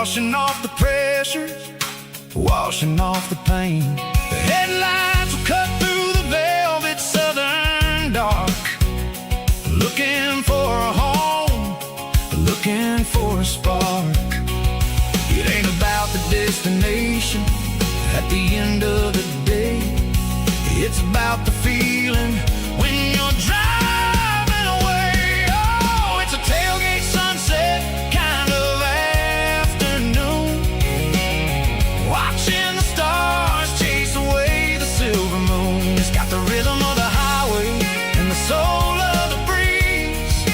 washing off the pressure, washing off the pain. The headlights will cut through the velvet southern dark, looking for a home, looking for a spark. It ain't about the destination at the end of the day, it's about the feeling when you're driving away. Oh, it's a tailgate sunset kind of afternoon, watching the stars chase away the silver moon. It's got the rhythm of the highway and the soul of the breeze,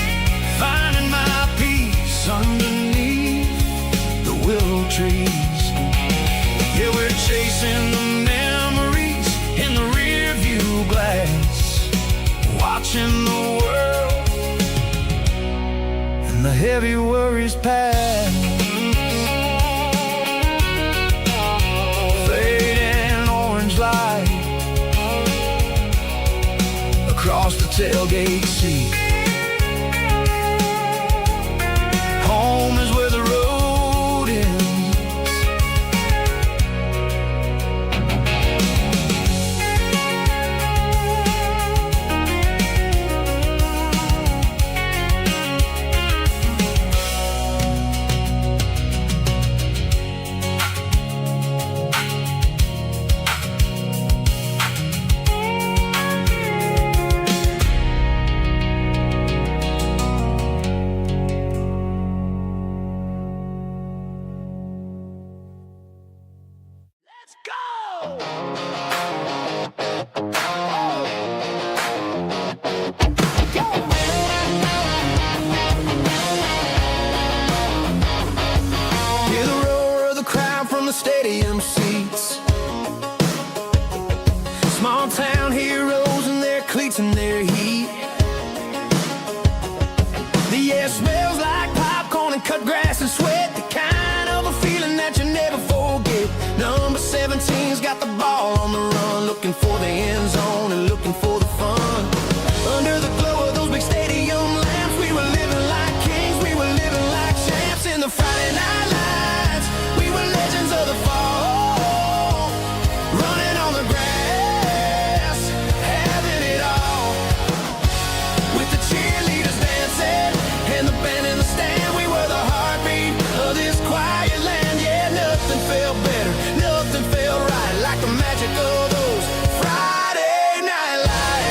finding my peace underneath the willow trees. Yeah, we're chasing the memories in the rear view glass, watching the world and the heavy worries pass. Fading orange light across the tailgate seat. Home is where the road ends. Stadium seats, small town heroes in their cleats and their heat. The air smells like popcorn and cut grass and sweat, the kind of a feeling that you never forget. Number 17's got the ball on the run, looking for the end zone and looking for the fun. Under the glow of those big stadium lamps, we were living like kings, we were living like champs in the Friday night lights. We were legends of the fall, running on the grass, having it all. With the cheerleaders dancing and the band in the stand, we were the heartbeat of this quiet land. Yeah, nothing felt better, nothing felt right like the magic of those Friday night lights.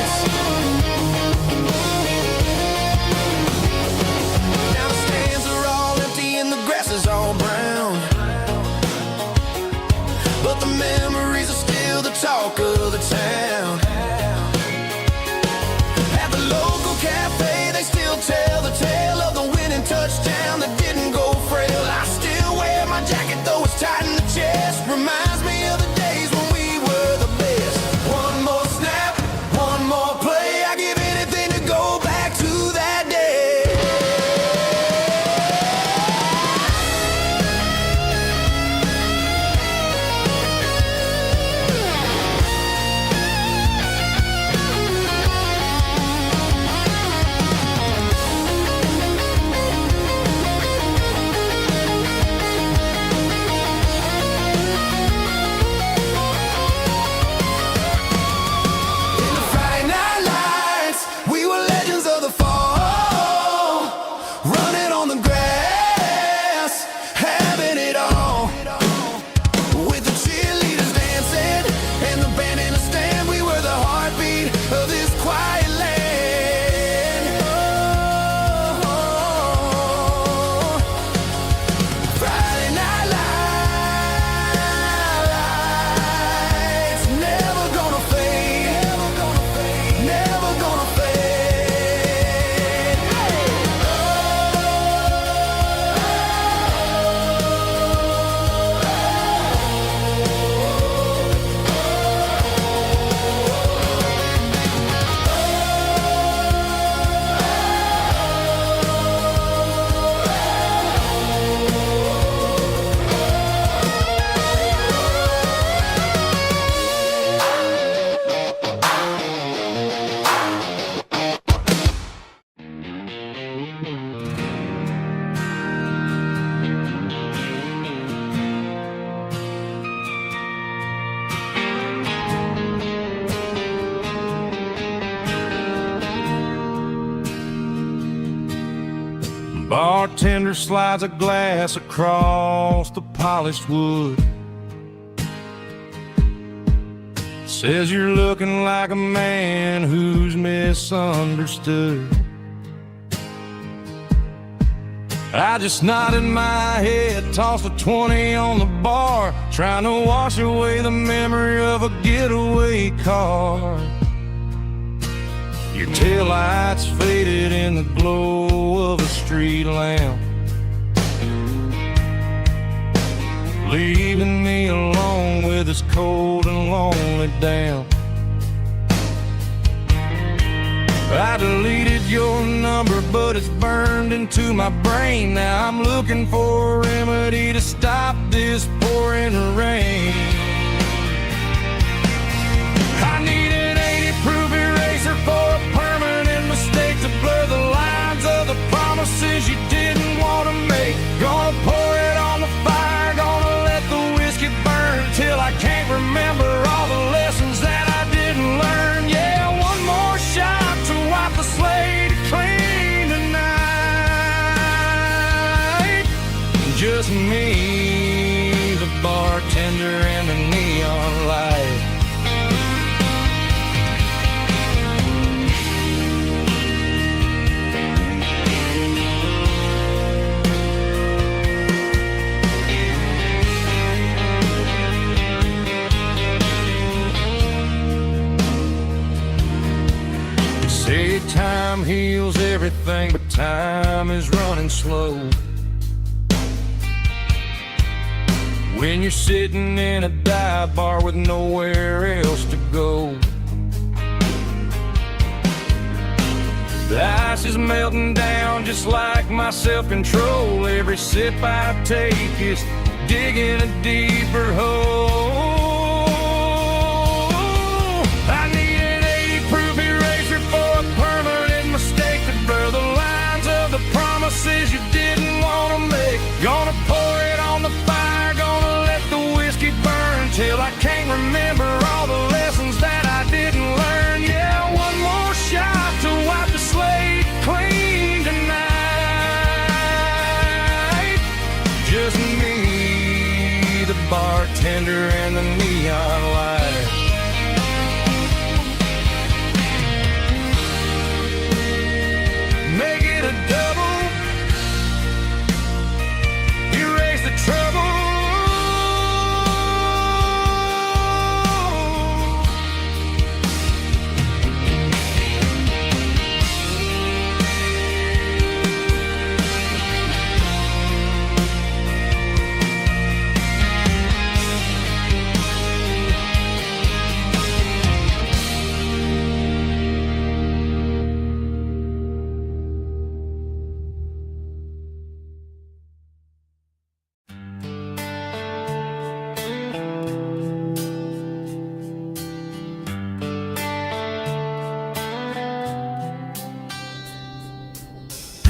Bartender slides a glass across the polished wood. Says you're looking like a man who's misunderstood. I just nodded my head, tossed a 20 on the bar, trying to wash away the memory of a getaway car. Your taillights faded in the glow of a street lamp, leaving me alone with this cold and lonely damp. I deleted your number, but it's burned into my brain. Now I'm looking for a remedy to stop this pouring rain. I need an 80-proof eraser for a permanent mistake, to blur the lines of the promises you didn't want to make. Gonna pour it on the fire, gonna let the whiskey burn till I can't remember all the lessons that I didn't learn. Yeah, one more shot to wipe the slate clean tonight. Just me, the bartender, and the neon light. Say time heals everything, but time is running slow. When you're sitting in a dive bar with nowhere else to go, the ice is melting down just like my self-control. Every sip I take is digging a deeper hole. I need an 80-proof eraser for a permanent mistake, to blur the lines of the promises you didn't want to make. Gonna pour it on the fire, gonna let the whiskey burn till I can't remember all the lessons that I didn't learn. Yeah, one more shot to wipe the slate clean tonight. Just me, the bartender, and the neon light. Make it a double, erase the trouble.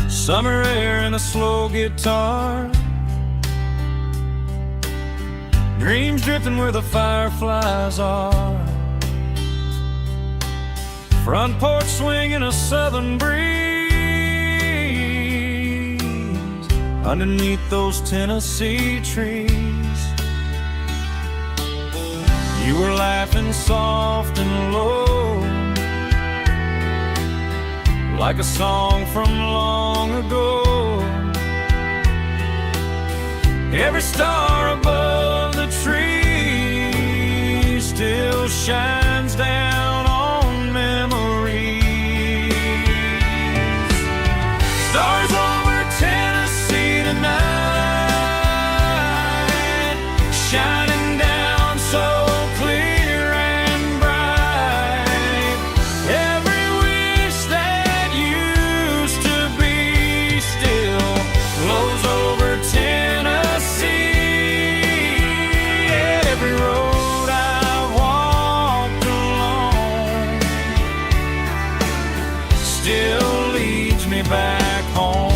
Summer air and a slow guitar, dreams drifting where the fireflies are. Front porch swinging a southern breeze underneath those Tennessee trees. You were laughing soft and low, like a song from long ago. Every star above the tree still shines down on memories. Stars over Tennessee tonight, shining down so clear and bright. Every wish that used to be still flows over Tennessee. Every road I've walked along still leads me back home.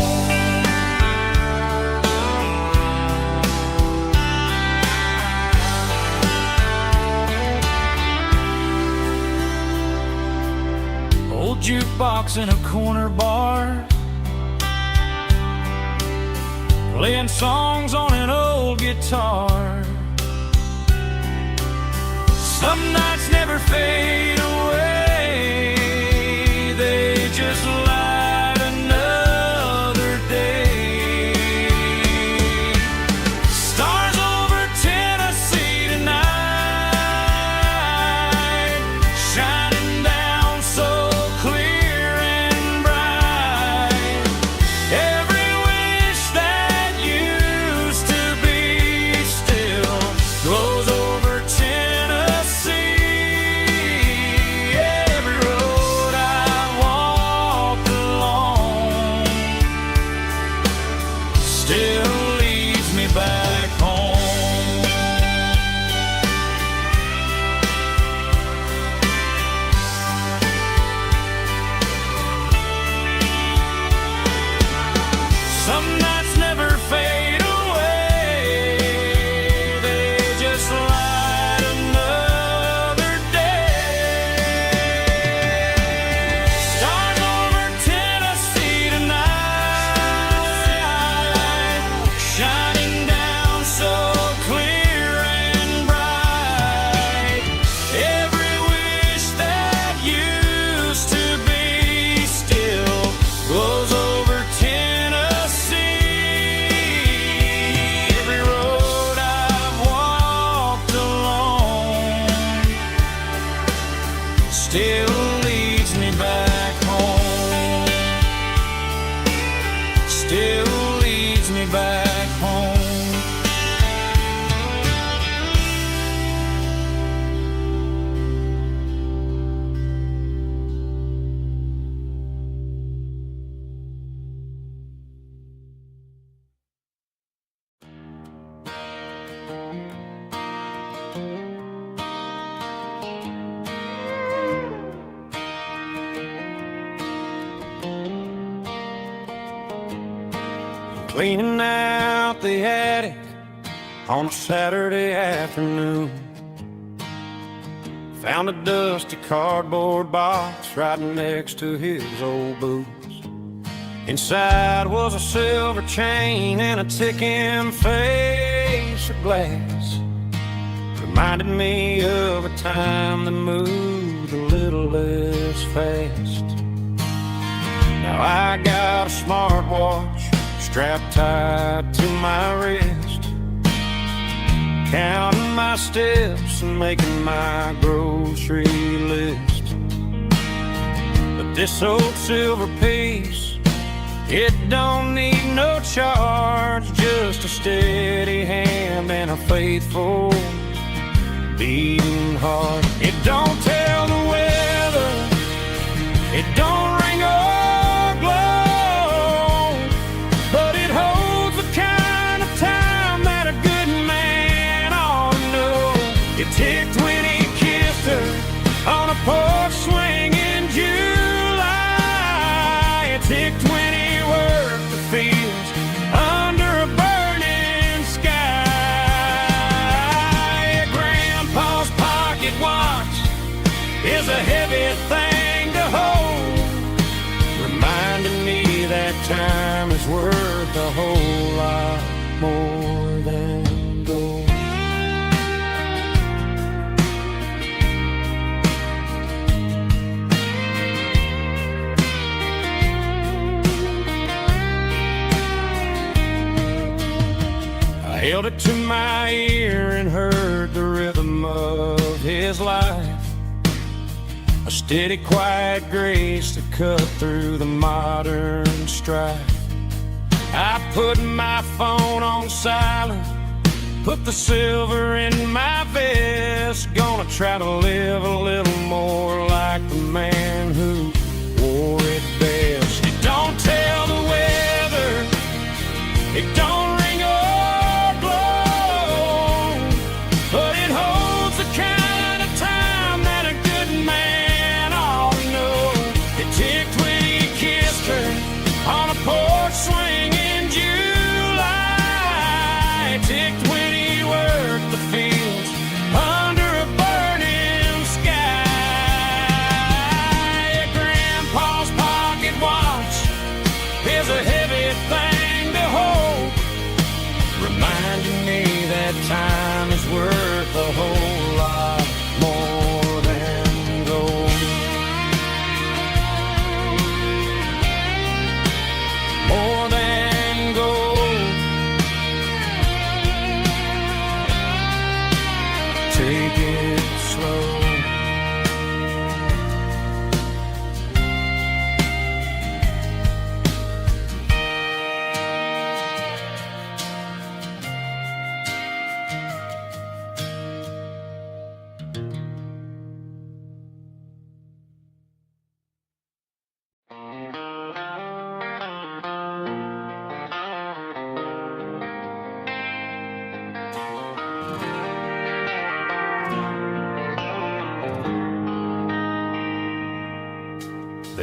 Old jukebox in a corner bar, playing songs on an old guitar. Some nights never fade away, they just light another day. Stars over Tennessee tonight, shining down so clear and bright. Every wish that used to be still glows over Tennessee. Every road I walked along still leads me back home. Some nights never fade away, they just light another day. Stars over Tennessee tonight, shining down so clear and bright. Every wish that used to be still glows over Tennessee. Every road I've walked along still leads me back home. Still leads me back home. Cleaning out the attic on a Saturday afternoon. Found a dusty cardboard box right next to his old boots. Inside was a silver chain and a ticking face of glass. Reminded me of a time that moved a little less fast. Now I got a smartwatch strapped tight to my wrist, counting my steps and making my grocery list. But this old silver piece, it don't need no charge, just a steady hand and a faithful beating heart. It don't tell the weather, it don't ring or glow, but it holds the kind of time that a good man ought to know. It ticked when he kissed her on a porch swing in July. It ticked when he worked the fields under a burning sky. Grandpa's pocket watch is a heavy thing to hold, reminding me that time is worth a whole lot more than gold. I held it to my ear and heard the rhythm of his life, a steady, quiet grace to cut through the modern strife. I put my phone on silent, put the silver in my vest. Gonna try to live a little more like the man who wore it best. It don't tell the weather, it don't ring or glow, but it holds the kind of time that a good man ought to know. It ticked when he kissed her on a porch swing in July. It ticked when he worked the fields under a burning sky.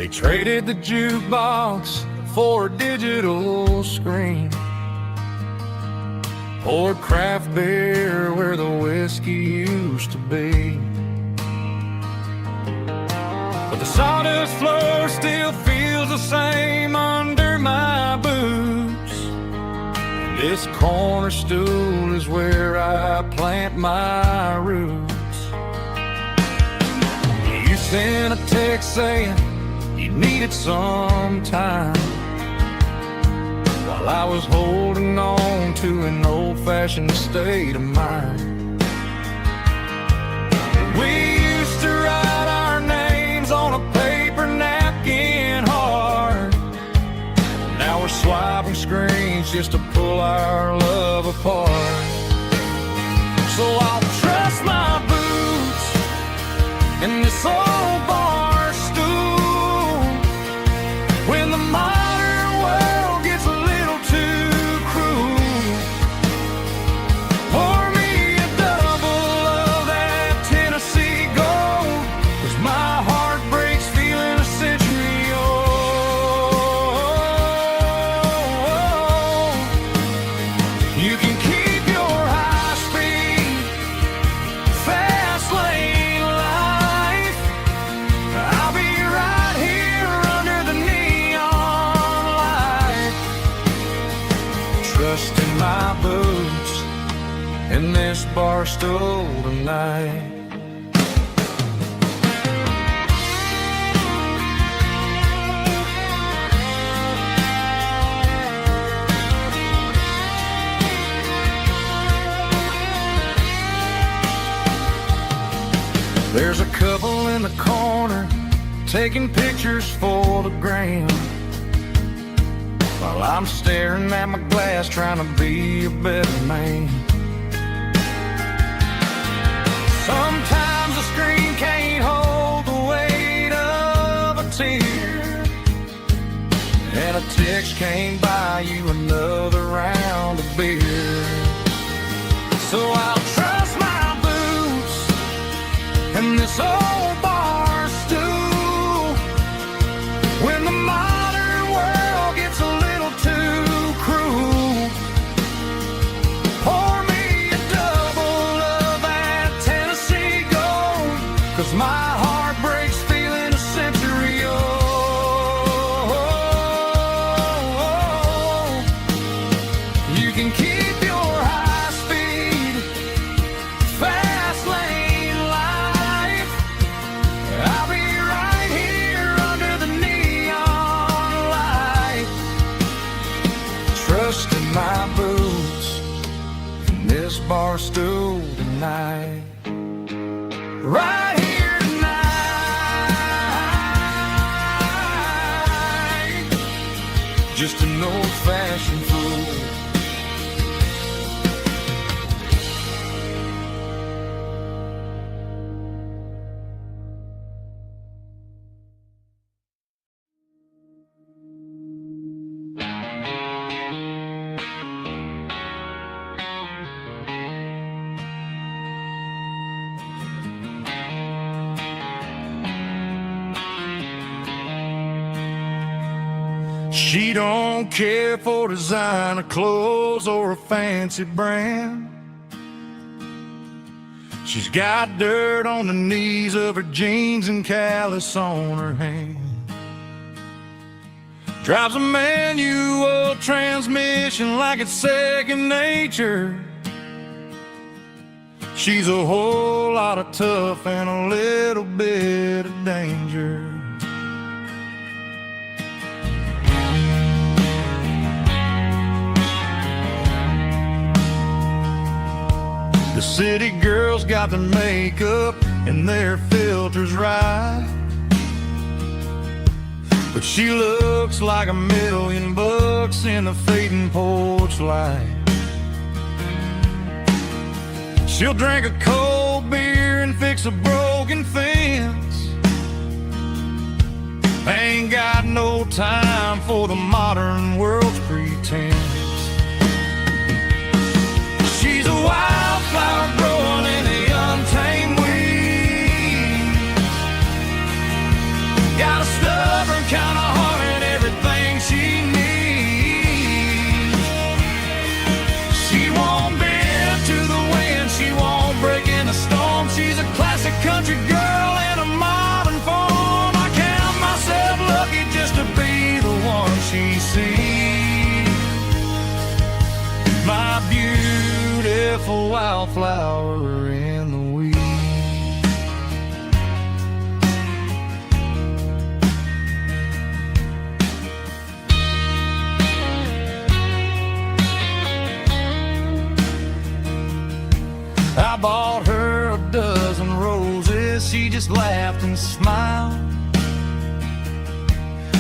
They traded the jukebox for a digital screen, poured craft beer where the whiskey used to be. But the sawdust floor still feels the same under my boots. This corner stool is where I plant my roots. You sent a text saying you needed some time, while I was holding on to an old-fashioned state of mind. We used to write our names on a paper napkin hard. Now we're swiping screens just to pull our love apart. So I'll trust my boots in this old bar stool when the modern world gets a little too cruel. Pour me a double of that Tennessee Gold, 'cause my heart breaks feeling a century old. You can keep your high-speed, fast lane life. I'll be right here under the neon light, trusting my boots in this bar stool tonight. There's a couple in the corner taking pictures for the gram, while I'm staring at my glass trying to be a better man. Sometimes the screen can't hold the weight of a tear, and a text can't buy you another round of beer. So I'll trust my boots in this old bar stool when the modern world gets a little too cruel. Pour me a double of that Tennessee Gold, 'cause my heart breaks feeling a century old. You can keep your high-speed, fast lane life. I'll be right here under the neon light, trusting my boots in this bar stool tonight. Right here tonight, just an old-fashioned fool. She don't care for designer clothes or a fancy brand. She's got dirt on the knees of her jeans and callus on her hand. Drives a manual transmission like it's second nature. She's a whole lot of tough and a little bit of danger. The city girls got their makeup and their filters right, but she looks like $1,000,000 in the fading porch light. She'll drink a cold beer and fix a broken fence. Ain't got no time for the modern world's pretense. She's a wildflower growing in the untamed weeds. Got a stubborn she sees. My beautiful wildflower in the weeds. I bought her a dozen roses, she just laughed and smiled.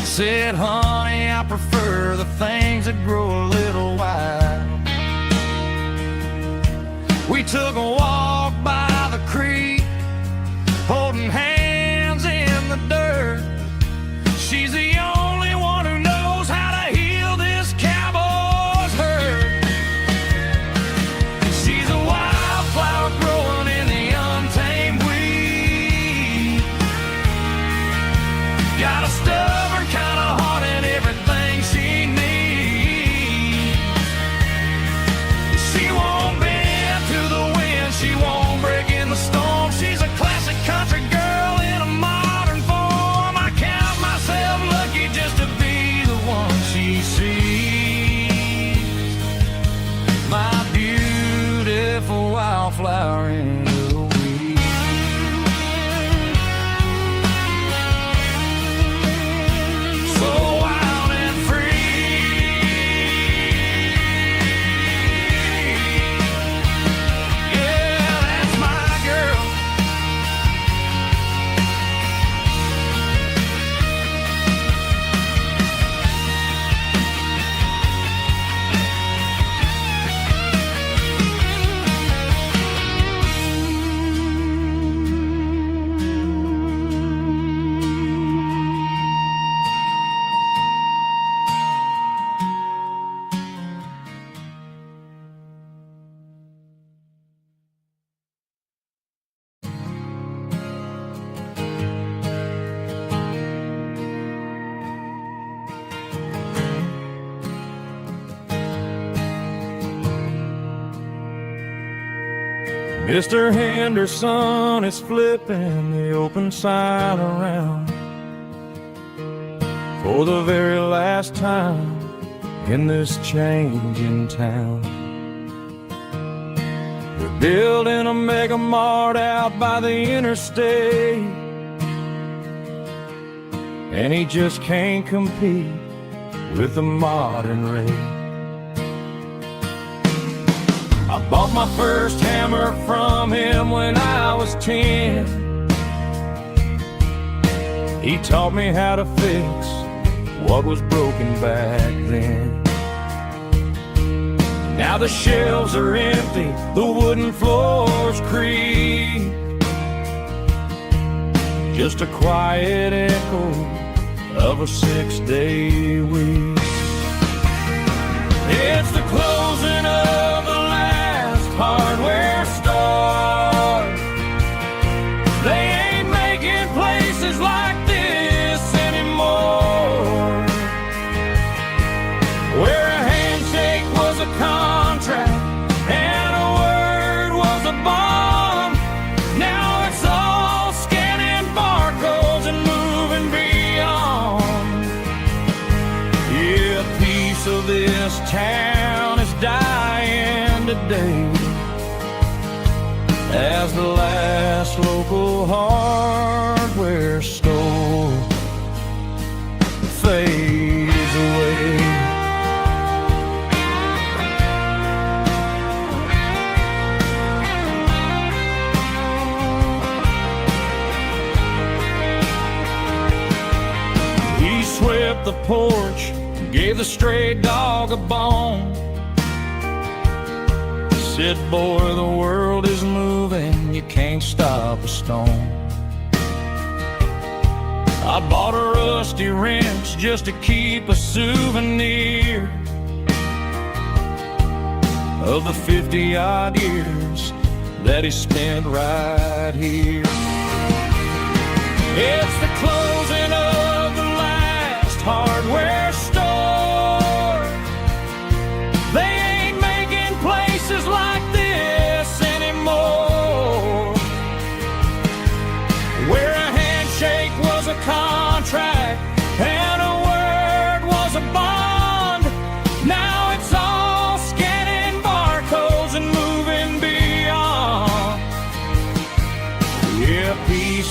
Said, honey, I prefer the things that grow a little wild. We took a walk by the creek, holding hands in the dirt. She's the only one who knows how to heal this cowboy's hurt. She's a wildflower growing in the untamed weed. Got a stubborn kind of heart and everything she needs. She won't bend to the wind, she won't break in the storm. She's a classic country girl in a modern form. I count myself lucky just to be the one she sees. My beautiful wildflower in the weeds. So wild and free. Yeah, that's my girl. Mr. Henderson is flipping the open sign around for the very last time in this changing town. They're building a mega mart out by the interstate, and he just can't compete with the modern rate. I bought my first hammer from him when I was 10. He taught me how to fix what was broken back then. Now the shelves are empty, the wooden floors creak, just a quiet echo of a 6-day week. It's the closing of the hardware store. They ain't making places like this anymore, where a handshake was a contract and a word was a bond. Now it's all scanning barcodes and moving beyond. Yeah, a piece of this town is dying today as the last local hardware store fades away. He swept the porch, gave the stray dog a bone. Said, boy, the world is moving, you can't stop a stone. I bought a rusty wrench just to keep a souvenir of the 50-odd years that he spent right here. It's the closing of the last hardware store. They ain't making places like this anymore, where a handshake was a contract and a word was a bond.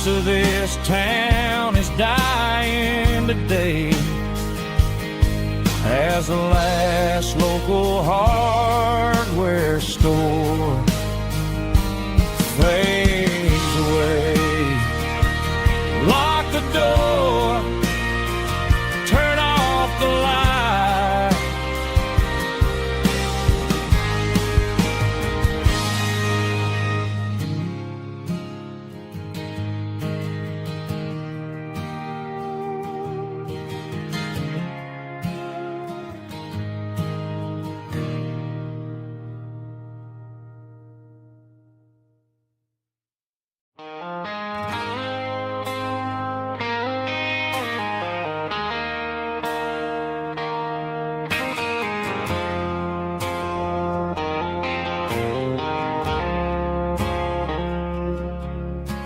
piece of this town is dying today as the last local hardware store fades away. Lock the door, turn off the light.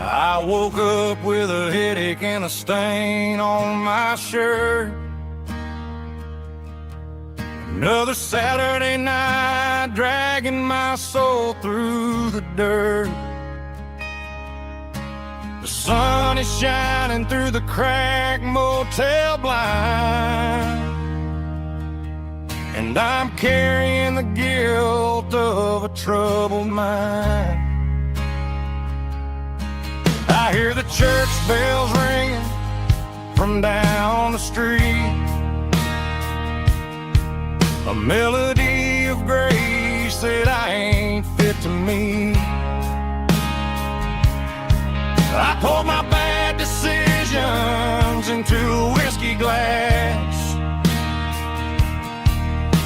I woke up with a headache and a stain on my shirt. Another Saturday night dragging my soul through the dirt. The sun is shining through the cracked motel blind, and I'm carrying the guilt of a troubled mind. I hear the church bells ringing from down the street, a melody of grace that I ain't fit to meet. I poured my bad decisions into a whiskey glass.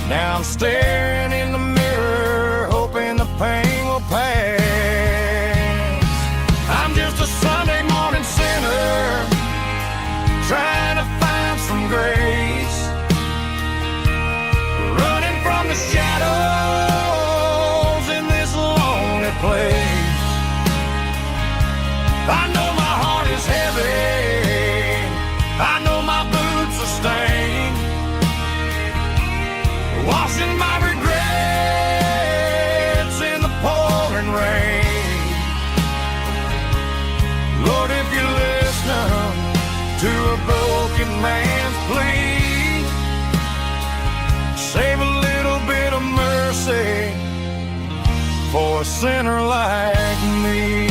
Now I'm staring in the mirror, hoping the pain will pass. I'm just a Sunday morning sinner, trying to find some grace, running from the shadows in this lonely place. I know my heart is heavy, I know my boots are stained, washing my regrets in the pouring rain. Lord, if you're listening to a broken man's plea, save a little bit of mercy for a sinner like me.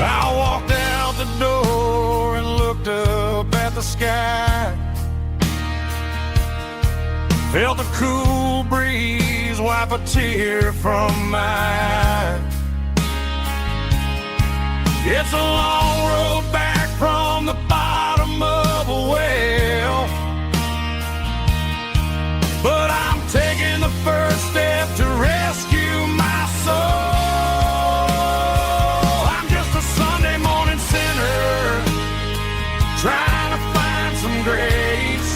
I walked out the door and looked up at the sky, felt the cool breeze wipe a tear from my eye. It's a long road back from the bottom of a well, but I'm taking the first step to rescue my soul. Trying to find some grace,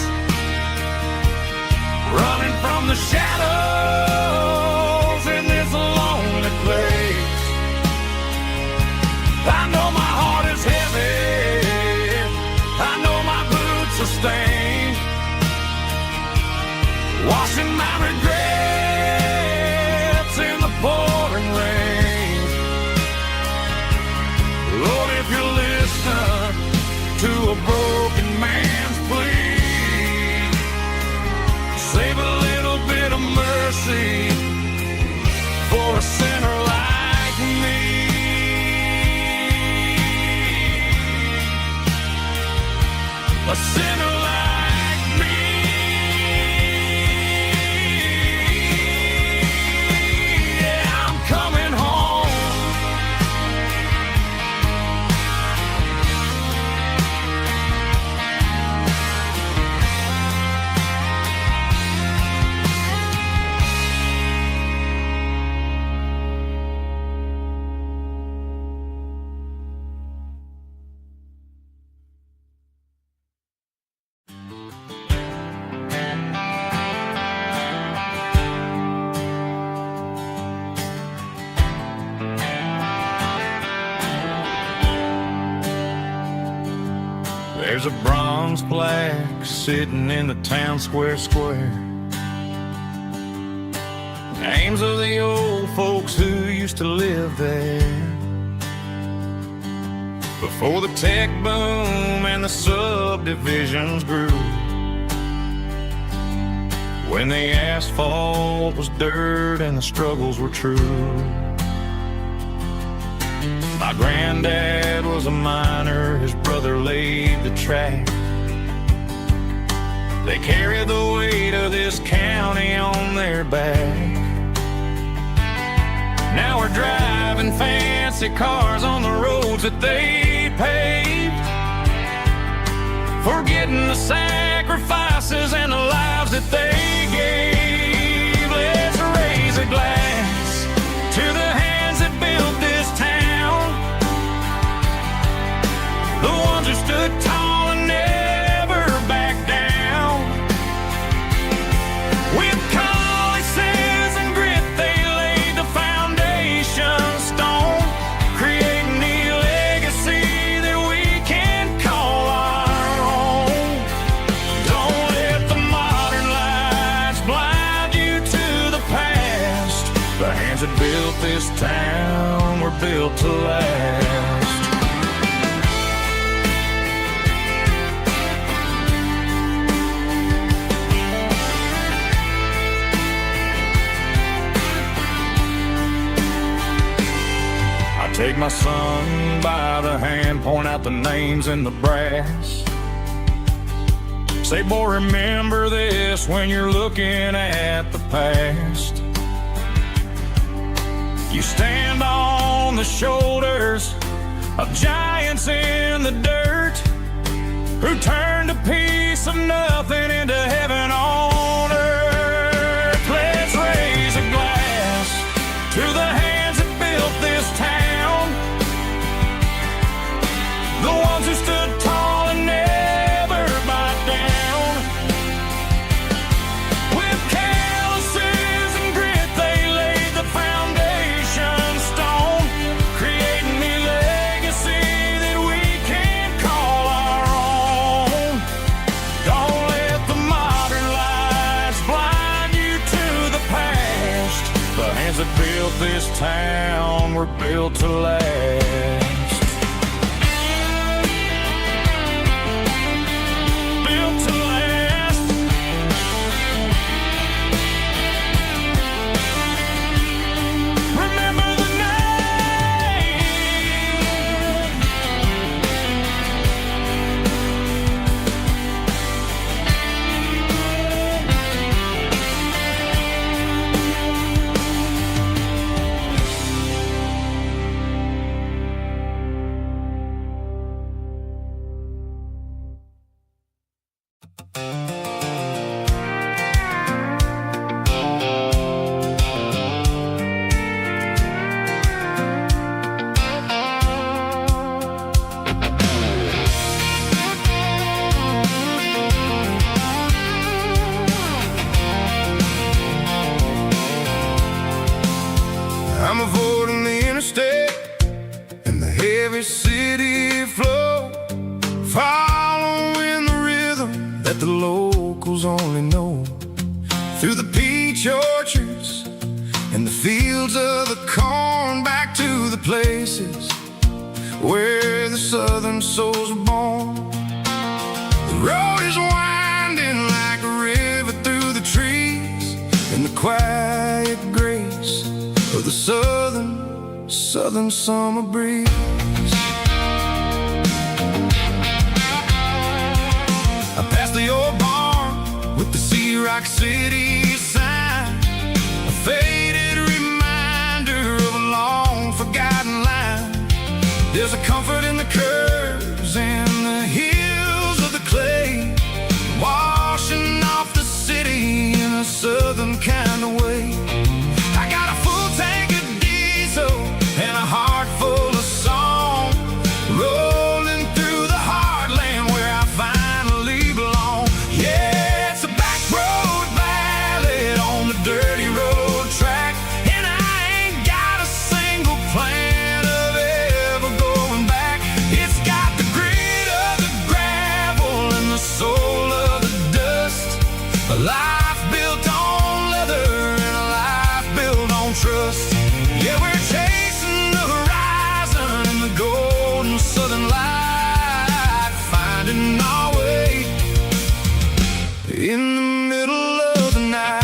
running from the shadows in this lonely place. I know my heart There's a bronze plaque sitting in the town square. Names of the old folks who used to live there before the tech boom and the subdivisions grew. When the asphalt was dirt and the struggles were true. My granddad was a miner, his brother laid the track. They carried the weight of this county on their back. Now we're driving fancy cars on the roads that they paved, forgetting the sacrifices and the lives that they gave. Let's raise a glass to the hands that built this town, the ones who stood tall and never backed down. With calluses and grit they laid the foundation stone, creating a legacy that we can call our own. Don't let the modern lights blind you to the past. The hands that built this town were built to last. Take my son by the hand, point out the names in the brass. Say, boy, remember this when you're looking at the past. You stand on the shoulders of giants in the dirt, who turned a piece of nothing into heaven on earth. Let's raise a glass to the hands that built this town, the ones who stood tall and never bowed down. With calluses and grit they laid the foundation stone, creating a legacy that we can call our own. Don't let the modern lights blind you to the past. The hands that built this town were built to last. I'm avoiding the interstate and the heavy city flow, following the rhythm that the locals only know. Through the peach orchards and the fields of the corn, back to the places where the southern souls were born. The road is winding like a river through the trees, in the quiet grace of the southern summer breeze. I passed the old barn with the Sea Rock City sign, a faded reminder of a long forgotten line. There's a comfort in the curves and the hills of the clay, washing off the city in a southern kind of way. I got a full tank of diesel and a heart full of song, rolling through the heartland where I finally belong. Yeah, it's a back road valley Yeah, we're chasing the horizon in the golden southern light, finding our way in the middle of the night.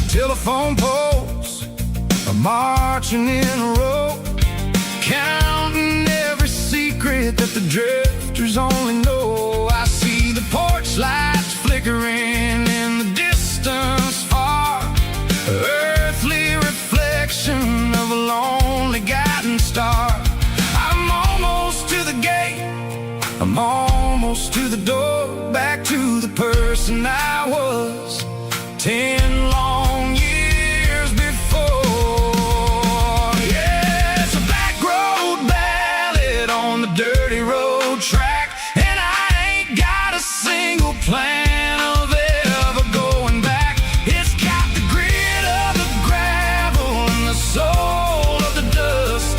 Telephone poles are marching in a row, counting every secret that the drifters only know. I see the porch lights flickering in the distance far, earthly reflection of a lonely guiding star. I'm almost to the gate, I'm almost to the door, back to the person I was 10 long years before. Yeah, it's a back road ballad on the dirty road track, and I ain't got a single plan of ever going back. It's got the grit of the gravel and the soul of the dust,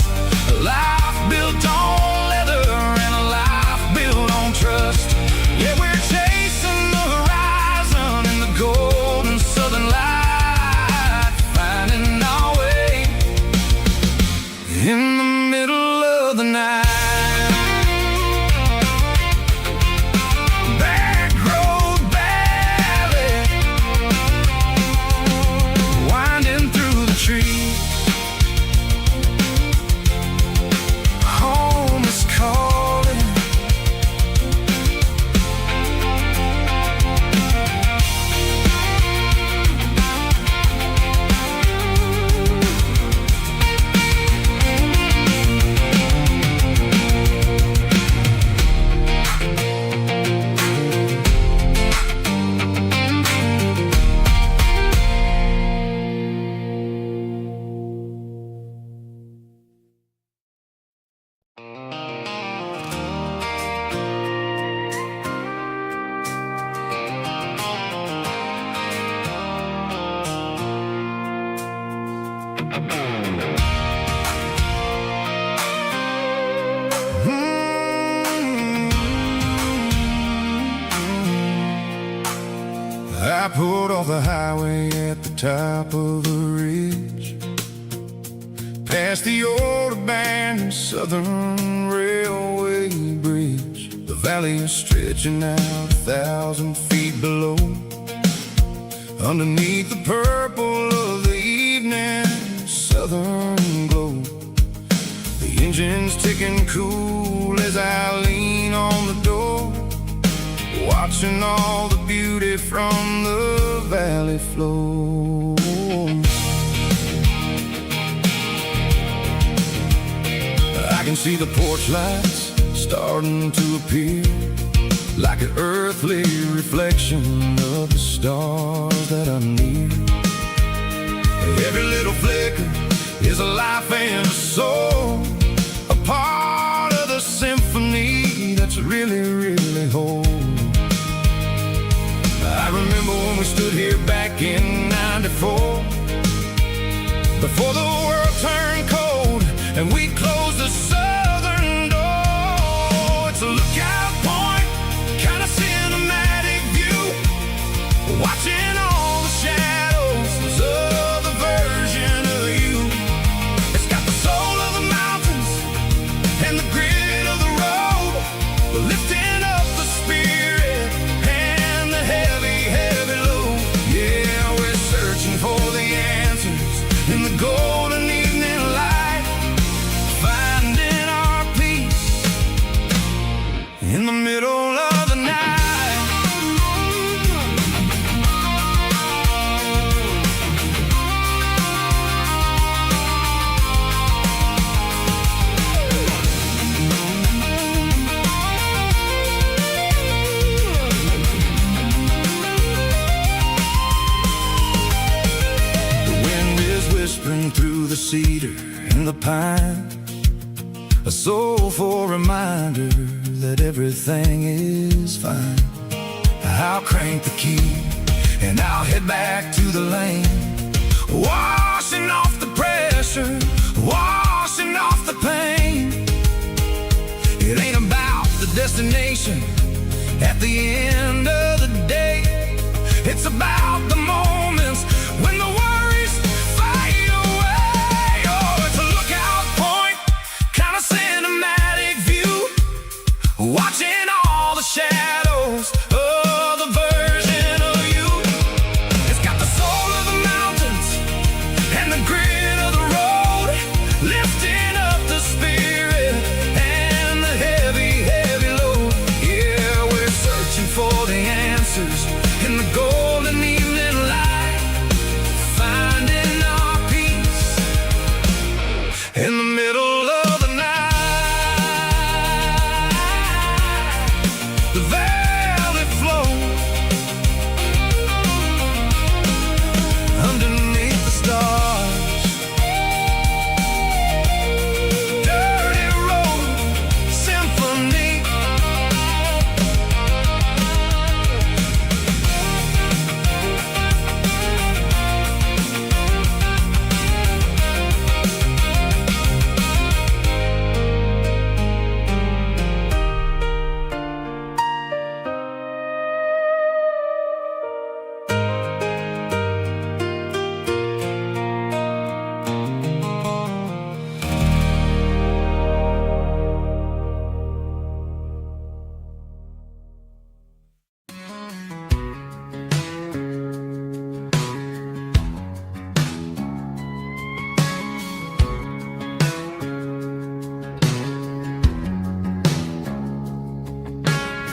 a life built on leather and a life built on trust. Yeah, we're chasing the horizon in the golden southern light, finding our way in the middle of the night. Back road ballad, winding through the trees. Home is calling. I pulled off the highway at the top of a ridge, past the old abandoned Southern Railway bridge. The valley is stretching out 1,000 feet below, underneath the purple of the evening southern glow. The engine's ticking cool as I lean on the door, watching all the beauty from the valley flow. I can see the porch lights starting to appear, like an earthly reflection of the stars that are near. Every little flicker is a life and a soul, a part of the symphony that's really, really whole. I remember when we stood here back in '94, before the world turned cold and we closed the southern door. It's a lookout point, kind of cinematic view, watching all the shadows of the version of you. It's got the soul of the mountains and the grit of the road, lifting up the spirit and the heavy, heavy load. Yeah, we're searching for the answers in the golden evening light, finding our peace in the middle of the night. Whispering through the cedar and the pine, a soulful reminder that everything is fine. I'll crank the key Now head back to the lane, washing off the pressure, washing off the pain. It ain't about the destination at the end of the day. It's about the moments when the worries fade away. Oh, it's a lookout point, kind of cinematic view, watching all the shadows of the version of you. It's got the soul of the mountains and the grit of the road, lifting up the spirit and the heavy, heavy load. Yeah, we're searching for the answers in the golden evening light, finding our peace in the middle of the night. The valley flows underneath the stars. Dirty road symphony.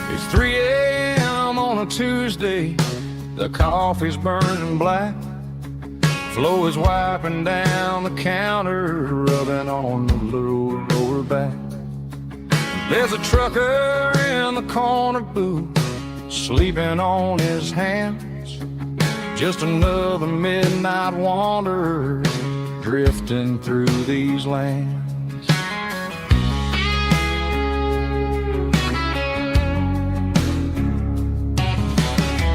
It's 3 a.m. on a Tuesday, the coffee's burning black. Flo is wiping down the counter, rubbing on the little lower back. There's a trucker in the corner booth, sleeping on his hands. Just another midnight wanderer, drifting through these lands.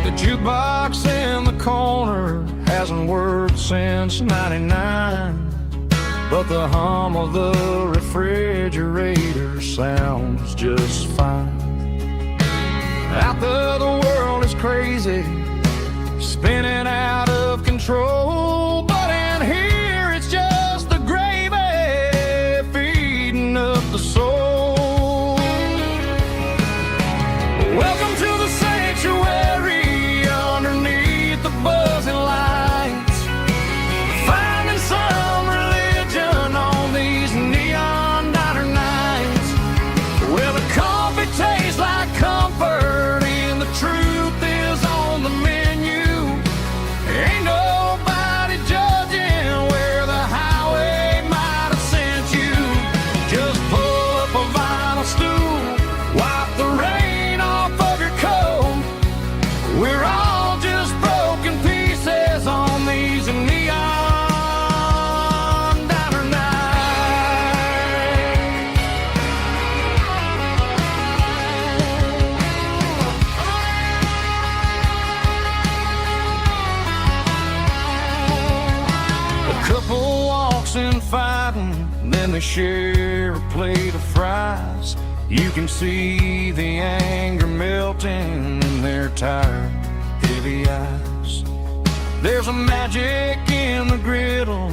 The jukebox in the corner hasn't worked since '99, but the hum of the refrigerator sounds just fine. Out there the world is crazy, spinning out of control, but in here it's just the gravy feeding up the soul. Welcome to the sanctuary underneath the buzzing lights, finding some religion on these neon diner nights, where the coffee tastes like comfort and the truth is on the menu. Ain't nobody judging where the highway might have sent you. Just pull up a vinyl stool, wipe the rain off of your coat. We're all just broken pieces on these neon diner nights. A couple walks in fighting, then they share a plate of fries. You can see the anger melting in their tired, heavy eyes. There's a magic in the griddle,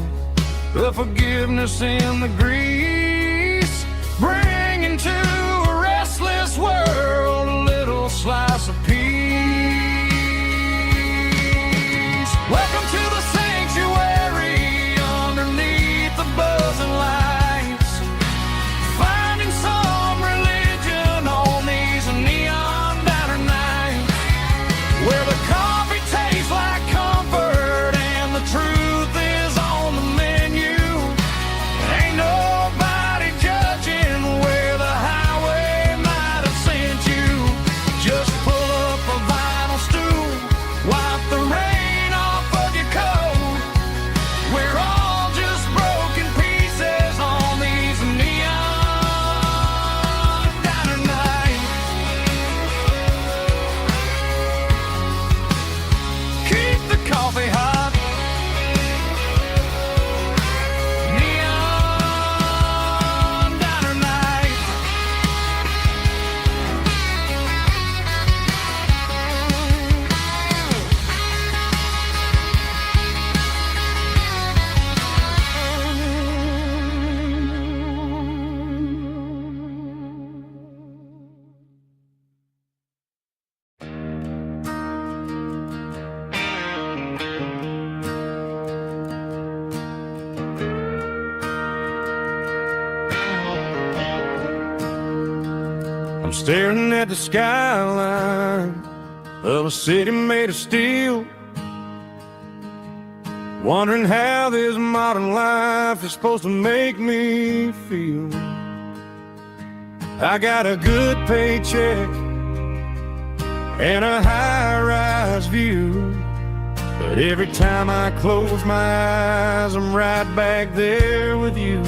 a forgiveness in the grease, bringing to a restless world a little slice of peace. Welcome to the sanctuary underneath the buzzing lights, finding some religion on these neon diner nights, where the coffee tastes like comfort and the truth is on the menu. Ain't nobody judging where the highway might have sent you. Just pull up a vinyl stool, wipe the rain off of your coat. We're all just broken pieces on these neon diner nights. Keep staring at the skyline of a city made of steel, wondering how this modern life is supposed to make me feel. I got a good paycheck and a high-rise view, but every time I close my eyes, I'm right back there with you.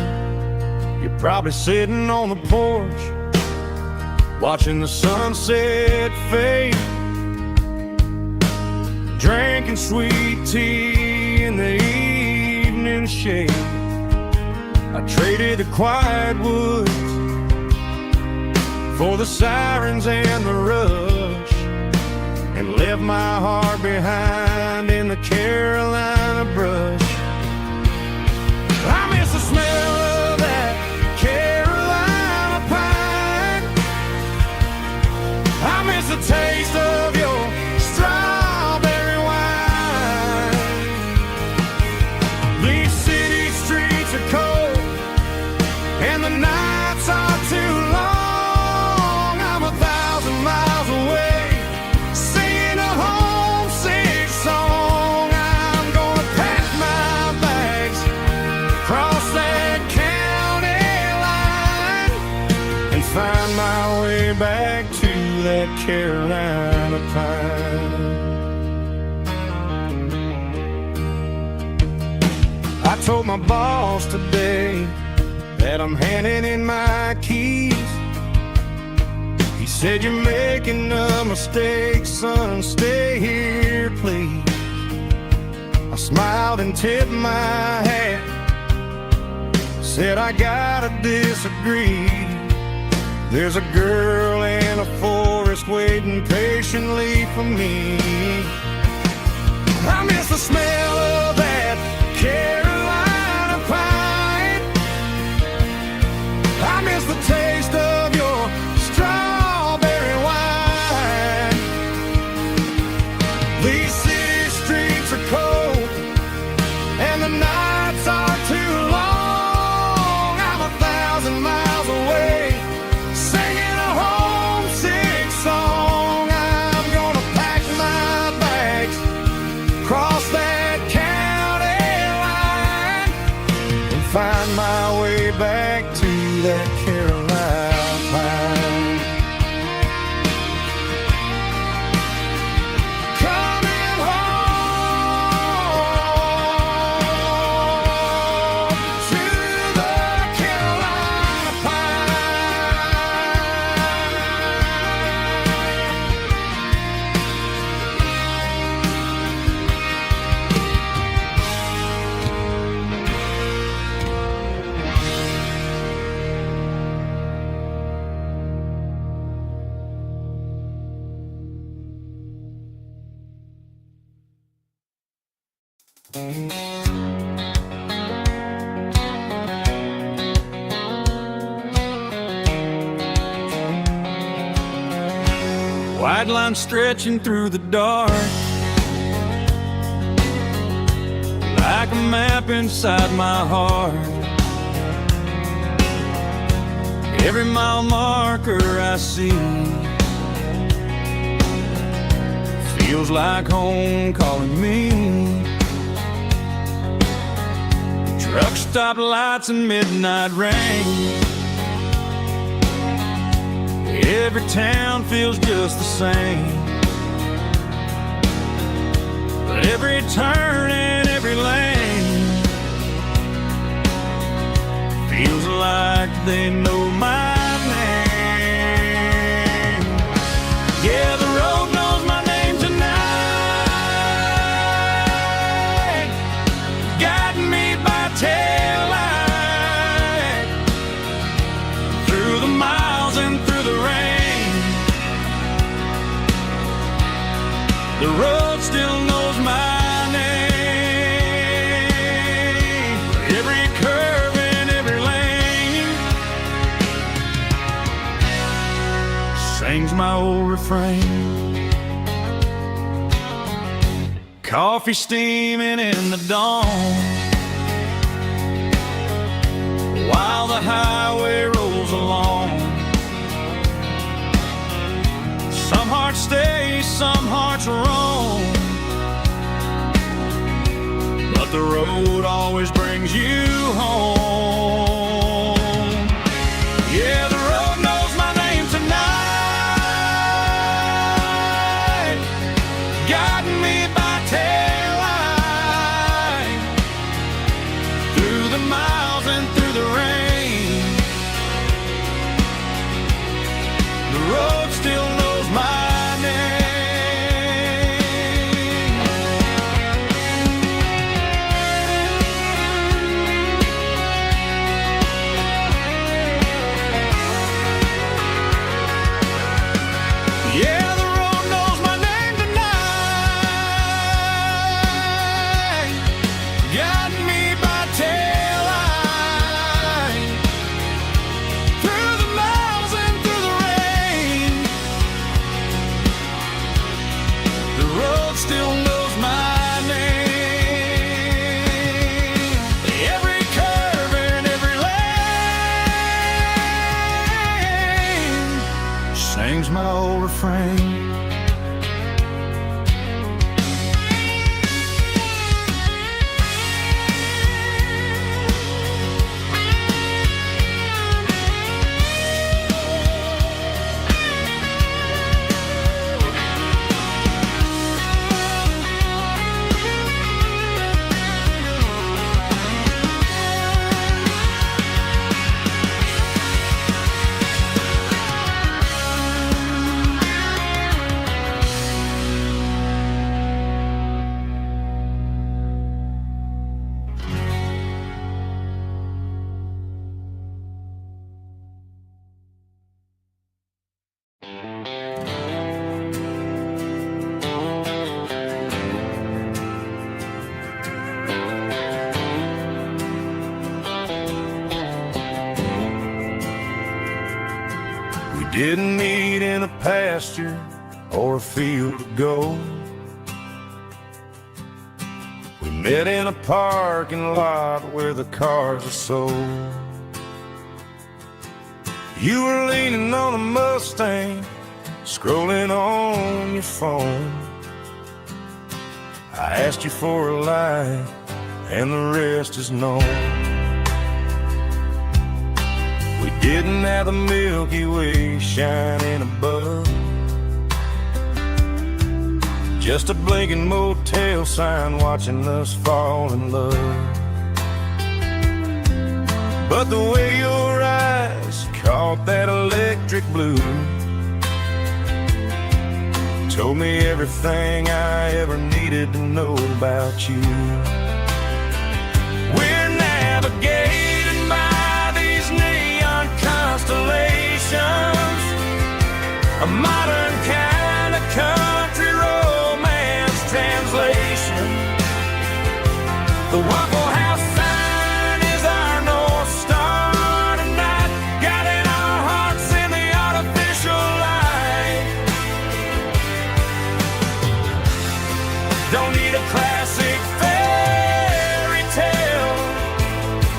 You're probably sitting on the porch, watching the sunset fade, drinking sweet tea in the evening shade. I traded the quiet woods for the sirens and the rush, and left my heart behind in the Carolina brush. I miss the smell of that Carolina pine. I miss the taste of your strawberry wine. These city streets are cold and the nights are too long. I'm 1,000 miles away, singing a homesick song. I'm gonna pack my bags, cross that county line, and find my way back to that Carolina pine. I told my boss today that I'm handing in my keys. He said, "You're making a mistake, son, stay here, please." I smiled and tipped my hat, said, "I gotta disagree. There's a girl in a forest waiting patiently for me." I miss the smell of that Carolina pine. I miss the taste of your strawberry wine. These city streets are cold and the nights are too long. I'm 1,000 miles away, singing a homesick song. I'm gonna pack my bags, cross that county line, and find my way back to that Carolina pine. Coming home to the Carolina White line stretching through the dark, like a map inside my heart. Every mile marker I see feels like home calling me. Truck stop lights and midnight rain, every town feels just the same. But every turn and every lane feels like they know my name. Yeah, the road knows my name tonight, guiding me by taillight through the miles and through the rain. The road still knows my name. Every curve and every lane sings my old refrain. Coffee steaming in the dawn, while the highway rolls along. hearts stay, some hearts roam, but the road always brings you home. Yeah, the road knows my name tonight, guiding me by taillight, through the miles and through the rain. The road still knows my name. Yeah, the road knows my name tonight, guiding me by taillight, through the miles and through the rain. The road still knows my name. Every curve and every lane sings my old refrain. We didn't meet in a pasture or a field of gold. We met in a parking lot where the cars are sold. You were leaning on a Mustang, scrolling on your phone. I asked you for a light, and the rest is known. We didn't have the Milky Way shining above, just a blinking motel sign watching us fall in love. But the way your eyes caught that electric blue told me everything I ever needed to know about you. We're navigating by these neon constellations, a modern kind of country romance translation. The Waffle House sign is our North Star tonight, guiding our hearts in the artificial light. Don't need a classic fairy tale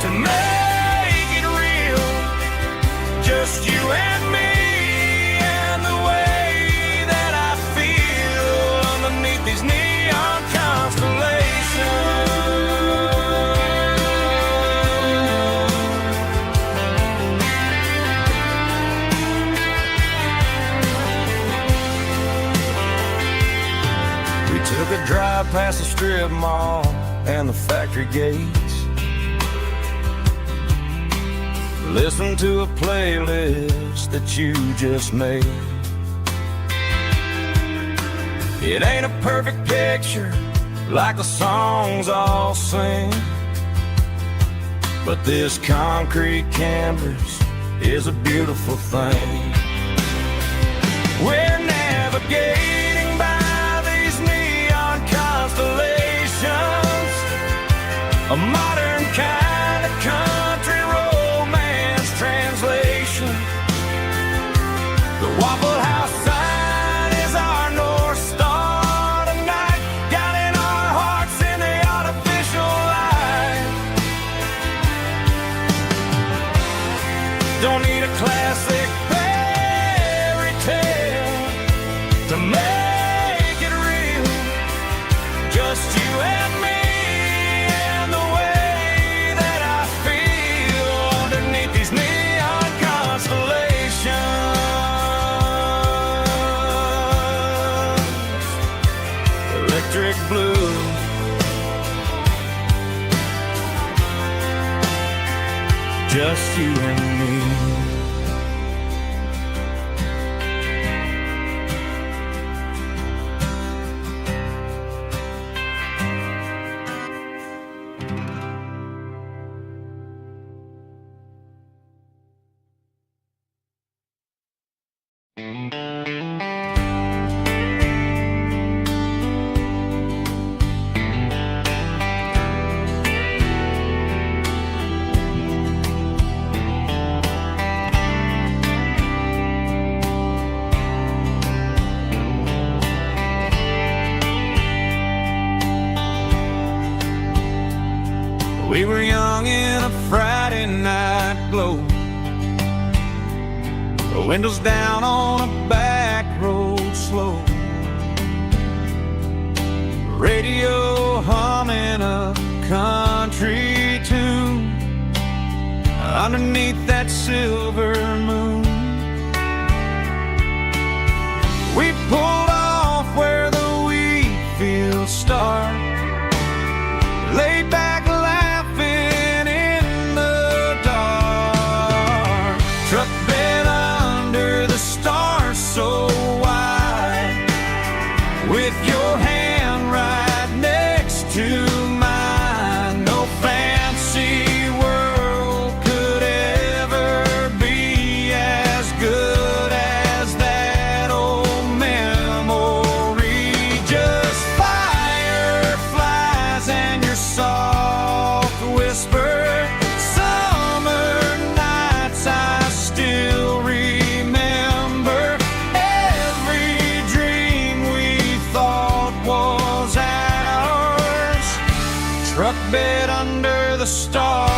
to make it real, just you and me and the way that I feel underneath these neon constellations. We took a drive past the strip mall and the factory gates, listened to a playlist that you just made. It ain't a perfect picture like the songs all sing, but this concrete canvas is a beautiful thing. We're navigating by these neon constellations, a modern kind of country romance translation. The Waffle House sign is our North Star tonight, guiding our hearts in the artificial light. Don't need a classic fairy tale to just you and me, and the way that I feel underneath these neon constellations. Electric blue, just you and me. We were young in a Friday night glow, the windows down on a back road slow, radio humming a country tune underneath that silver moon. We pulled off where the wheat fields start, laid back laughing in the dark, truck bed under the stars so wide, with your hand right next to mine. No fancy world could ever be as good as that old memory. Just fireflies and your soft whisper. Summer nights I still remember. Every dream we thought was ours. Truck bed under the stars.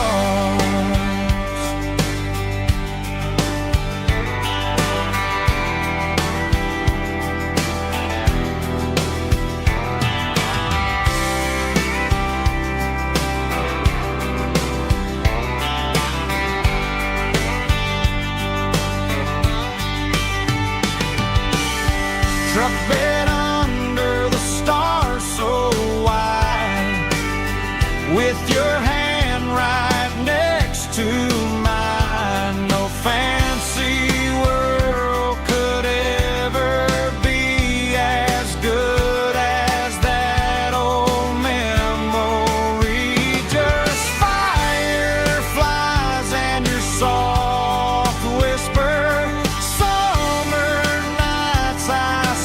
Truck bed under the stars so wide, with your hand right next to mine. No fancy world could ever be as good as that old memory. Just fireflies and your soft whisper. Summer nights I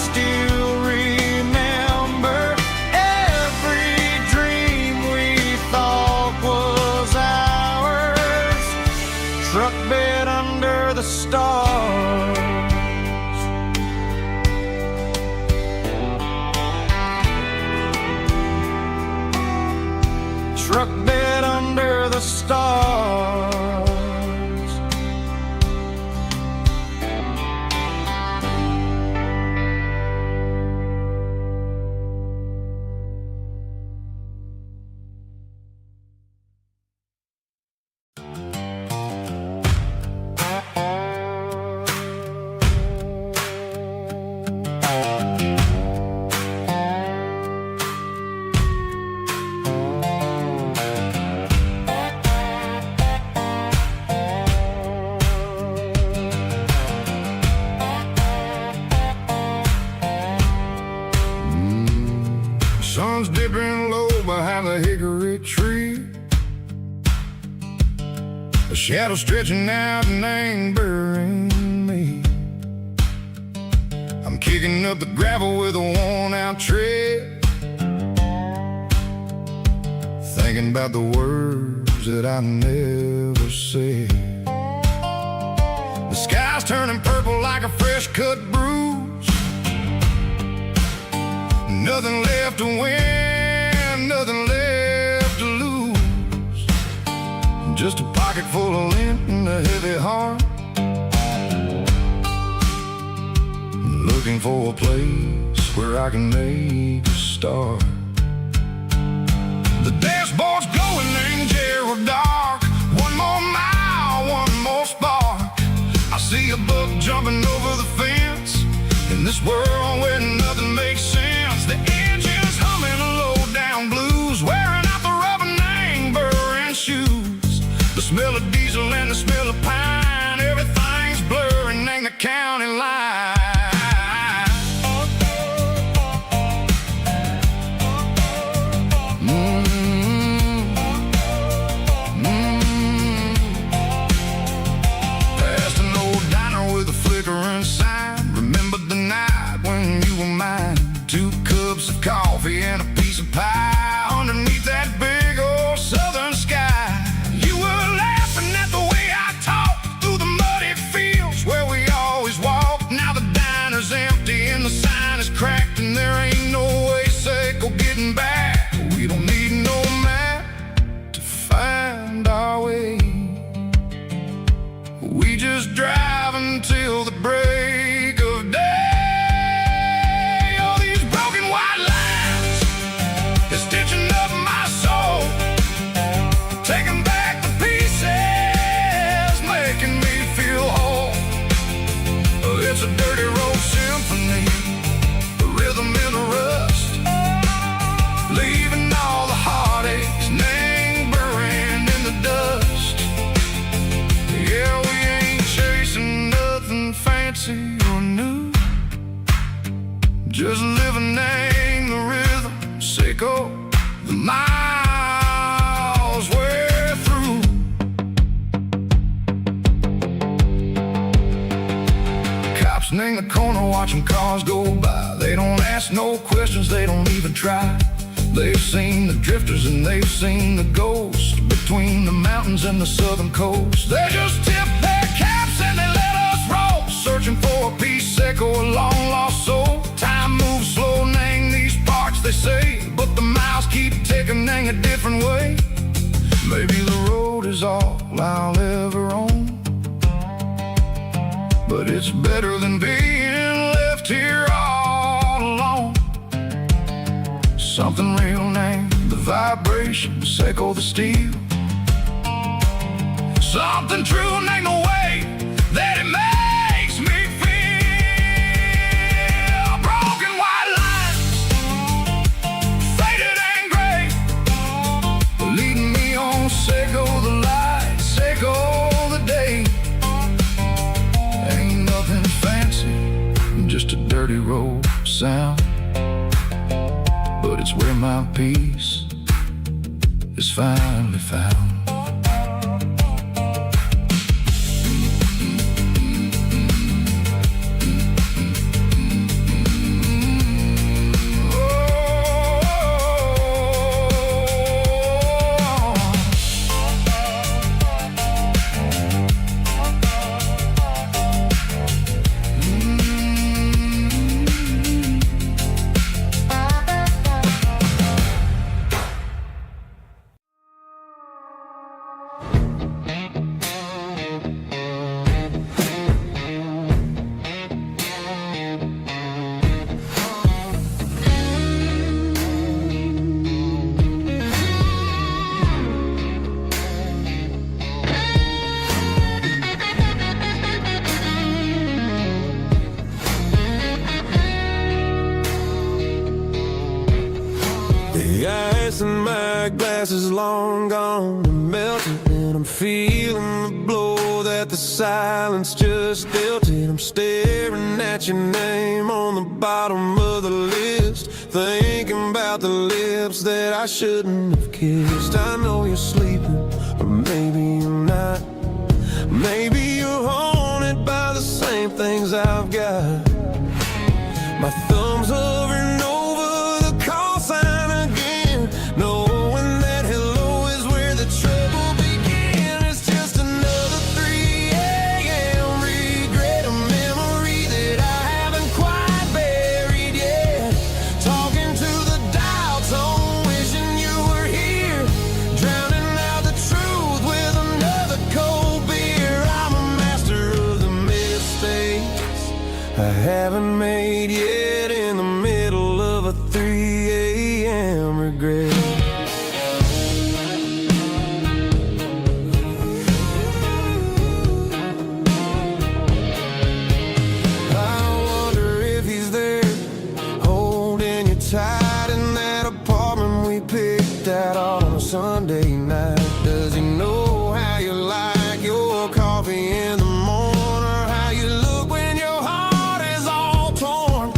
still remember. Every dream we thought was ours. Truck bed under the stars. Truck bed under the stars. Sun's dipping low behind the hickory tree. A shadow stretching out and angering me. I'm kicking up the gravel with a worn-out tread, thinking about the words that I never said. The sky's turning purple like a fresh-cut bruise. Nothing left to win, nothing left to lose. Just a pocket full of lint and a heavy heart, looking for a place where I can make a start. world where nothing makes sense. The engine's humming a low-down blues, wearing out the rubber name burring shoes. The smell of diesel and the smell of pine, everything's blurring, ain't the county line. Past an old diner with a flickering sign. Remember the night when you were mine. 2 cups of coffee and a piece of pie underneath that big old southern sky. You were laughing at the way I talked through the muddy fields where we always walked. Now the diner's empty and the sign is cracked, and there ain't no way safe or getting back. We don't need no map to find our way. We just drive until the break of day. All these broken white lines is stitching up my soul, taking back the pieces, making me feel whole. It's a dirty road symphony, a rhythm in the rust, leaving all the heartaches, name buried in the dust. Yeah, we ain't chasing nothing fancy or new, just living in the rhythm, sicko, the miles we're through. Cops in the corner watching cars go by. They don't ask no questions, they don't even try. They've seen the drifters and they've seen the ghosts between the mountains and the southern coast. They just tip their caps and they let us roll, searching for a piece echo, a long lost soul. Time moves slow, nang these parts they say, but the miles keep ticking, nang a different way. Maybe the road is all I'll ever own, but it's better than being left here all alone. Something real, name the vibrations, echo the steel. Something true, name the way that it makes me feel. Broken white lines, faded and gray, leading me on, sicko the light, sicko the day. Ain't nothing fancy, just a dirty road sound, but it's where my peace is finally found. And my glass is long gone and melted, and I'm feeling the blow that the silence just dealt it. I'm staring at your name on the bottom of the list, thinking about the lips that I shouldn't have kissed. I know you're sleeping, or maybe you're not. Maybe you're haunted by the same things I've got. My thumb's hovering over the call sign again, knowing that hello is where the trouble began. It's just another 3 a.m. regret, a memory that I haven't quite buried yet. Talking to the dial tone, wishing you were here, drowning out the truth with another cold beer. I'm a master of the mistakes I haven't made yet, in the middle of a 3 a.m. regret. I wonder if he's there just at all on a Sunday night? Does he know how you like your coffee in the morning, or how you look when your heart is all torn?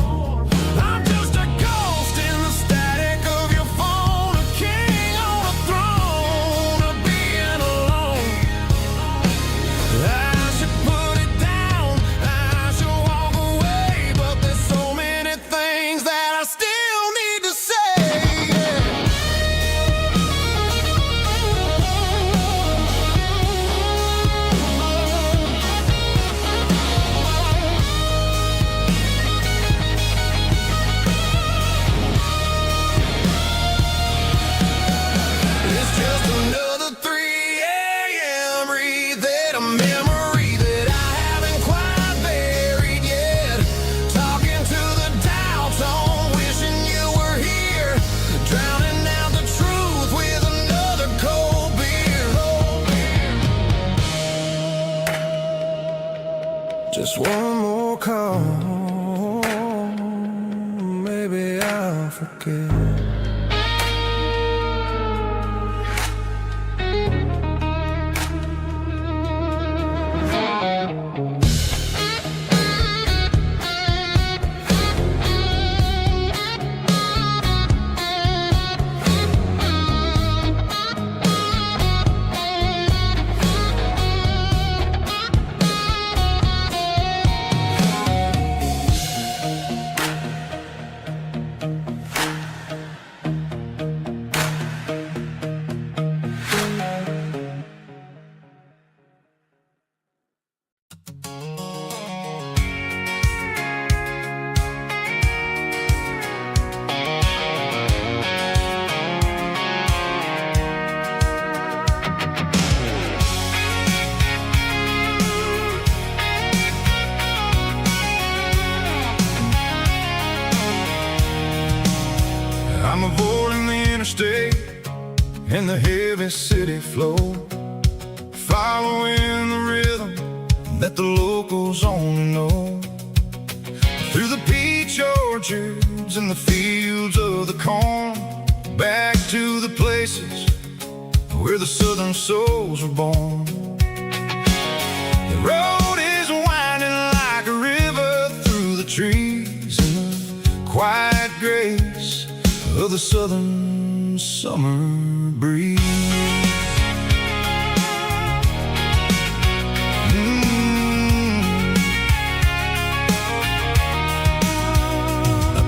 I'm just a ghost in the static of your phone, a king on a throne of being alone. I should put it down, I should walk away, but there's so many things that I still need to say. It's just another 3 a.m. read a memory that I haven't quite buried yet. Talking to the dial tone, wishing you were here, drowning out the truth with another cold beer. Just one more call, maybe I'll forget. I'm avoiding the interstate and the heavy city flow, following the rhythm that the locals only know. Through the peach orchards and the fields of the corn, back to the places where the southern souls were born. The road is winding like a river through the trees in the quiet grace of the southern summer breeze.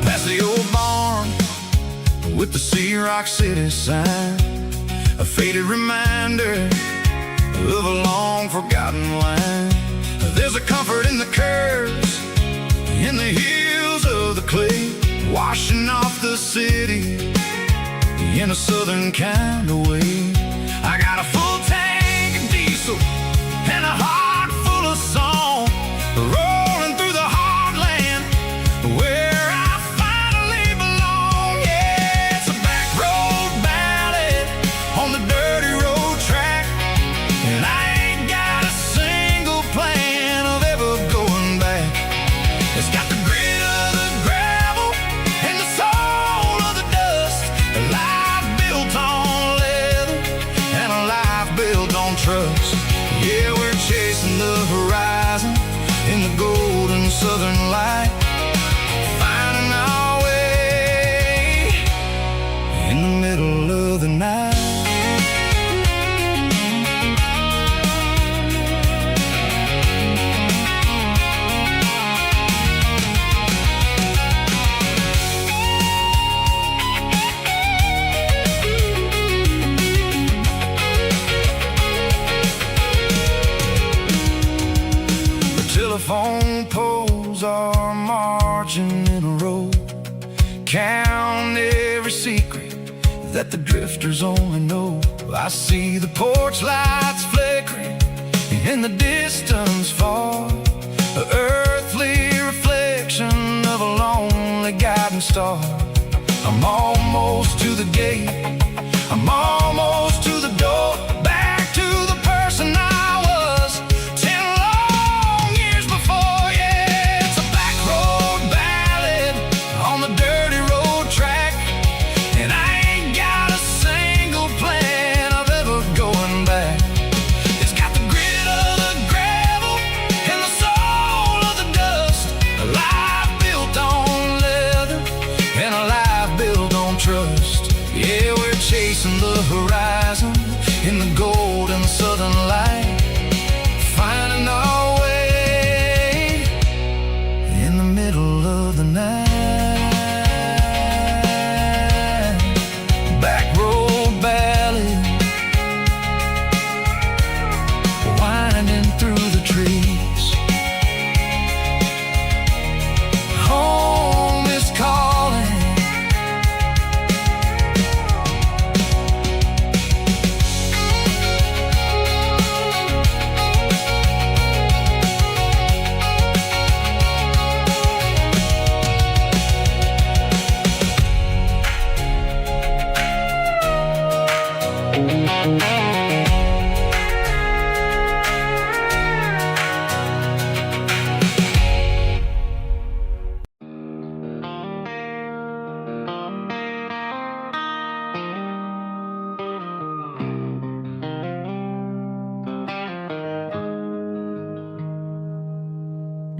Past the old barn with the Sea Rock City sign, a faded reminder of a long forgotten line. There's a comfort in the curves, in the hills of the clay, washing off the city in a southern kind of way. I got a full tank of diesel and a heart full of song, rolling through the heartland where I finally belong. Yeah, it's a back road ballad on the dirty road track, and I ain't got a single plan of ever going back. It's got the grit of the gravel and the soul of the dust, a life built on leather and a life built on trust. Yeah, we're chasing the horizon in the golden southern light, finding our way in the middle of the night. Telephone poles are marching in a row, count every secret that the drifters only know. I see the porch lights flickering in the distance far, an earthly reflection of a lonely guiding star. I'm almost to the gate, I'm almost to the door, back to the person I was 10 long years before. Yeah, it's a back road ballad on the dirty road track, and I ain't got a single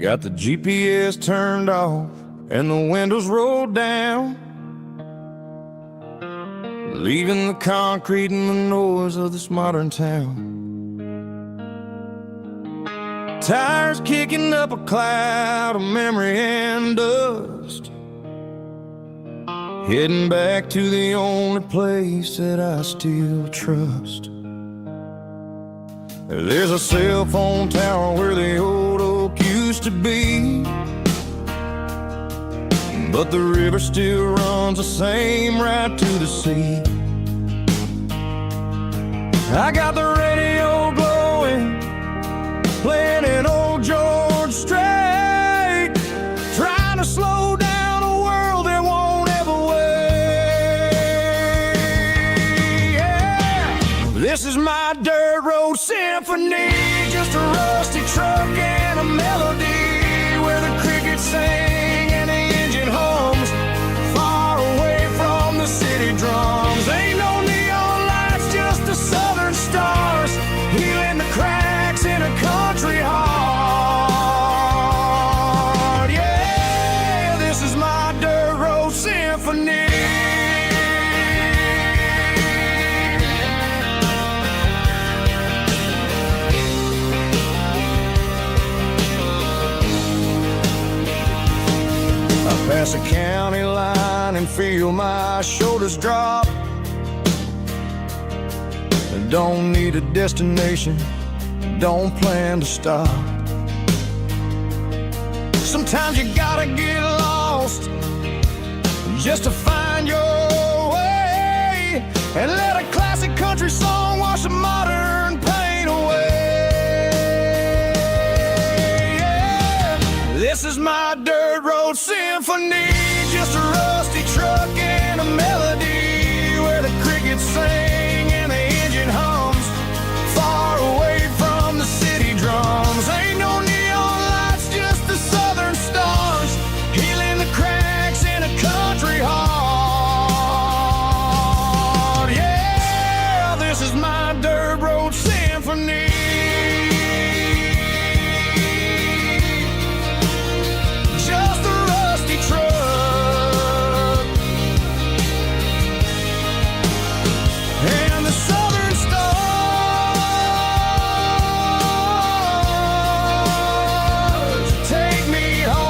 Got the GPS turned off and the windows rolled down, leaving the concrete and the noise of this modern town. Tires kicking up a cloud of memory and dust, heading back to the only place that I still trust. There's a cell phone tower where the old oak used to be, but the river still runs the same right to the sea. I got the radio glowing, playing an old George Strait, trying to slow down a world that won't ever wait. Yeah. This is my dirt road symphony, just a rusty truck and a melody where the crickets sing and the engine hums, far away from the city drums. Ain't no neon lights, just the southern stars, healing the cracks in a country heart. Yeah, this is my dirt road symphony. Pass a county line and feel my shoulders drop. Don't need a destination, don't plan to stop. Sometimes you gotta get lost just to find your way, and let a classic country song wash a modern pain away. Yeah. This is my dirt road symphony, just a rusty truck and a melody where the crickets sing and the engine hums, far away from the city drums. Ain't no neon lights, just the southern stars, healing the cracks in a country heart. Yeah, this is my dirt road symphony. Just a rusty truck and the southern stars take me home.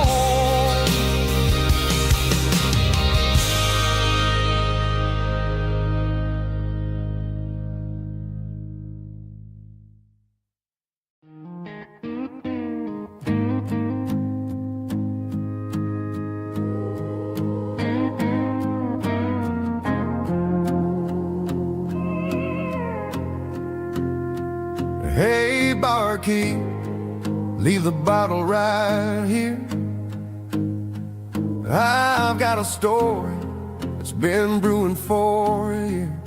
Hey, barkeep, leave the bottle right here. I've got a story that's been brewing for a year.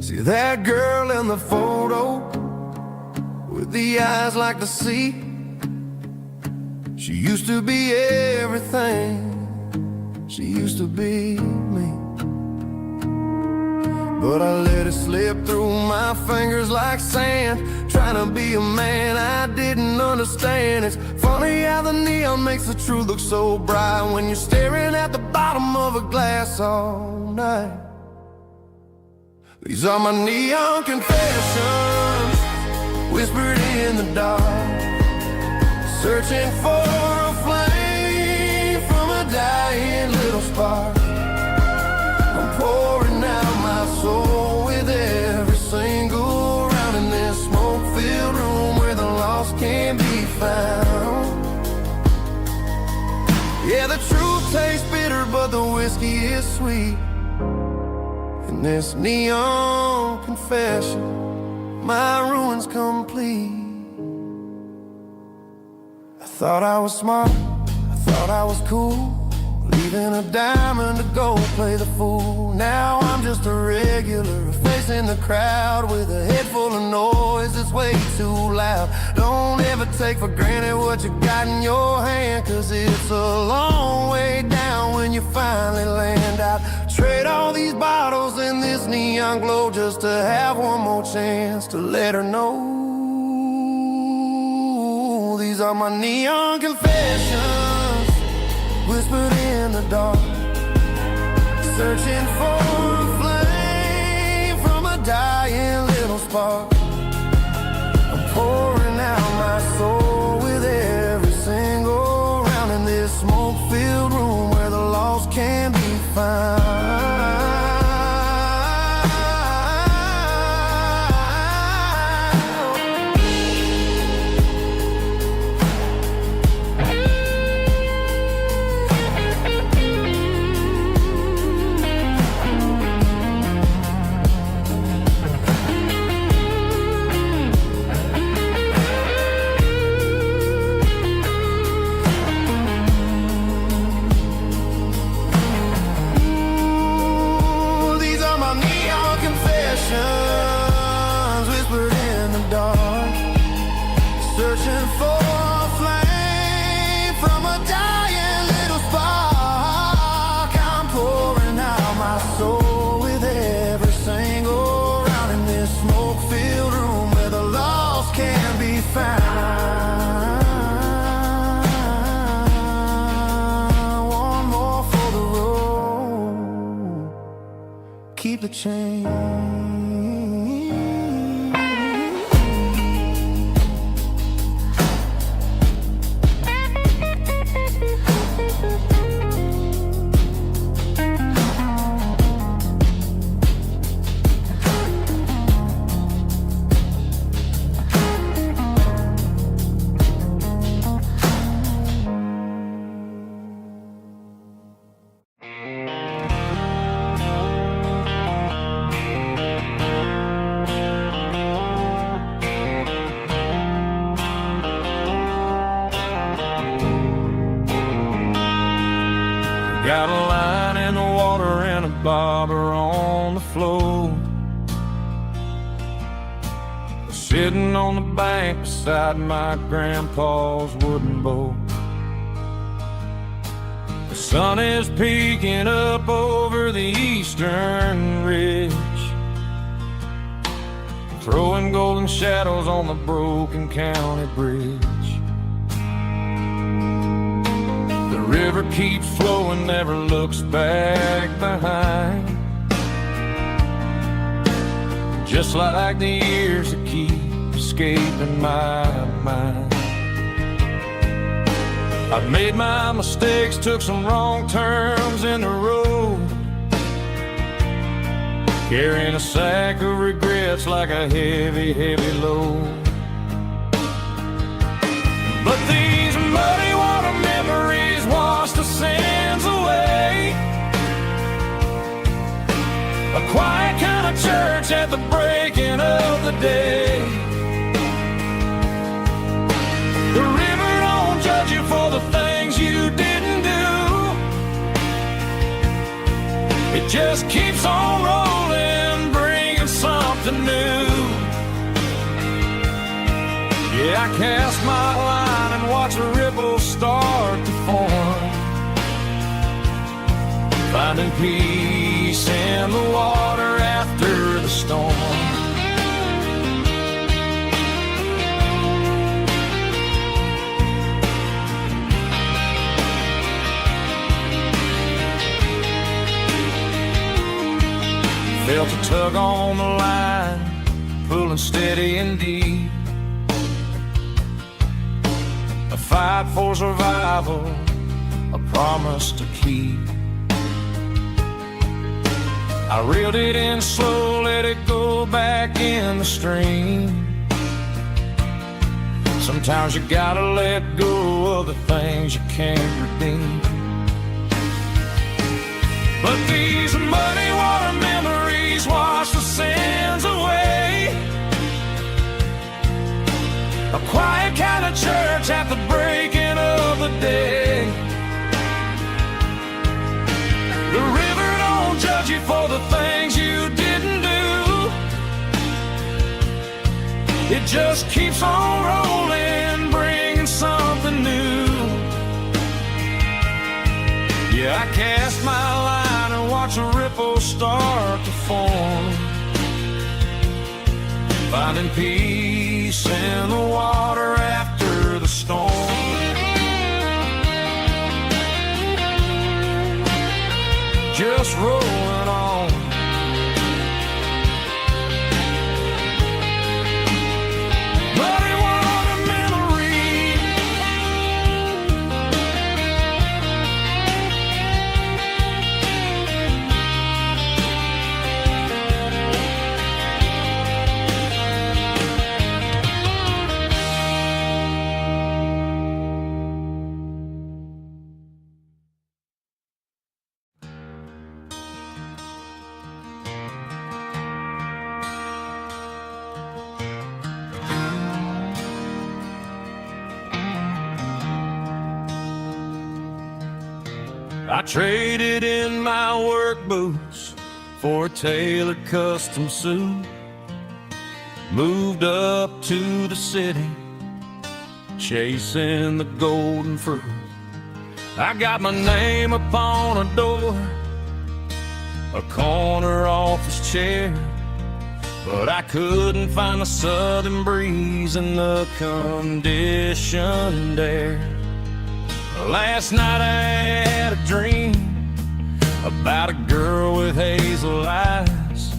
See that girl in the photo with the eyes like the sea? She used to be everything, she used to be me. But I let it slip through my fingers like sand, trying to be a man I didn't understand. It's funny how the neon makes the truth look so bright when you're staring at the bottom of a glass all night. These are my neon confessions, whispered in the dark, searching for a flame from a dying little spark. I'm pouring out my soul with every single round in this smoke-filled room where the lost can be found. Yeah, the truth tastes bitter, but the whiskey is sweet. In this neon confession, my ruin's complete. I thought I was smart, I thought I was cool, leaving a diamond to go play the fool. Now I'm just a regular in the crowd with a head full of noise that's way too loud. Don't ever take for granted what you got in your hand, 'cause it's a long way down when you finally land out. Trade all these bottles and this neon glow just to have one more chance to let her know. These are my neon confessions, whispered in the dark, searching for a flame from a dying little spark. I'm pouring out my soul with every single round in this smoke-filled room where the lost can be found. Whispered in the dark, searching for a flame from a dying little spark. I'm pouring out my soul with every single round in this smoke-filled room where the lost can be found. One more for the road, keep the change. Got a line in the water and a bobber on the floor, sitting on the bank beside my grandpa's wooden boat. The sun is peeking up over the eastern ridge, throwing golden shadows on the broken county bridge. The river keeps flowing, never looks back behind, just like the years that keep escaping my mind. I've made my mistakes, took some wrong turns in the road, carrying a sack of regrets like a heavy, heavy load. But these muddy water memories wash the sins away. A quiet kind of church at the breaking of the day. The river don't judge you for the things you didn't do. It just keeps on rolling, bringing something new. Yeah, I cast my line and watch a ripple start to form, finding peace in the water after the storm. Felt a tug on the line, pulling steady and deep. A fight for survival, a promise to keep. I reeled it in slow, let it go back in the stream. Sometimes you gotta let go of the things you can't redeem. But these muddy water memories wash the sins away. A quiet kind of church at the breaking of the day. The river don't judge you for the things you didn't do. It just keeps on rolling, bringing something new. Yeah, I cast my line and watch a ripple start to form, finding peace in the water after the storm. Just rolling on. But it was a memory. I traded in my work boots for a tailored custom suit. Moved up to the city, chasing the golden fruit. I got my name upon a door, a corner office chair, but I couldn't find the southern breeze in the conditioned air. Last night I had a dream about a girl with hazel eyes.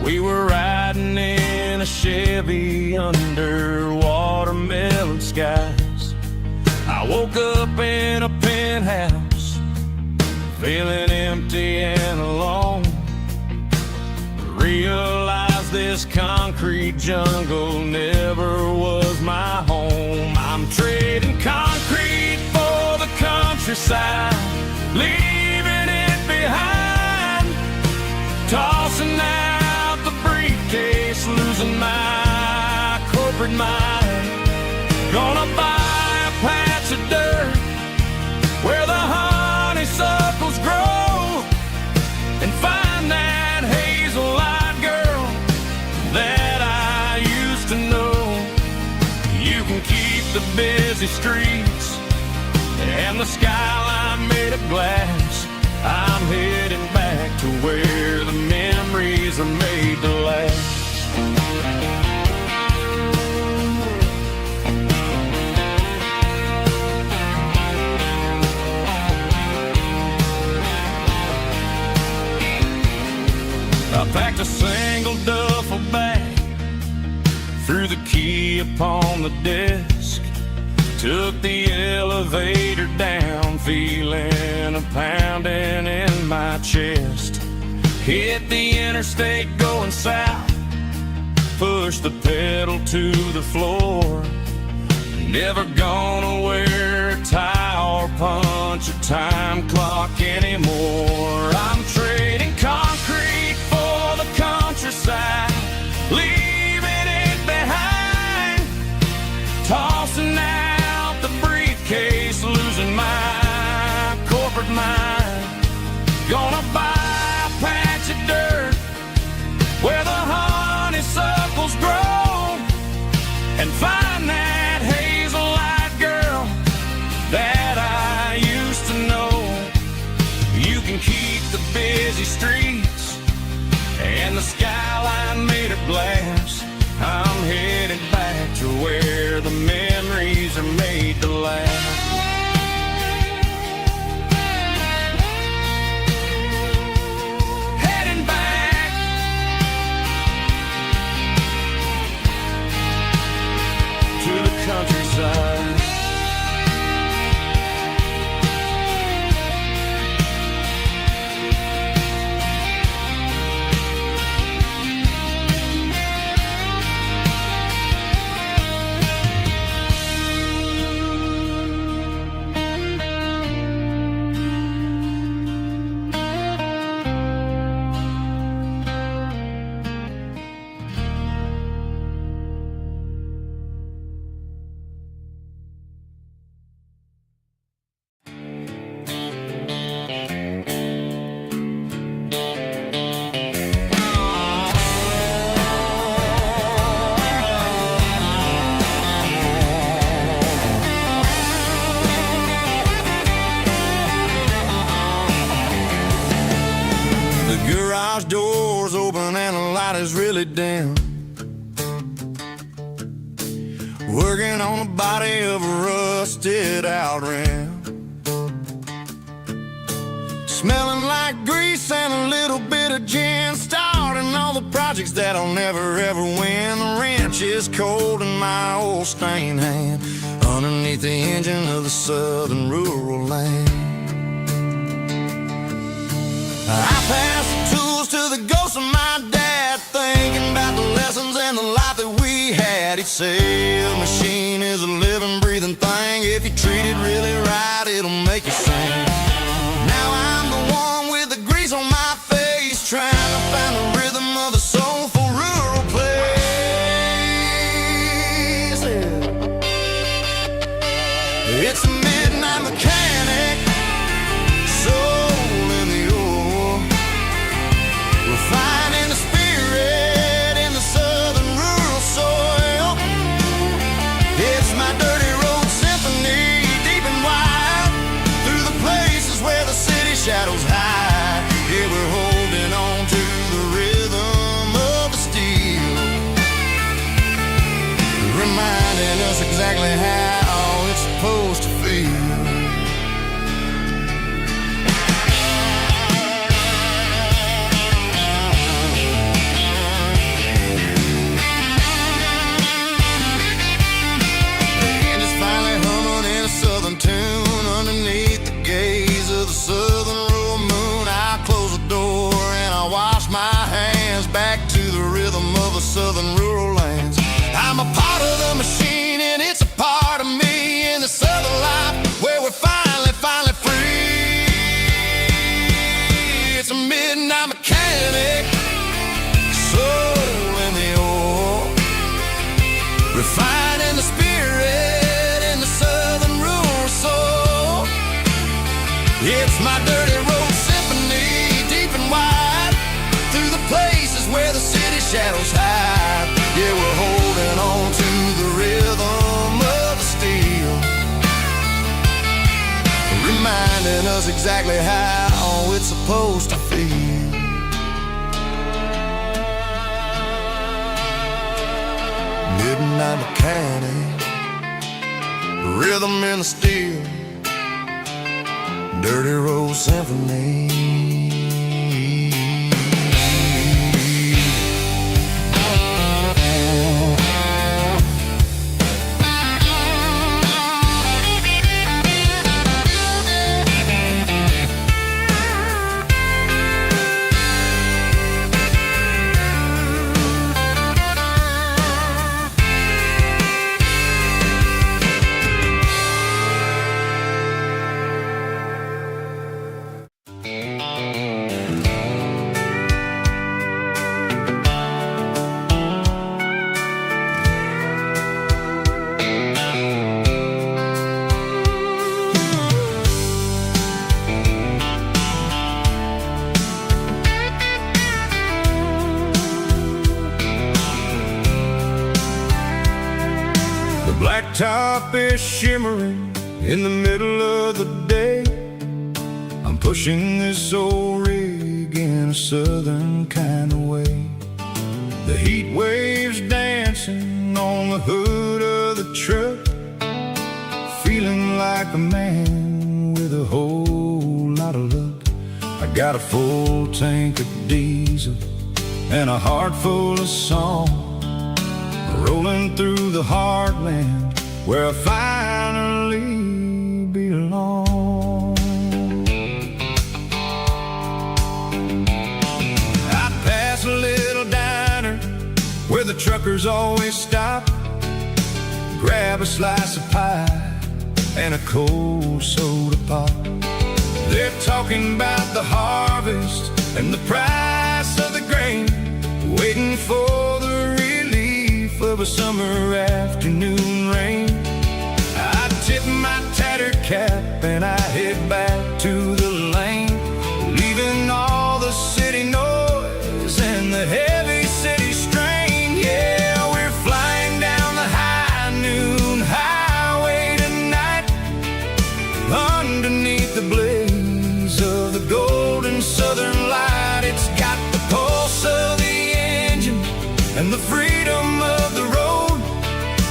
We were riding in a Chevy under watermelon skies. I woke up in a penthouse, feeling empty and alone. Realized this concrete jungle never was my home. I'm trading concrete for the countryside, leaving it behind, tossing out the briefcase, losing my corporate mind. Gonna buy a patch of dirt where the honeysuckles grow and find that hazel-eyed girl that I used to know. You can keep the busy streets and the skyline made of glass. I'm heading back to where the memories are made to last. I packed a single duffel bag, threw the key upon the desk, took the elevator down, feeling a pounding in my chest. Hit the interstate going south, pushed the pedal to the floor. Never gonna wear a tie or punch a time clock anymore. I'm trading concrete for the countryside, leaving it behind, tossing out the briefcase, losing my corporate mind. Gonna buy a patch of dirt where the honeysuckles grow and find that hazel-eyed girl that I used to know. You can keep the busy streets and the skyline made of glass. I'm headed back to where the memories are made to last. Heading back to the countryside. doors open and the light is really dim. Working on the body of a rusted out rim. Smelling like grease and a little bit of gin. Starting all the projects that'll never ever win. The wrench is cold in my old stained hand underneath the engine of the southern rural land. I pass the tools to the ghost of my dad, thinking about the lessons and the life that we had. He'd say a machine is a living, breathing thing. If you treat it really right, it'll make you sing. Now I'm the one with the grease on my face, trying to find the rhythm of the soulful rural place. It's a midnight mechanic, soul in the ore, refining the spirit in the southern rural soil. It's my dirty road symphony, deep and wide, through the places where the city shadows hide. Yeah, we're holding on to the rhythm of the steel, reminding us exactly how it's supposed to feel. Tune underneath the gaze of the southern rural moon. I close the door and I wash my hands back to the rhythm of the southern rural lands. I'm a part of the machine and it's a part of me in the southern life where we're finally free. It's a midnight mechanic, soul in the ore, refining the spirit in the southern rural soul. It's my dirty road symphony, deep and wide, through the places where the city shadows hide. Yeah, we're holding on to the rhythm of the steel, reminding us exactly how it's supposed to feel. Midnight mechanic, rhythm in the steel, dirty road symphony. Blacktop is shimmering in the middle of the day. I'm pushing this old rig in a southern kind of way. The heat waves dancing on the hood of the truck, feeling like a man with a whole lot of luck. I got a full tank of diesel and a heart full of song, rolling through the heartland where I finally belong. I pass a little diner where the truckers always stop, grab a slice of pie and a cold soda pop. They're talking about the harvest and the price of the grain, waiting for the relief of a summer afternoon rain. I tip my tattered cap and I head back to the lane, leaving all the city noise and the heavy city strain. Yeah, we're flying down the high noon highway tonight, underneath the blaze of the golden southern light. It's got the and the freedom of the road,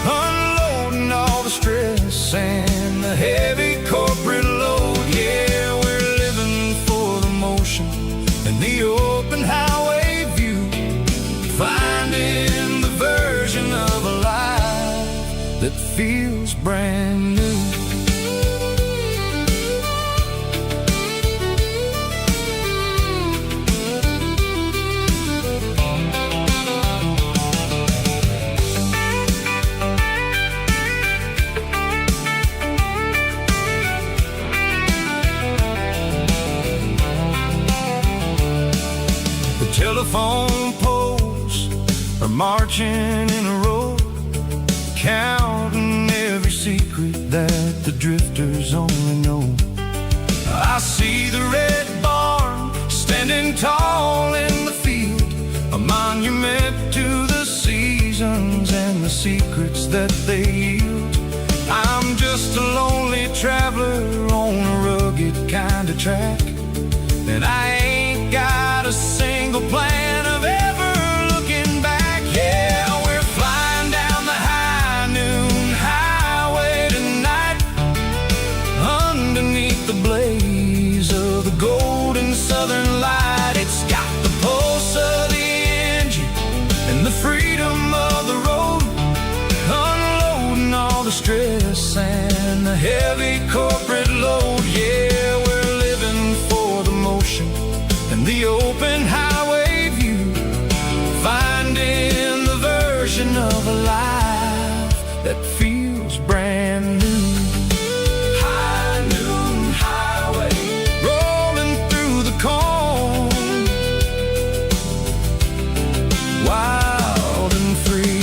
unloading all the stress and the heavy corporate load. Yeah, we're living for the motion and the open highway view, finding the version of a life that feels brand new. Telephone poles are marching in a row, counting every secret that the drifters only know. I see the red barn standing tall in the field, a monument to the seasons and the secrets that they yield. I'm just a lonely traveler on a rugged kind of track, and I ain't got a single plan of ever looking back. Yeah, we're flying down the high noon highway tonight, underneath the blaze of the golden southern light. It's got the pulse of the engine and the freedom of the road, unloading all the stress and the heavy corporate load. Yeah, we're living for the motion and the open highway view, finding the version of a life that feels brand new. High noon highway, rolling through the corn, wild and free.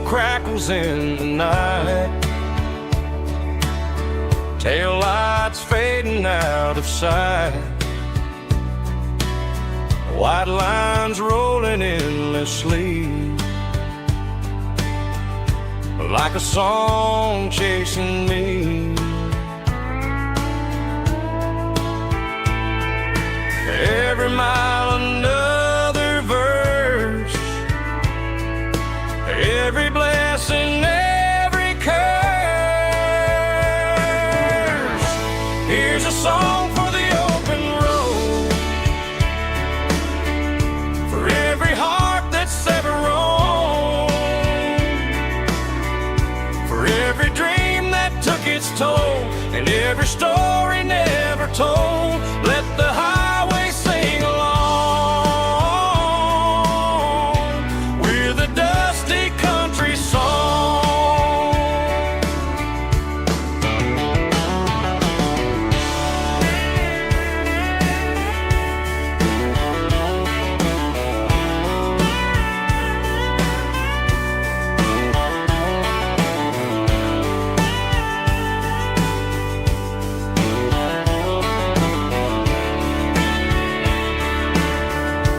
Crackles in the night, tail lights fading out of sight, white lines rolling endlessly, like a song chasing me. Every mile another verse, every blessing, every curse. Here's a song for the open road, for every heart that's ever roamed, for every dream that took its toll, and every story never told. Let the highway sing along with a dusty country song.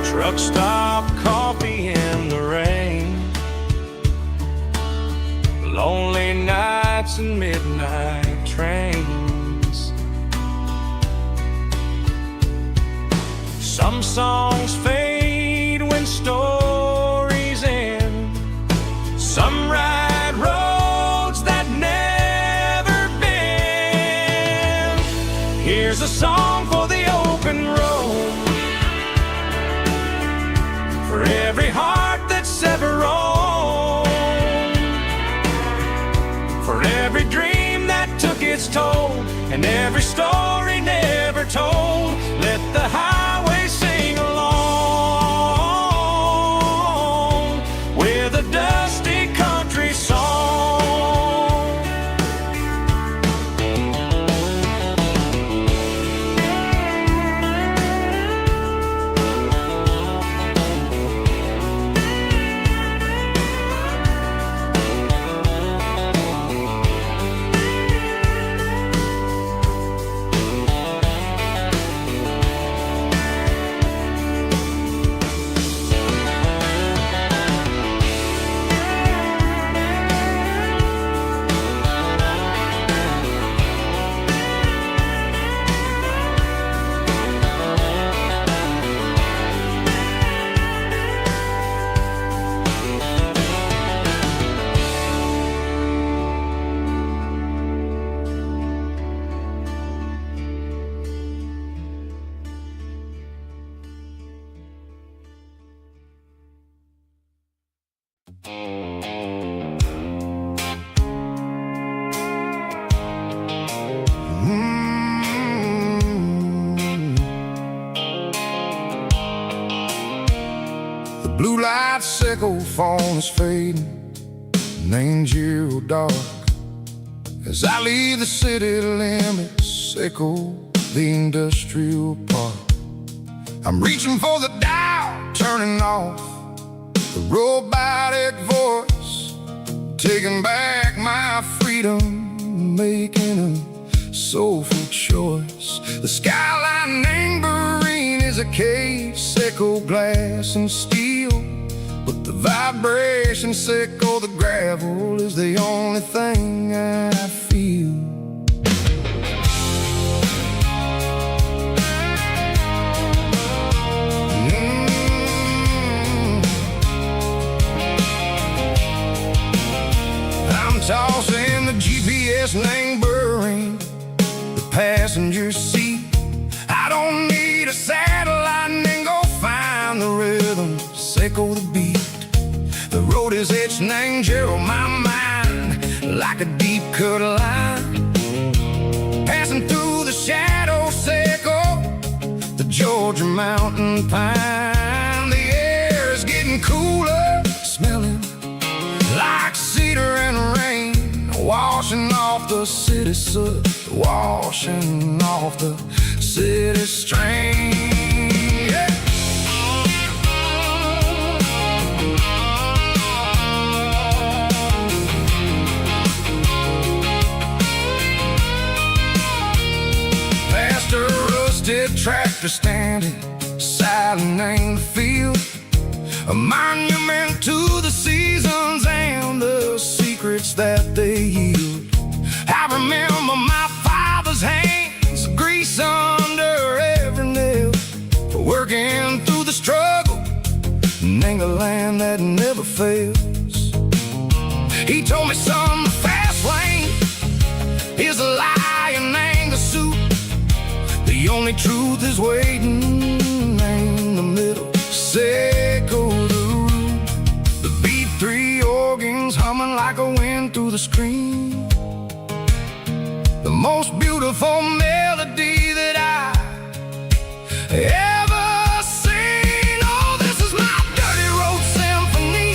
Truck stop, coffee in the rain, lonely nights and midnight trains. Some songs fade when stories end, some ride roads that never bend. Here's a song for the open road, for every heart that's ever roamed, for every dream that took its toll, and every every story never told. Let the highway sing along with a dusty country song. The blue light sickle phone is fading, named zero dark. As I leave the city limits, sickle the industrial park. I'm reaching for the dial, turning off the robotic voice, taking back my freedom, making a soulful choice. The skyline named Marine is a cage, sickle glass and steel, but the vibration sickle the gravel is the only thing I feel. I'm tossing the GPS named Burring, the passenger seat. I don't need a satellite and go find the rhythm, sickle the beat. The road is etched named Gerald, my mind, like a deep cut line. Passing through the shadow sickle, the Georgia mountain pine. The air is getting cooler, smelling like cedar and rain, washing off the city soot, washing off the city strain. Yeah. Past a rusted tractor standing silent in the field, a monument to the seasons and the secrets that they yield. I remember my father's hands, grease under every nail, working through the struggle, and the land that never fails. He told me, son, the fast lane is a lion and the suit. The only truth is waiting in the middle, sickle the root. The B3 organs humming like a wind through the screen, the most beautiful melody that I ever seen. Oh, this is my dirty road symphony,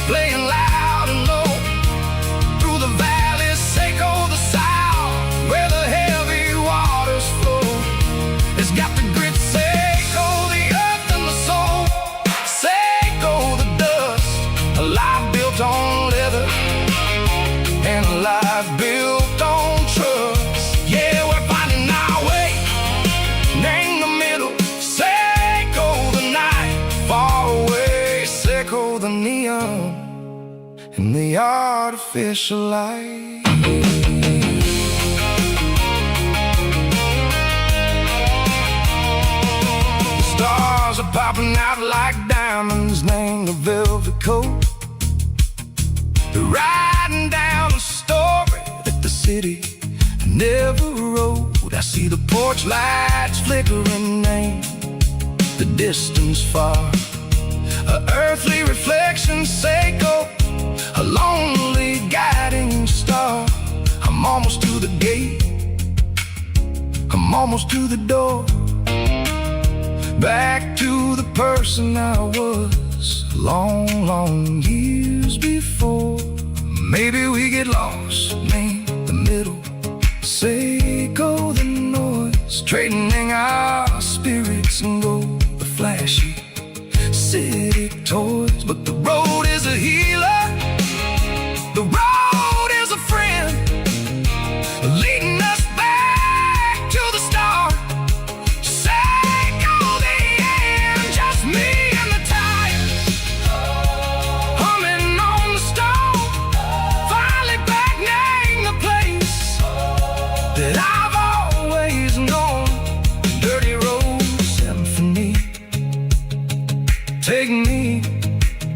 playing loud and low through the valleys, sickle the south, where the heavy waters flow. It's got the grit, sickle the earth and the soul, sickle the dust, a life built on leather and a life built on trust. Yeah, we're finding our way, name the middle, sickle the night, far away, sickle the neon and the artificial light. The stars are popping out like diamonds, name the velvet coat. They're riding down a story that the city never wrote. I see the porch lights flickering, name the distance far, a earthly reflection, sickle a lonely guiding star. I'm almost to the gate, I'm almost to the door, back to the person I was long, long years before. Maybe we get lost, meet the middle, say go the noise, trading our spirits and go the flashy city toys. But the road is a healer, the road is a friend, leading us back to the start. Say go the end, just me and the tires, humming on the stove, finally back name the place that I've always known. Dirty Road Symphony, take me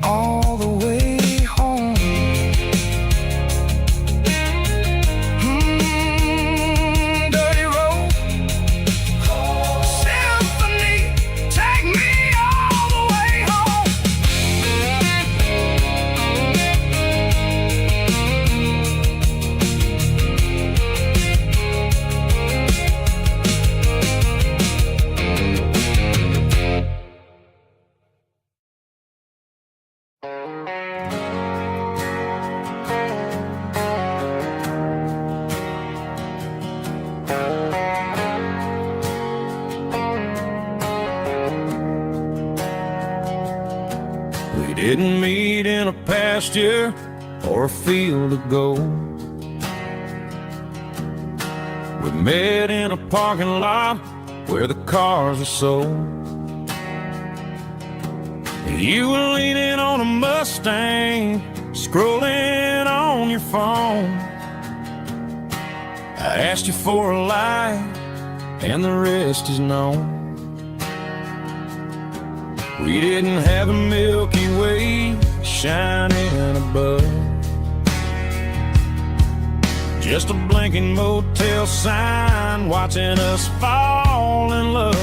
all the way home. Dirty Road Symphony, take me all the way home. We didn't meet in a pasture or a field of gold. We met in a parking lot where the cars are sold. You were leaning on a Mustang, scrolling on your phone. I asked you for a light, and the rest is known. We didn't have a Milky Way shining above, just a blinking motel sign watching us fall in love.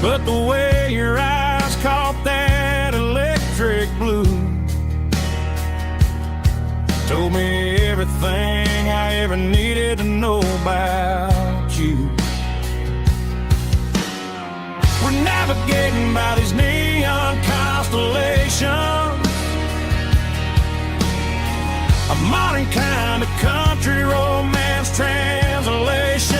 But the way your eyes caught that electric blue told me everything I ever needed to know about you. We're navigating by these neon constellations, a modern kind of country romance translation.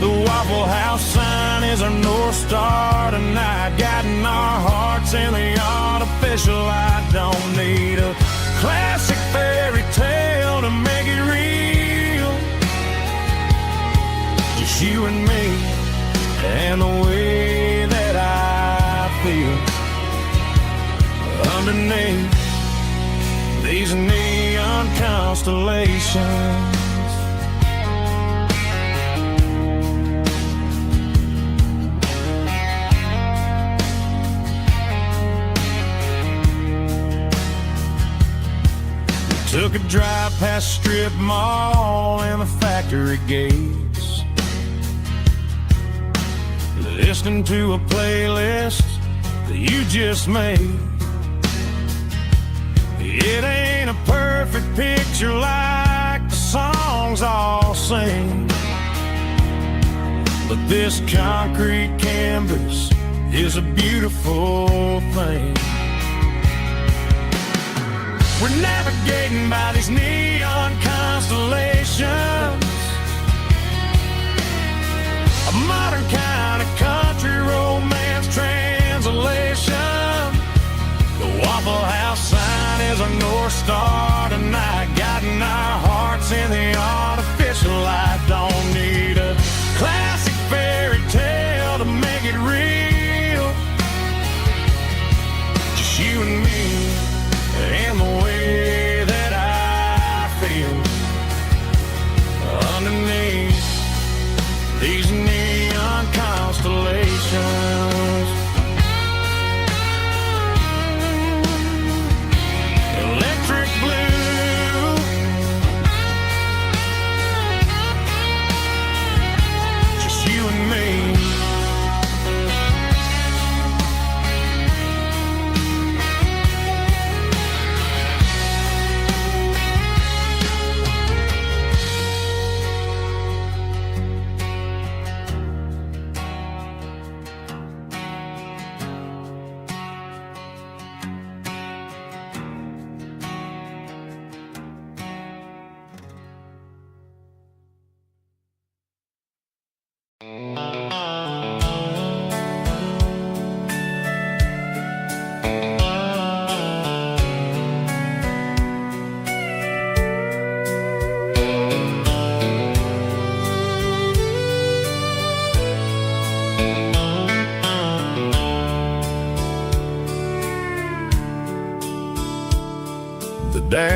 The Waffle House sign is our North Star tonight, guiding our hearts in the artificial light. Don't need a classic fairy tale to make it real, just you and me and the way that I feel underneath these neon constellations. We took a drive past strip mall and the factory gates, listening to a playlist that you just made. It ain't a perfect picture like the songs all sing, but this concrete canvas is a beautiful thing. We're navigating by these neon constellations, a modern kind of country romance translation. The Waffle House sign is our North Star tonight, guiding our hearts in the artificial light. Don't need a classic fairy tale to make it real, just you and me and the way that I feel underneath these neon constellations. Electric blue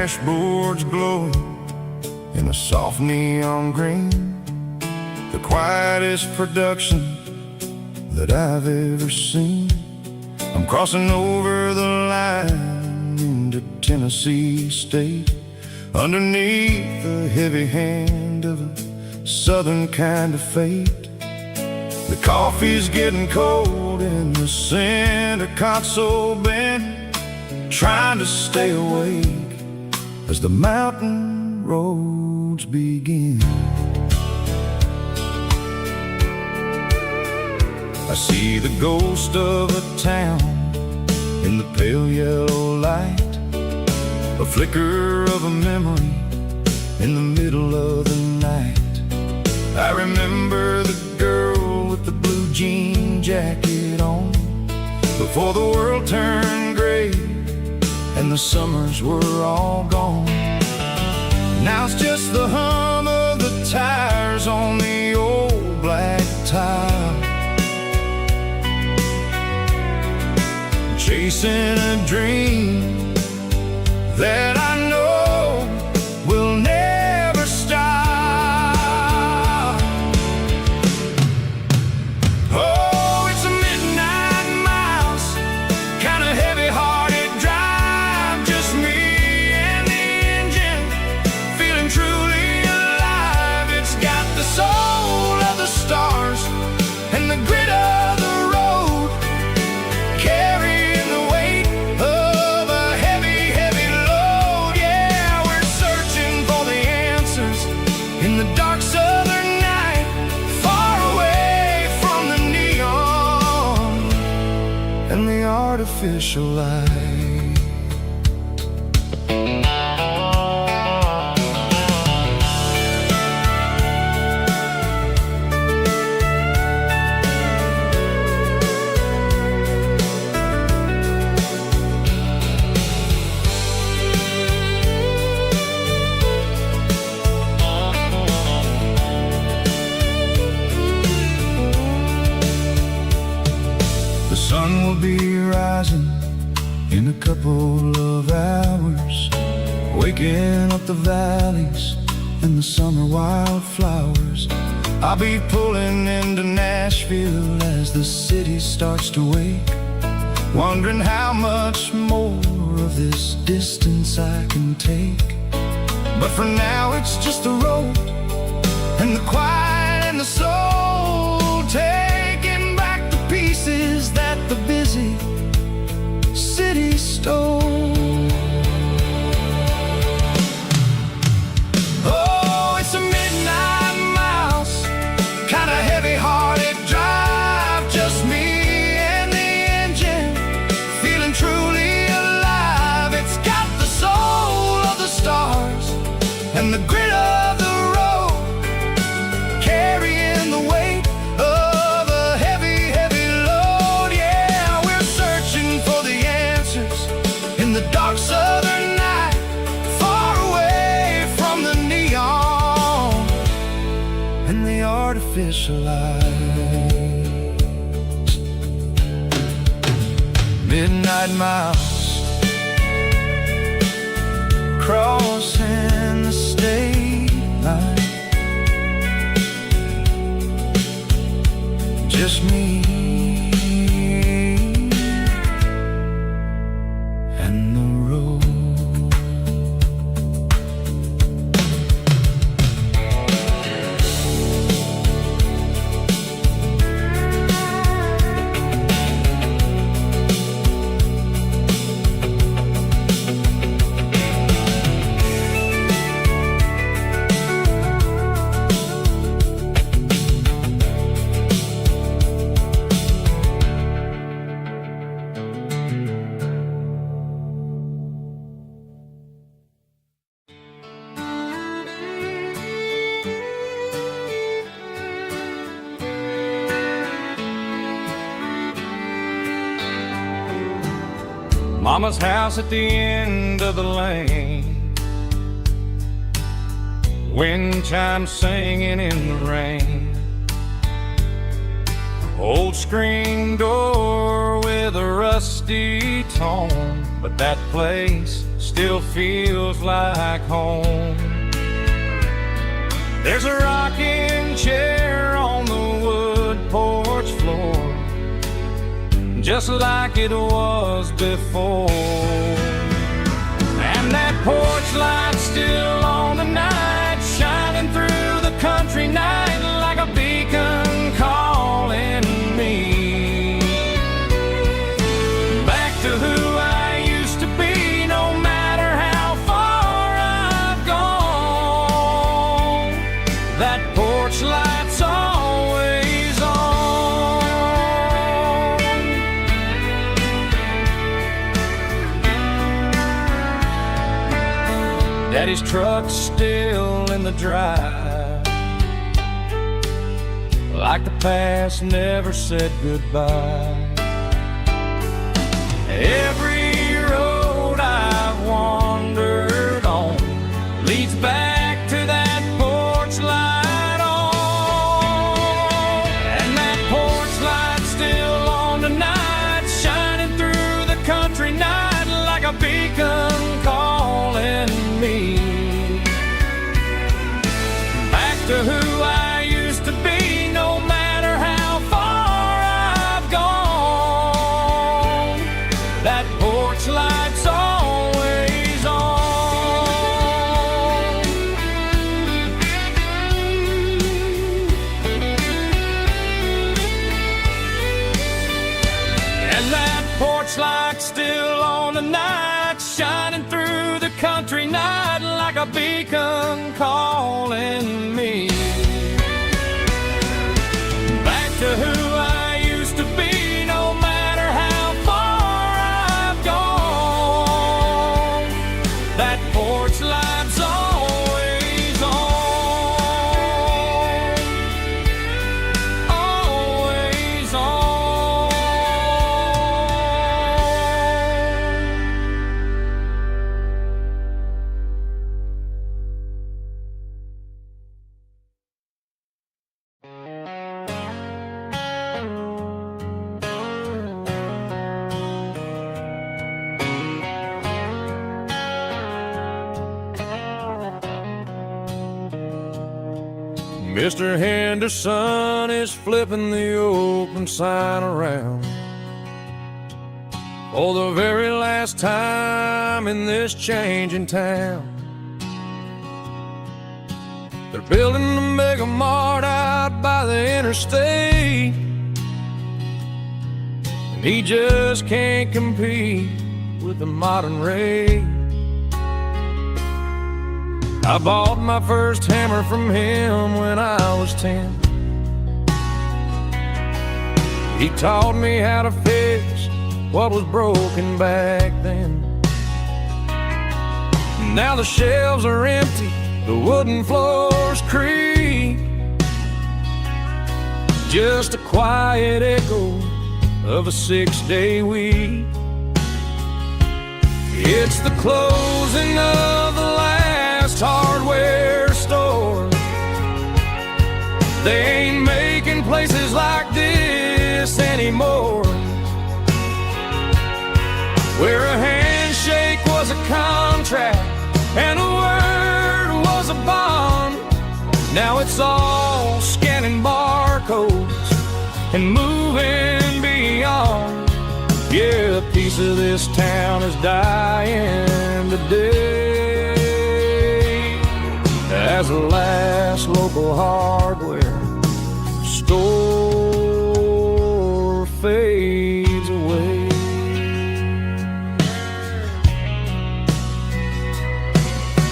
dashboards glowing in a soft neon green. The quietest production that I've ever seen. I'm crossing over the line into Tennessee State, underneath the heavy hand of a southern kind of fate. The coffee's getting cold in the center console bin, trying to stay awake as the mountain roads begin. I see the ghost of a town in the pale yellow light, a flicker of a memory in the middle of the night. I remember the girl with the blue jean jacket on, before the world turned gray and the summers were all gone. Now it's just the hum of the tires on the old black tile, chasing a dream that I know will never stop. Oh, it's a midnight mouse, kind of heavy-hearted drive, just me and the engine, feeling truly alive. It's got the soul of the stars and the grit of the road, carrying the weight of a heavy, heavy load. Yeah, we're searching for the answers in the dark southern night, far away from the neon and the artificial light. The sun will be rising in a couple of hours, waking up the valleys and the summer wildflowers. I'll be pulling into Nashville as the city starts to wake, wondering how much more of this distance I can take. But for now it's just the road and the quiet and the soul, taking back the pieces that the busy city stole. Oh, it's a midnight mouse, kind of heavy-hearted drive, just me and the engine, feeling truly alive. It's got the soul of the stars and the grit of the road, carrying the weight of a heavy, heavy load. Yeah, we're searching for the answers in the dark southern night, far away from the neon and the artificial light. Midnight mouse, crossing the state line, just me and the road. Mama's house at the end of the lane, wind chimes singing in the rain, old screen door with a rusty tone, but that place still feels like home. There's a rocking chair on the wood porch floor, just like it was before. And that porch light's still on tonight, shining through the country night like a beacon calling me back to who I used to be, no matter how far I've gone. That porch light's always on. Daddy's truck's still in the drive, like the past never said goodbye. Every road I've wandered on leads back to that porch light on. And that porch light's still on tonight, shining through the country night like a beacon calling me back to who I used to be, no matter how far I've gone. That porch light's always on. And that porch light's still on tonight, shining through the country night like a beacon calling me back to who I used to be, no matter how far I've gone. That porch light's always on, always on. Mr. Henderson is flipping the open sign around for the very last time in this changing town. They're building a mega mart out by the interstate, and he just can't compete with the modern rate. I bought my first hammer from him when I was 10. He taught me how to fix what was broken back then. Now the shelves are empty, the wooden floors creak, just a quiet echo of a 6-day week. It's the closing of the last hardware store. They ain't making places like this anymore, where a handshake was a contract and a word was a bond. Now it's all scanning barcodes and moving beyond. Yeah, a piece of this town is dying today as the last local hardware store fades away.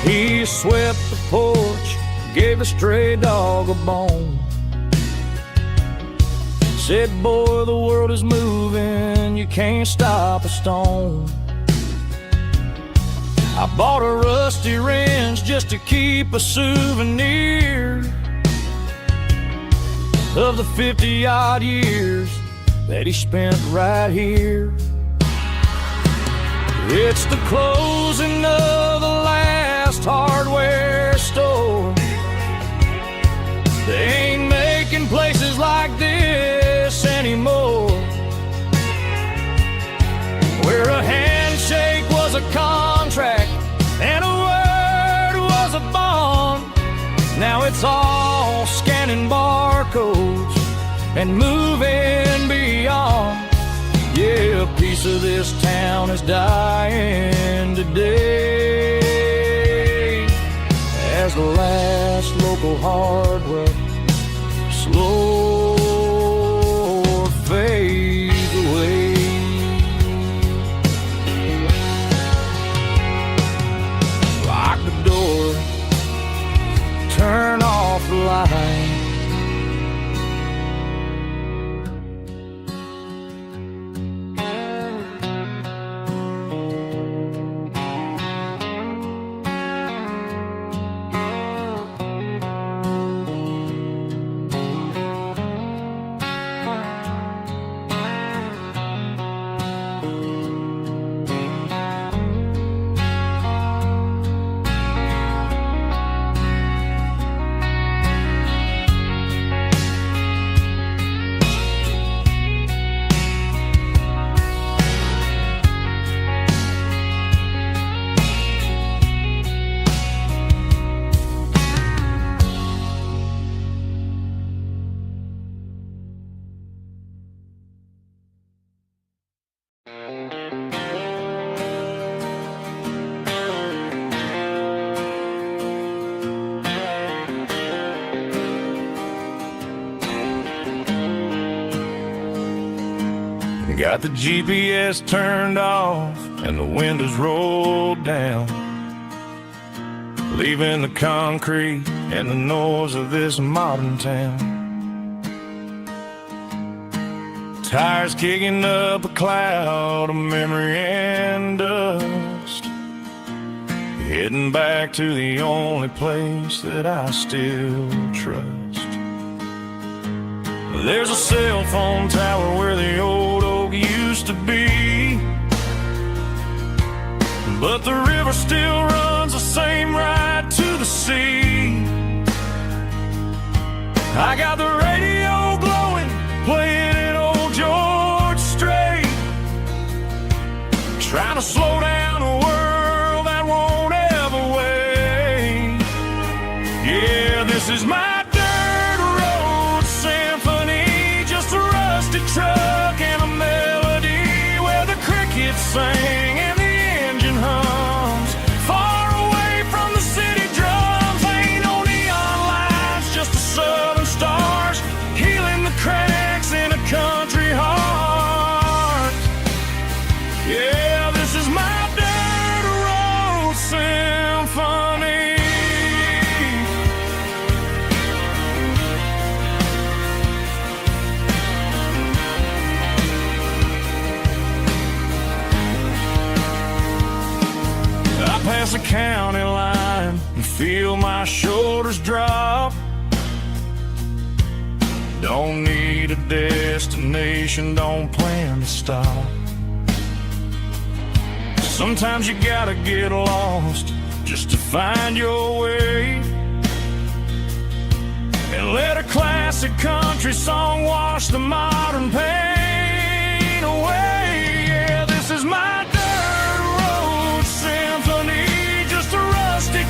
He swept the porch, gave a stray dog a bone, said, boy, the world is moving, you can't stop a stone. I bought a rusty wrench just to keep a souvenir of the 50-odd years that he spent right here. It's the closing of the last hardware store. They ain't making places like this anymore, where a handshake was a contract it's all scanning barcodes and moving beyond. Yeah, a piece of this town is dying today as the last local hardware slow fades away. Lock the door, turn off the light. Got the GPS turned off and the windows rolled down, leaving the concrete and the noise of this modern town. Tires kicking up a cloud of memory and dust, heading back to the only place that I still trust. There's a cell phone tower where the old oak used to be, but the river still runs the same right to the sea. I got the radio glowing, playing an old George Strait, trying to slow down a world that won't ever wait. Yeah, this is my truck and a melody where the crickets sing and the engine hums, far away from the city drums. Ain't no neon lights, just the southern stars healing the cracks in a country heart. Yeah, this is my dirt road symphony. Past the county line and feel my shoulders drop. Don't need a destination, don't plan to stop. Sometimes you gotta get lost just to find your way, and let a classic country song wash the modern pain away. Yeah, this is my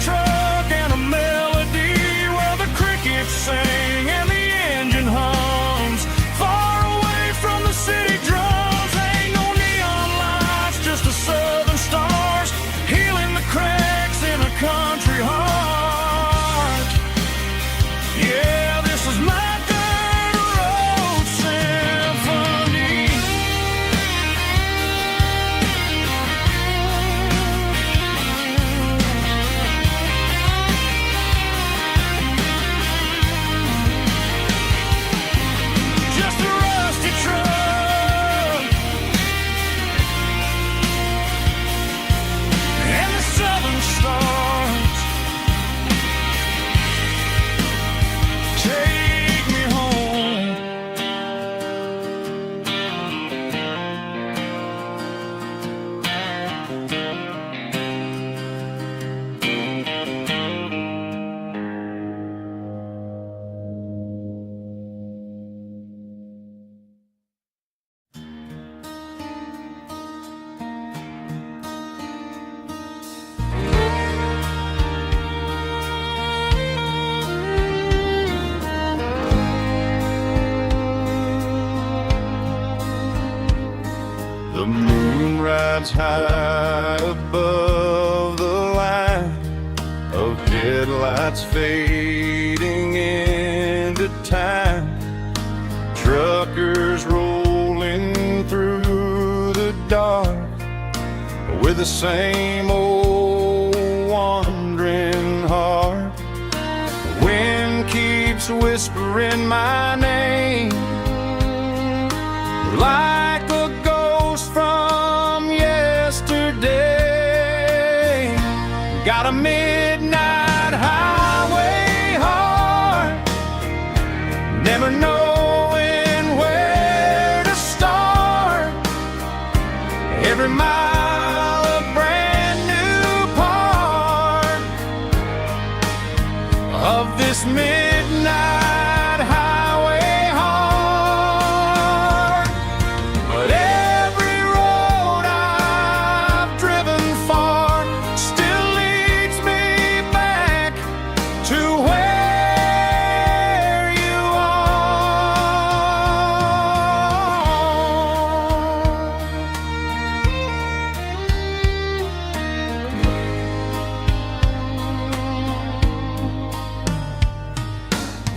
truck and a melody where the crickets sing and the engine hums, far away from the city drums. Ain't no neon lights, just the southern stars healing the cracks in a country heart. Yeah, this is my dirt road symphony. shines high above the line of headlights fading into time. Truckers rolling through the dark with the same old wandering heart. The wind keeps whispering my name like a ghost from yesterday. Got a midnight highway heart, never knowing where to start. Every mile a brand new part of this midnight highway heart. But every road I've driven far still leads me back to where you are.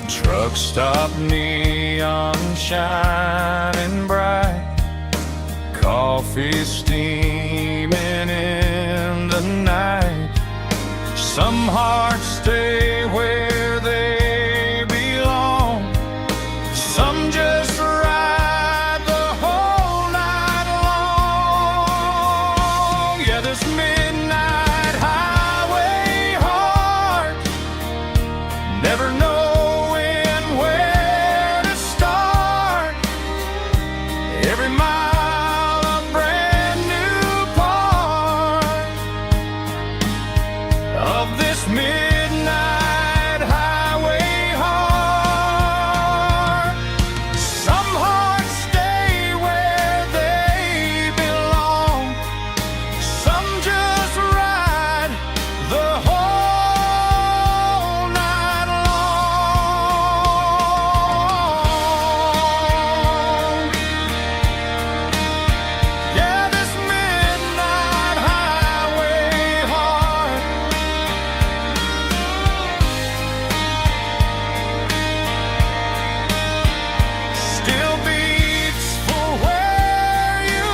Truck stop, neon shining bright, coffee steaming in the night. Some hearts stay where they belong, some just ride the whole night long. Yeah, this midnight highway heart, never knowing where to start. Every mile a brand new part of this midnight highway heart. Some hearts stay where they belong, some just ride the whole night long. Yeah, this midnight highway heart still beats for where you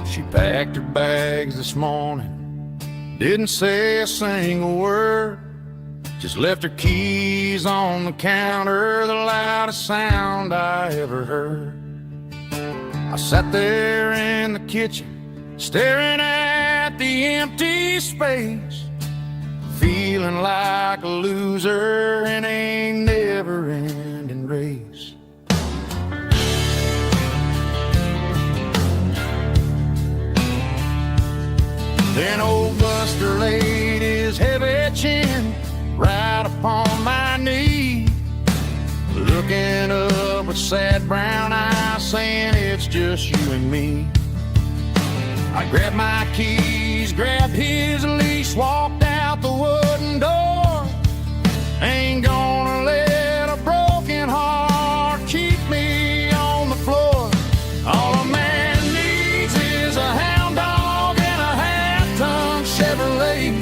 She packed her bags this morning, didn't say a single word, just left her keys on the counter, the loudest sound I ever heard. I sat there in the kitchen, staring at the empty space, feeling like a loser in a never-ending race. Then old Buster laid his heavy chin right upon my knee, looking up with sad brown eyes, saying it's just you and me. I grabbed my keys, grabbed his leash, walked out the wooden door. Ain't gonna let a broken heart keep me on the floor. All a man needs is a hound dog and a half-ton Chevrolet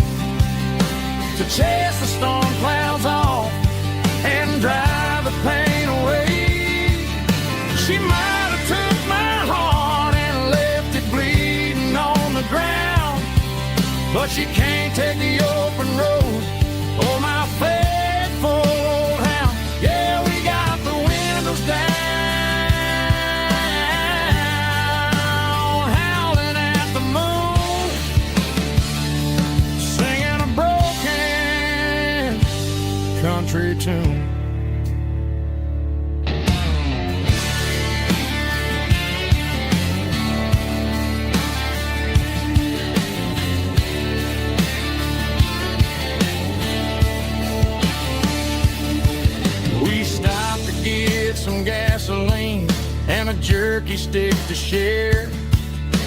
to chase the storm clouds off and drive the pain away. She might have took my heart and left it bleeding on the ground, but she can't take the open road or my faithful old hound. Yeah, we got the windows down, howling at the moon, singing a broken country tune. a jerky stick to share.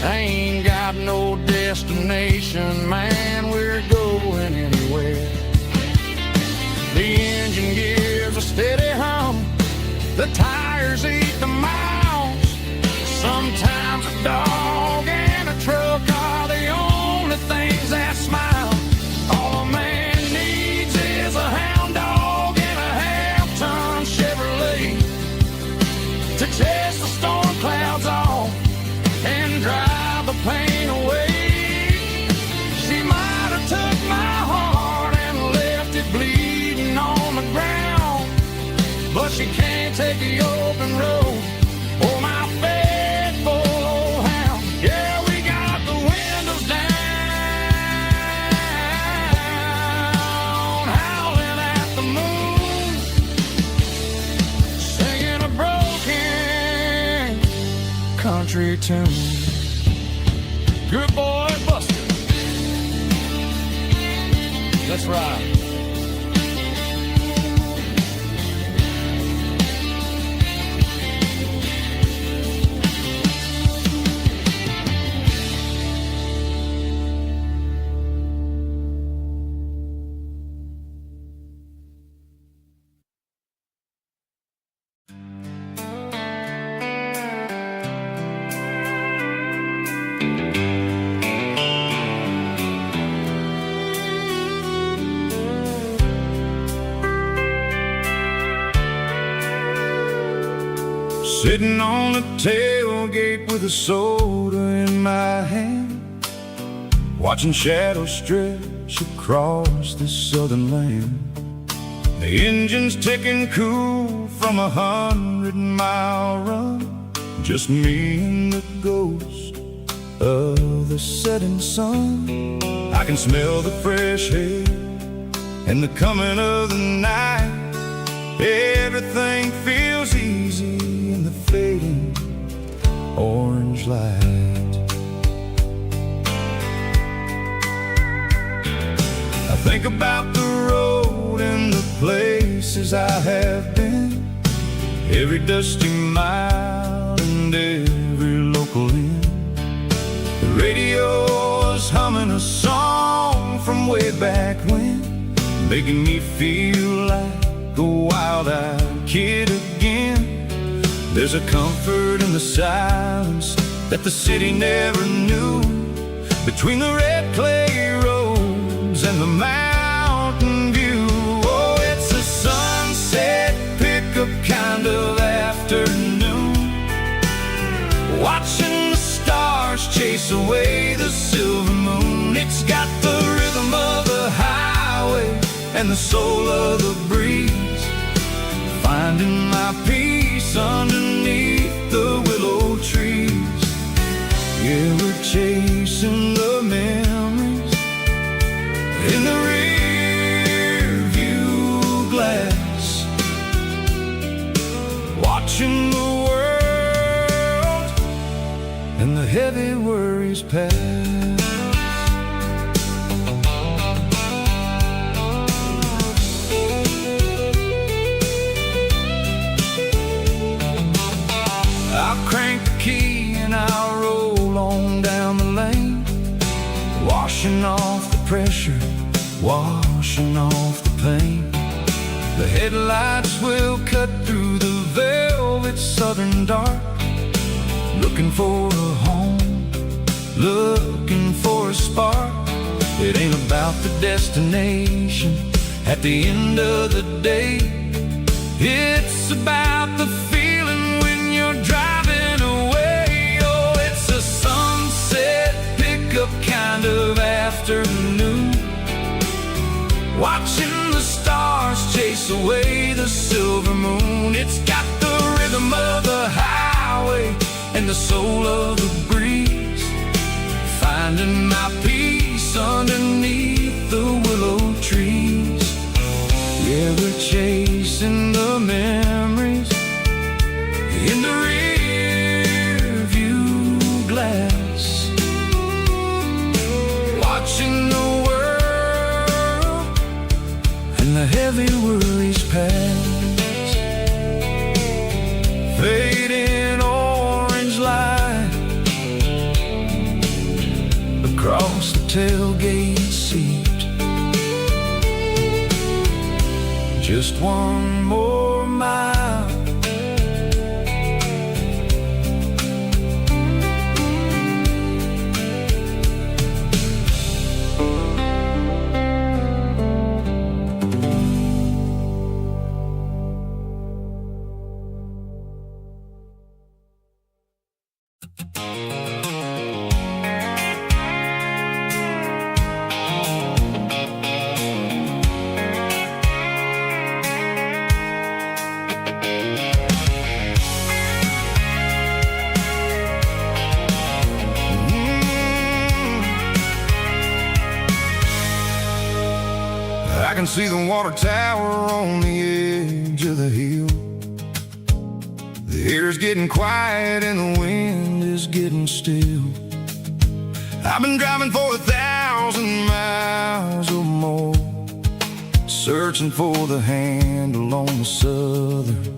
I ain't got no destination, man, we're going anywhere. The engine gives a steady hum, the tires eat the miles. Sometimes a dog and a truck are the only things that smile. All a man needs is a hound dog and a half-ton Chevrolet to chase the storm clouds off and drive the pain away. She might have took my heart and left it bleeding on the ground, but she can't take the open road or my faithful old hound. Yeah, we got the windows down, howling at the moon, singing a broken country tune. Good boy, Buster. Let's ride. Sitting on the tailgate with a soda in my hand, watching shadows stretch across this southern land. The engine's ticking cool from 100-mile run, just me and the ghost of the setting sun. I can smell the fresh air and the coming of the night. Everything feels easy in the fading orange light. I think about the road and the places I have been, every dusty mile and every local inn. The radio is humming a song from way back when, making me feel like a wild-eyed kid again. There's a comfort in the silence that the city never knew, between the red clay roads and the mountain view. Oh, it's a sunset pickup kind of afternoon, watching the stars chase away the silver moon. It's got the rhythm of the highway and the soul of the breeze, finding my peace underneath the willow trees. Yeah, we're chasing the memories in the rear view glass, watching the world and the heavy worries pass. Crank the key and I'll roll on down the lane, washing off the pressure, washing off the pain. The headlights will cut through the velvet southern dark, looking for a home, looking for a spark. It ain't about the destination at the end of the day, it's about the feeling when you're driving away. Oh, it's a sunset pickup kind of afternoon, watching the stars chase away the silver moon. It's got the rhythm of the highway and the soul of the breeze, finding my peace underneath the willow trees. Yeah, we're chasing the memories in the rear view glass, watching the world and the heavy worries pass, fading on across the tailgate seat. Just one more mile. I can see the water tower on the edge of the hill. The air's getting quiet and the wind is getting still. I've been driving for 1,000 miles or more, searching for the handle on the southern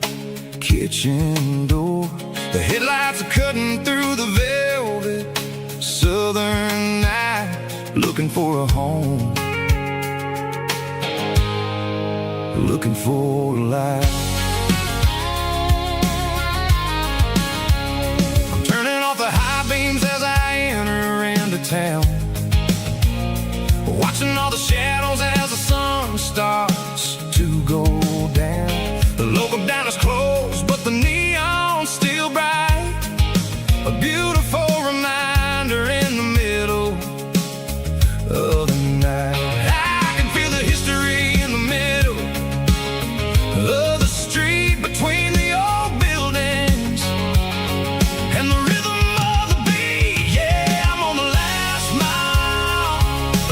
kitchen door. The headlights are cutting through the velvet southern night, looking for a home, looking for a life. I'm turning off the high beams as I enter into town, watching all the shadows as the sun starts to go down. The local diner's closed, but the neon's still bright, a beautiful reminder in the middle of the night. I can feel the history in the middle of the street, between the old buildings and the rhythm of the beat. Yeah, I'm on the last mile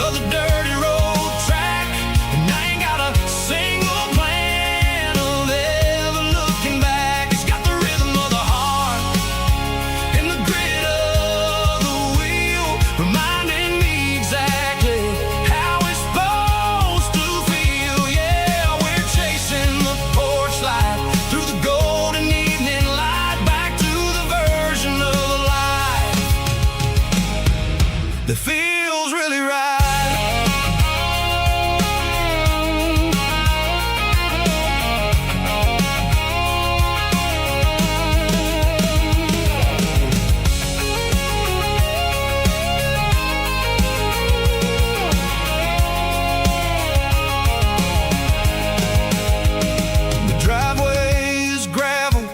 of the dirty road track, and I ain't got a single plan of ever looking back. It's got the rhythm of the heart and the grit of the wheel, reminding me exactly how it's supposed to feel. Yeah, we're chasing the porch light through the golden evening light, back to the version of life that feels really right. The driveway is gravel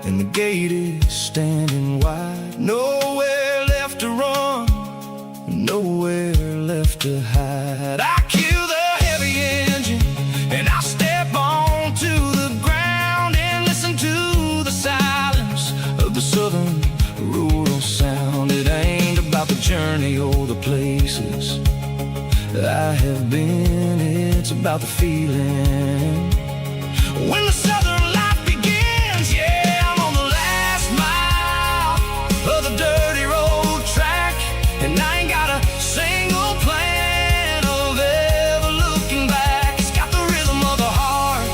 and the gate is standing wide. Nowhere left to run, nowhere left to hide. I kill the heavy engine and I step onto the ground and listen to the silence of the southern rural sound. It ain't about the journey or the places I have been, it's about the feeling when the southern life begins. Yeah, I'm on the last mile of the dirty road track, and I ain't got a single plan of ever looking back. It's got the rhythm of the heart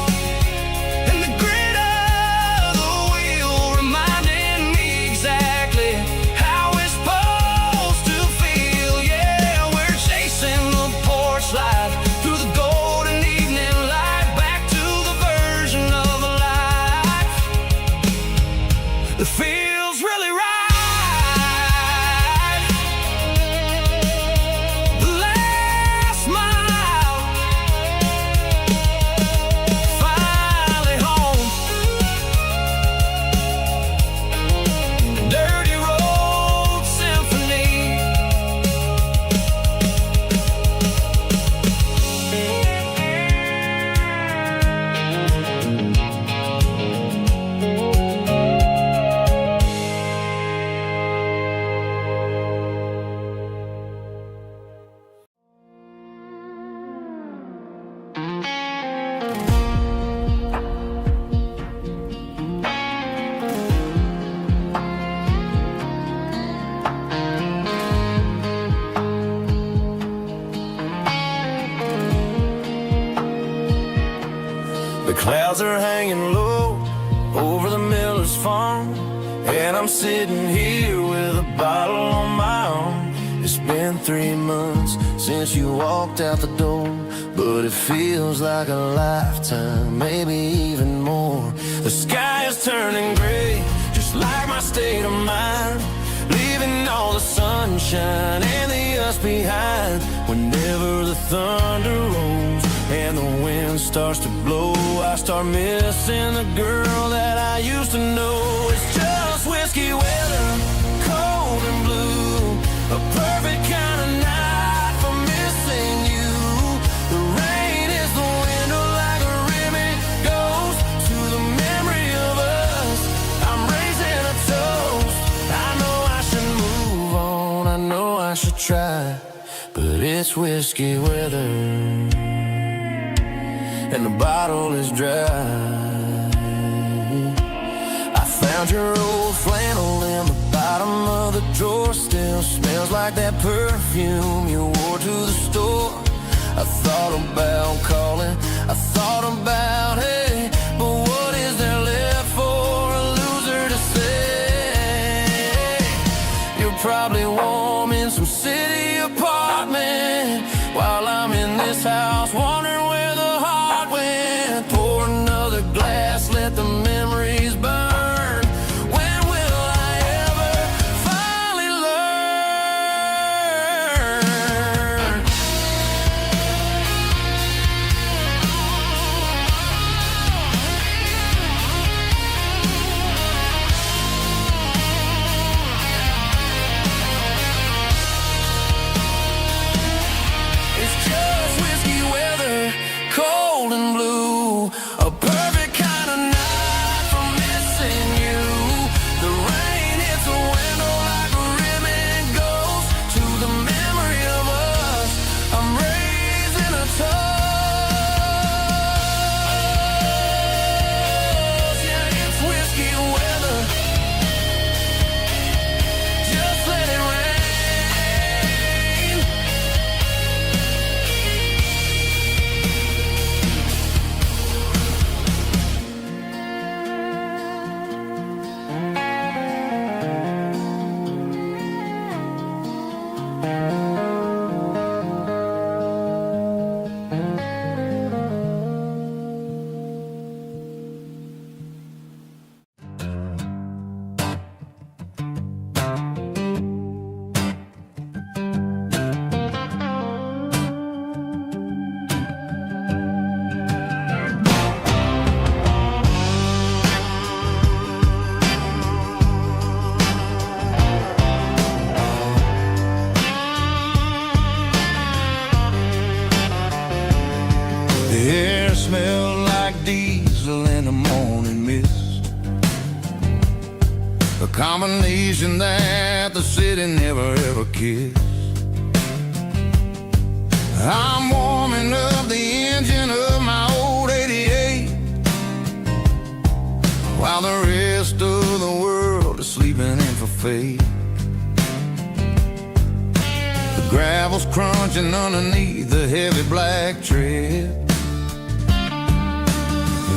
and the grit of the wheel, reminding me exactly how it's supposed to feel. Yeah, we're chasing the porch light through the golden evening light, back to the version of life that feels really right. The last mile, finally home. Dirty road symphony. The clouds are hanging low over the miller's farm, and I'm sitting here with a bottle on my arm. It's been been 3 months since you walked out the door, but it feels like a lifetime, maybe even more. The sky is turning gray, just like my state of mind, leaving all the sunshine and the us behind. Whenever the thunder rolls and the wind starts to blow, I start missing the girl that I used to know. It's just whiskey weather, cold and blue, a perfect kind of night for missing you. The rain is the window like a ribbon goes to the memory of us. I'm raising a toast. I know I should move on, I know I should try, but it's whiskey weather and the bottle is dry. I found your old flannel in the bottom of the drawer, still smells like that perfume you wore to the store. I thought about calling, I thought about, hey, but what is there left for a loser to say? You're probably warm in some city apartment while I'm in this house wondering where the heart went. Pour another glass, let the memories burn. When will I ever finally learn? It's just whiskey weather, cold and blue, a perfect kind of night for missing you. The rain hits the window like a ribbon goes to the memory of us. I'm raising a toast. Yeah, it's whiskey weather. Just let it rain. The air smelled like diesel in the morning mist, a combination that the city never ever kissed. I'm warming up the engine of my old 88 while the rest of the world is sleeping in for fate. The gravel's crunching underneath the heavy black tread,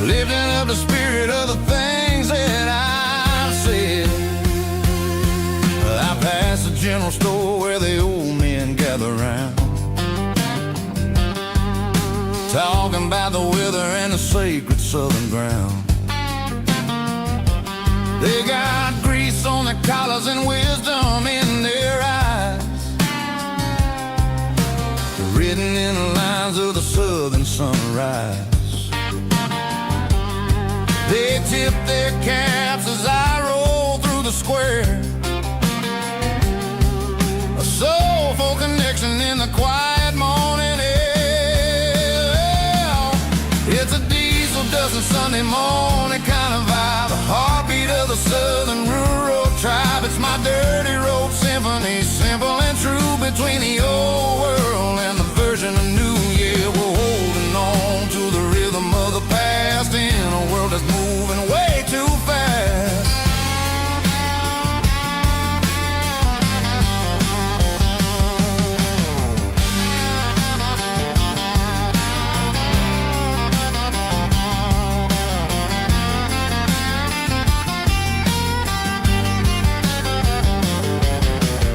lifting up the spirit of the things that I've said. I passed the general store where the old men gather round, talking about the weather and the sacred southern ground. They got grease on their collars and wisdom in their eyes, written in the lines of the southern sunrise. They tip their caps as I roll through the square, a soulful connection in the quiet morning air. It's a diesel dozen Sunday morning kind of vibe, the heartbeat of the southern rural tribe. It's my dirty road symphony, simple and true, between the old world and the version of new. Yeah, we're holding on to the rhythm of the past in a world that's moving way too fast.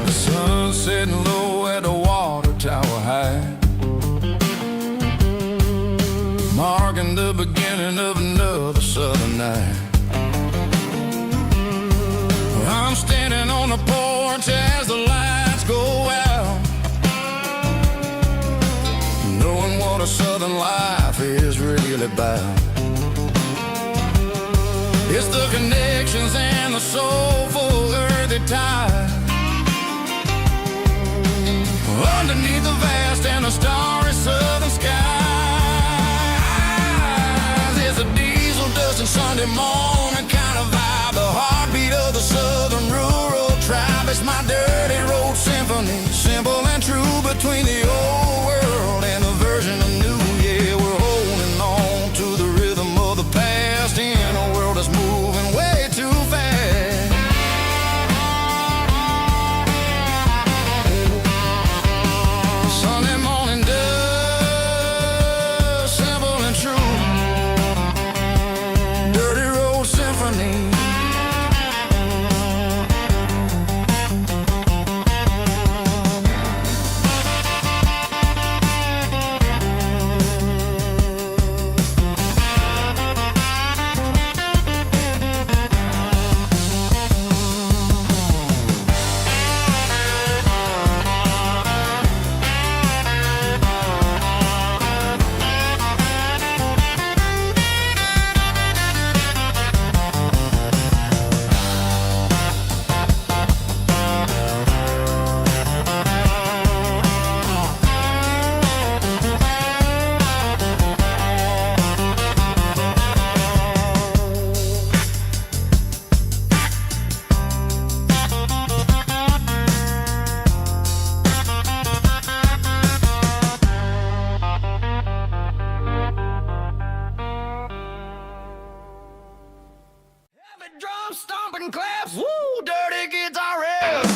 The sun setting low at the beginning of another southern night. I'm standing on the porch as the lights go out, knowing what a southern life is really about. It's the connections and the soulful earthy tide underneath the vast and the starry southern skies. It's a diesel dusting Sunday morning kind of vibe, the heartbeat of the southern rural tribe. It's my dirty road symphony, simple and true, between the old world and the version of new. Yeah, we're holding on to the rhythm of the past in a world that's moving way too fast. Sunday morning dust, simple and true, dirty road symphony. Heavy drum stomping claps, woo, dirty guitar riffs.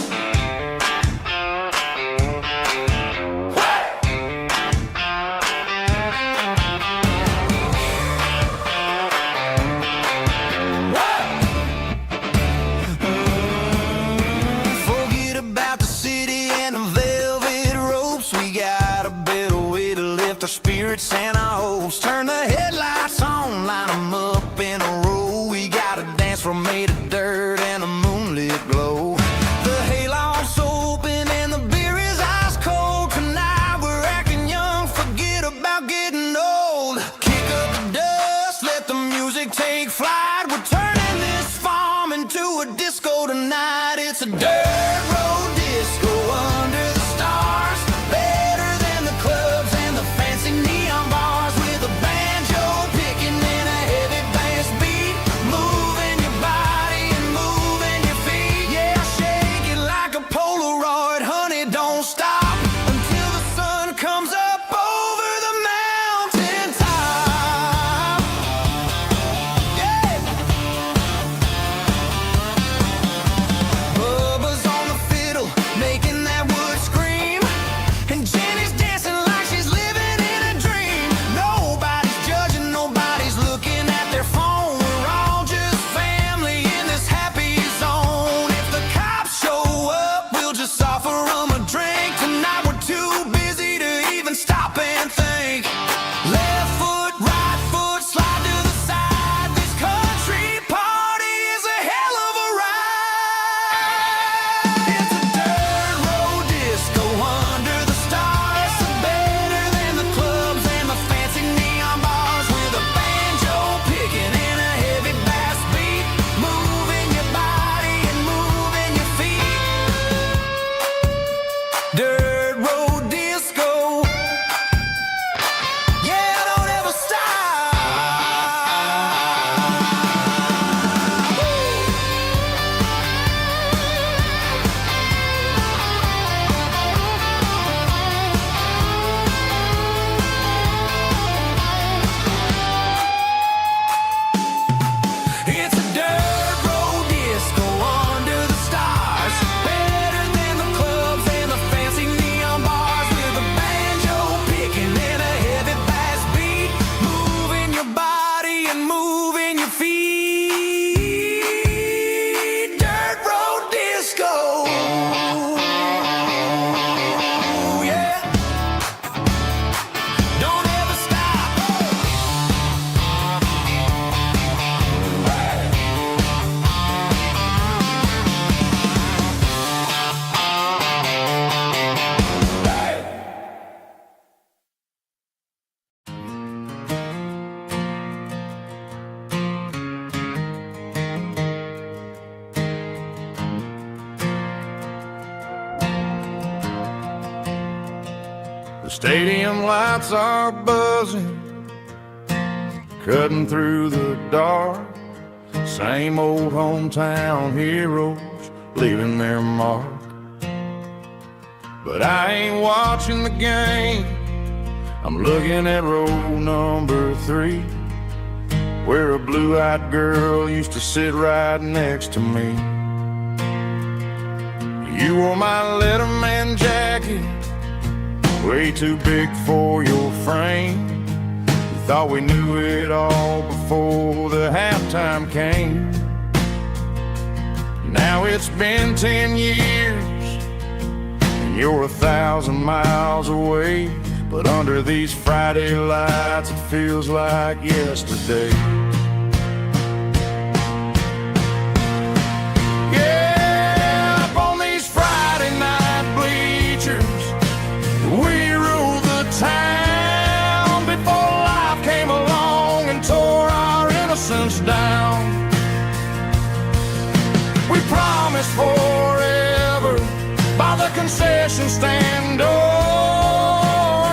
Forget about the city and the velvet ropes. We got a better way to lift our spirits and our hopes. Turn the headlights on, line them up in a row. We got a dance floor made of dirt and a moonlit glow. The hayloft's open and the beer is ice cold. Tonight we're acting young, forget about getting old. Kick up the dust, let the music take flight. We're turning this farm into a disco tonight. It's a dirt road disco under the stars, better than the clubs and the fancy neon bars, with a banjo picking and a heavy bass beat. The stadium lights are buzzing, cutting through the dark. Same old hometown heroes leaving their mark. But I ain't watching the game, I'm looking at row number 3, where a blue-eyed girl used to sit right next to me. You wore my Letterman jacket, way too big for your frame. We thought we knew it all before the halftime came. Now it's been 10 years, and you're 1,000 miles away. But under these Friday lights, it feels like yesterday. Yeah, up on these Friday night bleachers, we ruled the town before life came along and tore our innocence down. We promised forever by the concession stand door.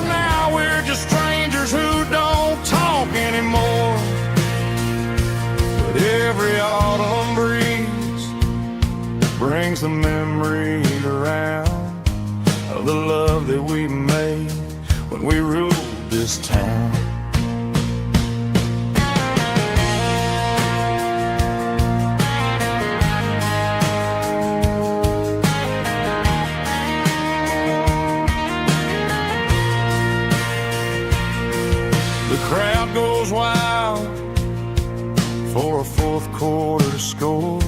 Now we're just strangers who don't talk anymore. But every autumn breeze brings the memory around of the love that we made when we ruled this town. The crowd goes wild for a fourth quarter score,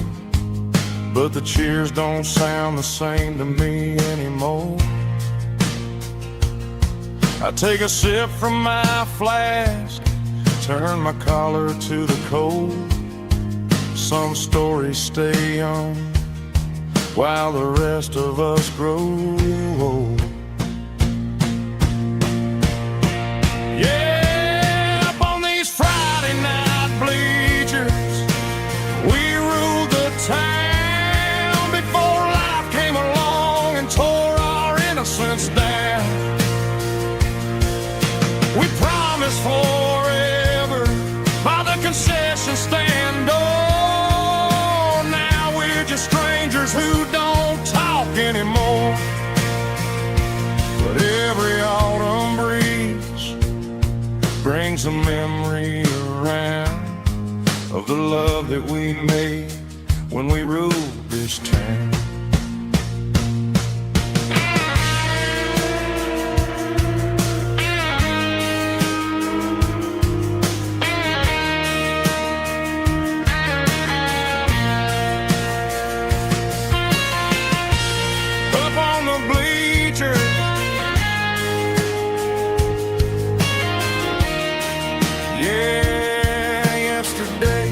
but the cheers don't sound the same to me anymore. I take a sip from my flask, turn my collar to the cold. Some stories stay young while the rest of us grow old. Yeah, up on these Friday night bleachers, we ruled the town before life came along and tore our innocence down. We promised forever by the concession stand door. Now we're just strangers who don't talk anymore. But every autumn breeze brings a memory around of the love that we made when we ruled this town. Up on the bleachers, yeah, yesterday.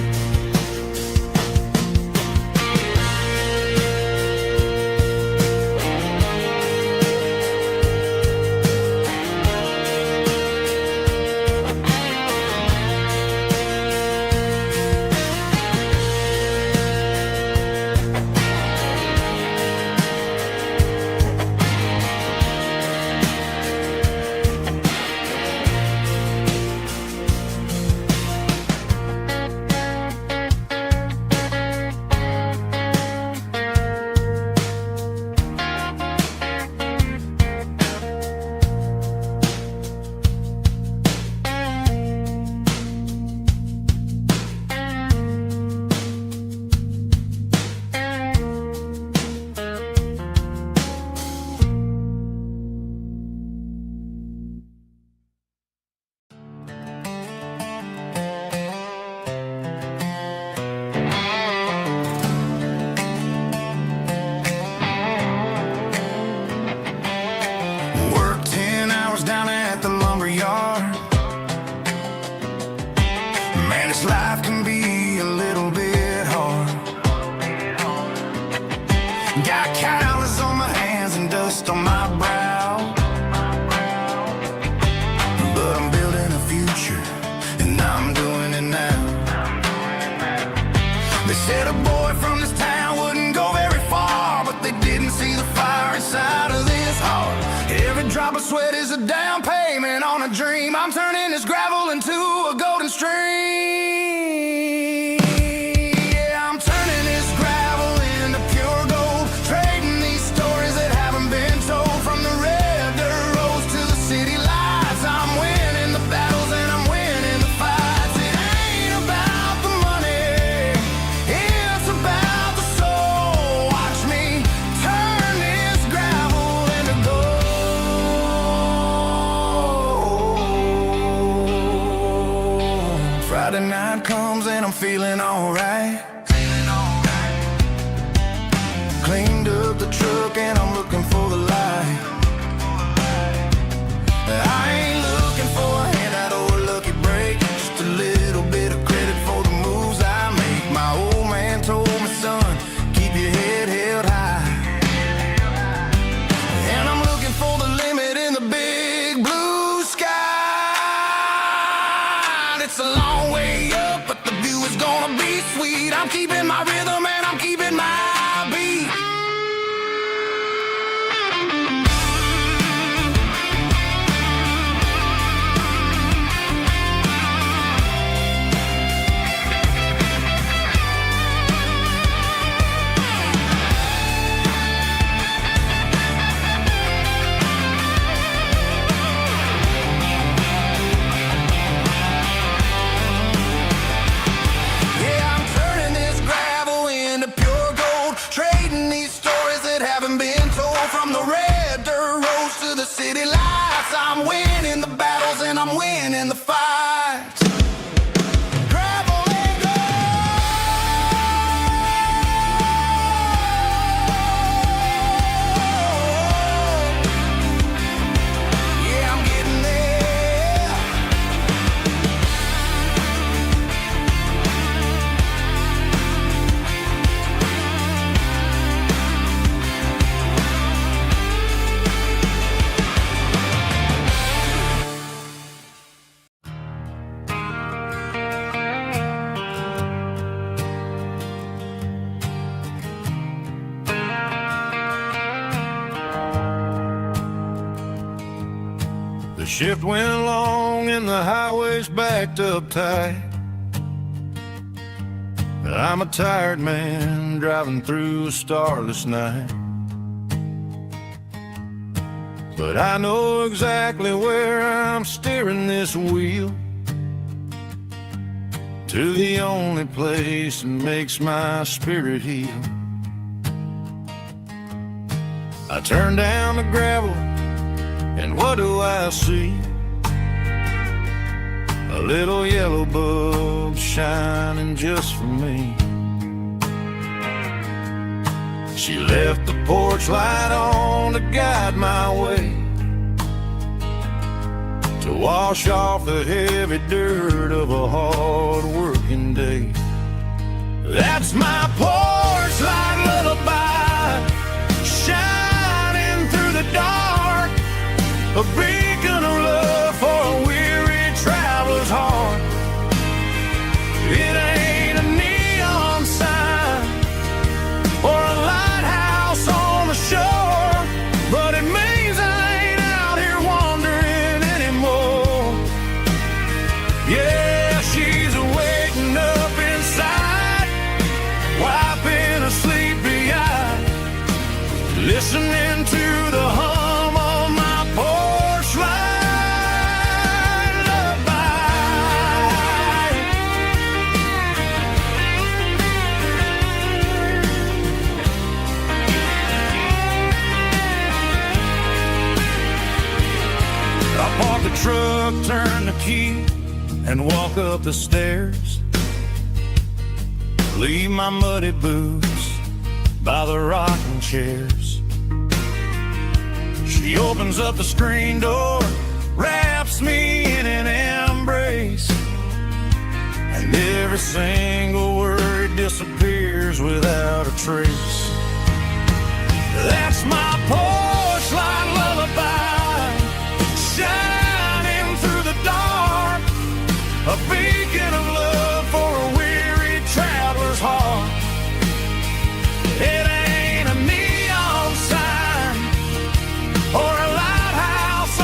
my sweat is a down payment on a dream. I'm turning this gravel into a golden stream. Yeah, I'm turning this gravel into pure gold, trading these stories that haven't been told. From the red dirt roads to the city lights, I'm winning the battles and I'm winning the fights. It ain't about the money, it's about the soul. Watch me turn this gravel into gold. Friday night comes and I'm feeling alright. Cleaned up the truck and I'm looking for the light. I ain't looking for a handout or a lucky break, just a little bit of credit for the moves I make. My old man told me, son, keep your head held high. And I'm looking for the limit in the big blue sky. It's a long way up, but the view is gonna be sweet. I'm keeping my rhythm and I'm keeping my beat. Yeah, I'm turning this gravel into pure gold, trading these stories that haven't been told. From the red dirt roads to the city lights, I'm winning the battles and I'm winning the fights. Gravel and gold. Yeah, I'm getting there. The shift went long and the highway's backed up tight. I'm a tired man driving through a starless night. But I know exactly where I'm steering this wheel, to the only place that makes my spirit heal. I turn down the gravel and what do I see? A little yellow bulb shining just for me. She left the porch light on to guide my way, to wash off the heavy dirt of a hard working day. That's my porch light lullaby, shining through the dark, a beacon of love for a weary traveler's heart. It ain't a neon sign or a lighthouse on the shore, but it means I ain't out here wandering anymore. Yeah, she's waiting up inside, wiping a sleepy eye, listening to the hum of my porch light lullaby. I park the truck, turn the key, and walk up the stairs. Leave my muddy boots by the rocking chairs. She opens up the screen door, wraps me in an embrace, and every single word disappears without a trace. That's my porch light lullaby, shining through the dark, a beacon of love for a weary traveler's heart. It ain't a neon sign or a lighthouse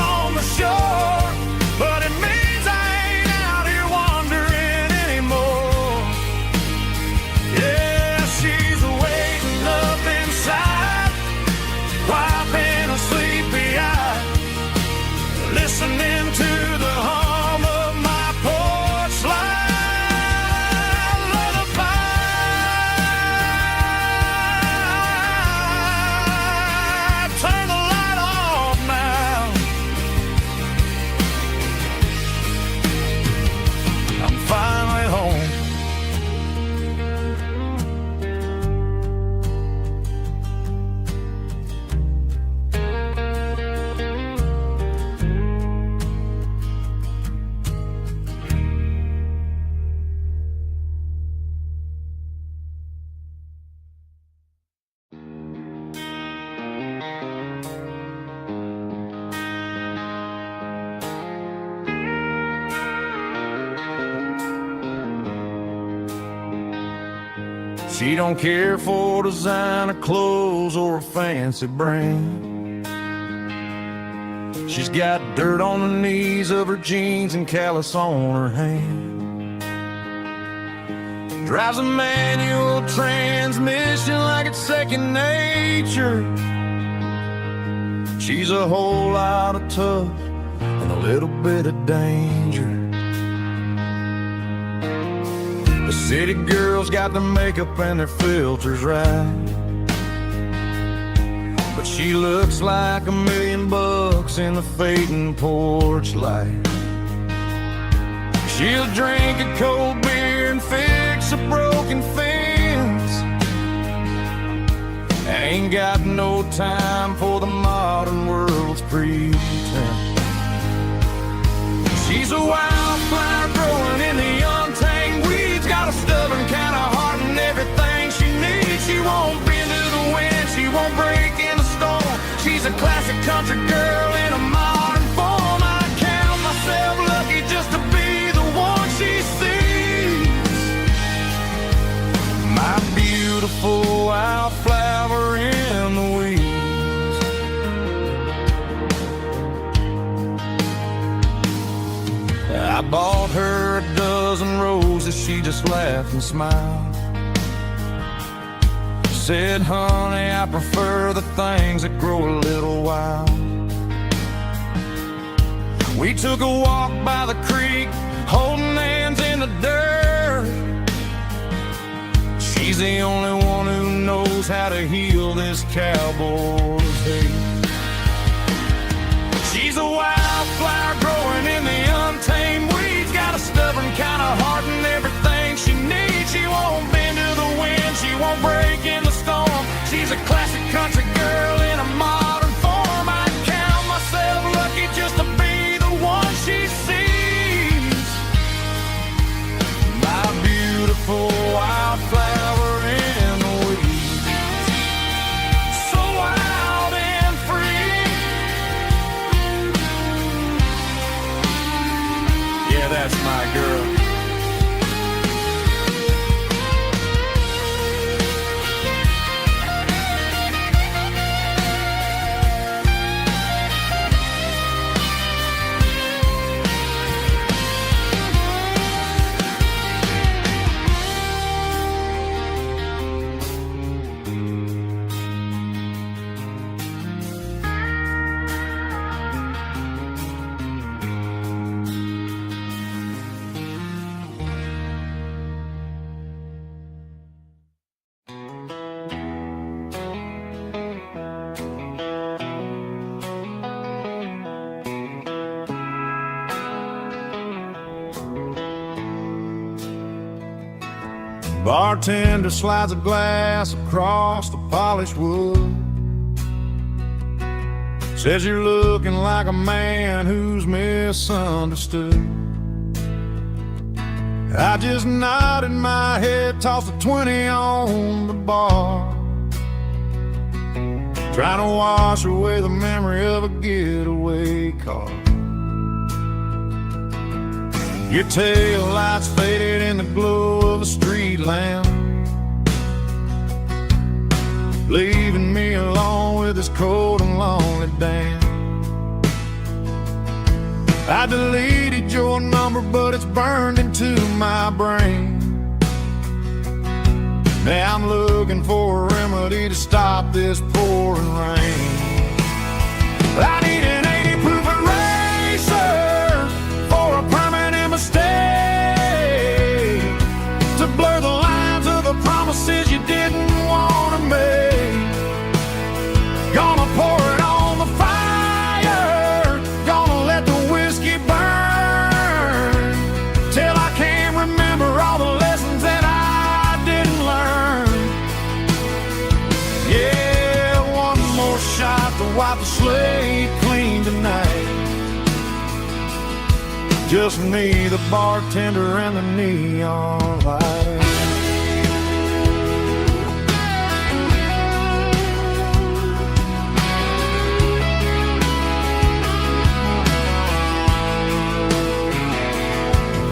She don't care for designer clothes or a fancy brand. She's got dirt on the knees of her jeans and callus on her hand. Drives a manual transmission like it's second nature. She's a whole lot of tough and a little bit of danger. The city girls got their makeup and their filters right, but she looks like $1 million in the fading porch light. She'll drink a cold beer and fix a broken fence. Ain't got no time for the modern world's pretense. She's a wildflower growing in the untamed weeds. Got a stubborn kind of heart and everything she needs. She won't bend to the wind, she won't break in a storm. She's a classic country girl in a modern form. I count myself lucky just to be the one she sees. My beautiful wildflower in the weeds. I bought her a dozen roses, she just laughed and smiled. Said, honey, I prefer the things that grow a little wild. We took a walk by the creek, holding hands in the dirt. She's the only one who knows how to heal this cowboy's hate. She's a wildflower growing in the untamed weeds. Got a stubborn kind of heart and everything she needs. She won't bend to the wind, she won't break in the storm. She's a classic country girl in a modern form. I count myself lucky just to be the one she sees. My beautiful wildflower in the weeds. So wild and free. Yeah, that's my girl. Bartender slides a glass across the polished wood. Says you're looking like a man who's misunderstood. I just nodded my head, tossed a 20 on the bar, trying to wash away the memory of a getaway car. Your tail lights faded in the glow of a street lamp, leaving me alone with this cold and lonely damn. I deleted your number, but it's burned into my brain. Now I'm looking for a remedy to stop this pouring rain. I need an 80 proof eraser for a permanent mistake, to blur the lines of the promises you didn't want to make. Gonna pour it on the fire, gonna let the whiskey burn, till I can't remember all the lessons that I didn't learn. Yeah, one more shot to wipe the slate clean tonight. Just me, the bartender, and the neon light.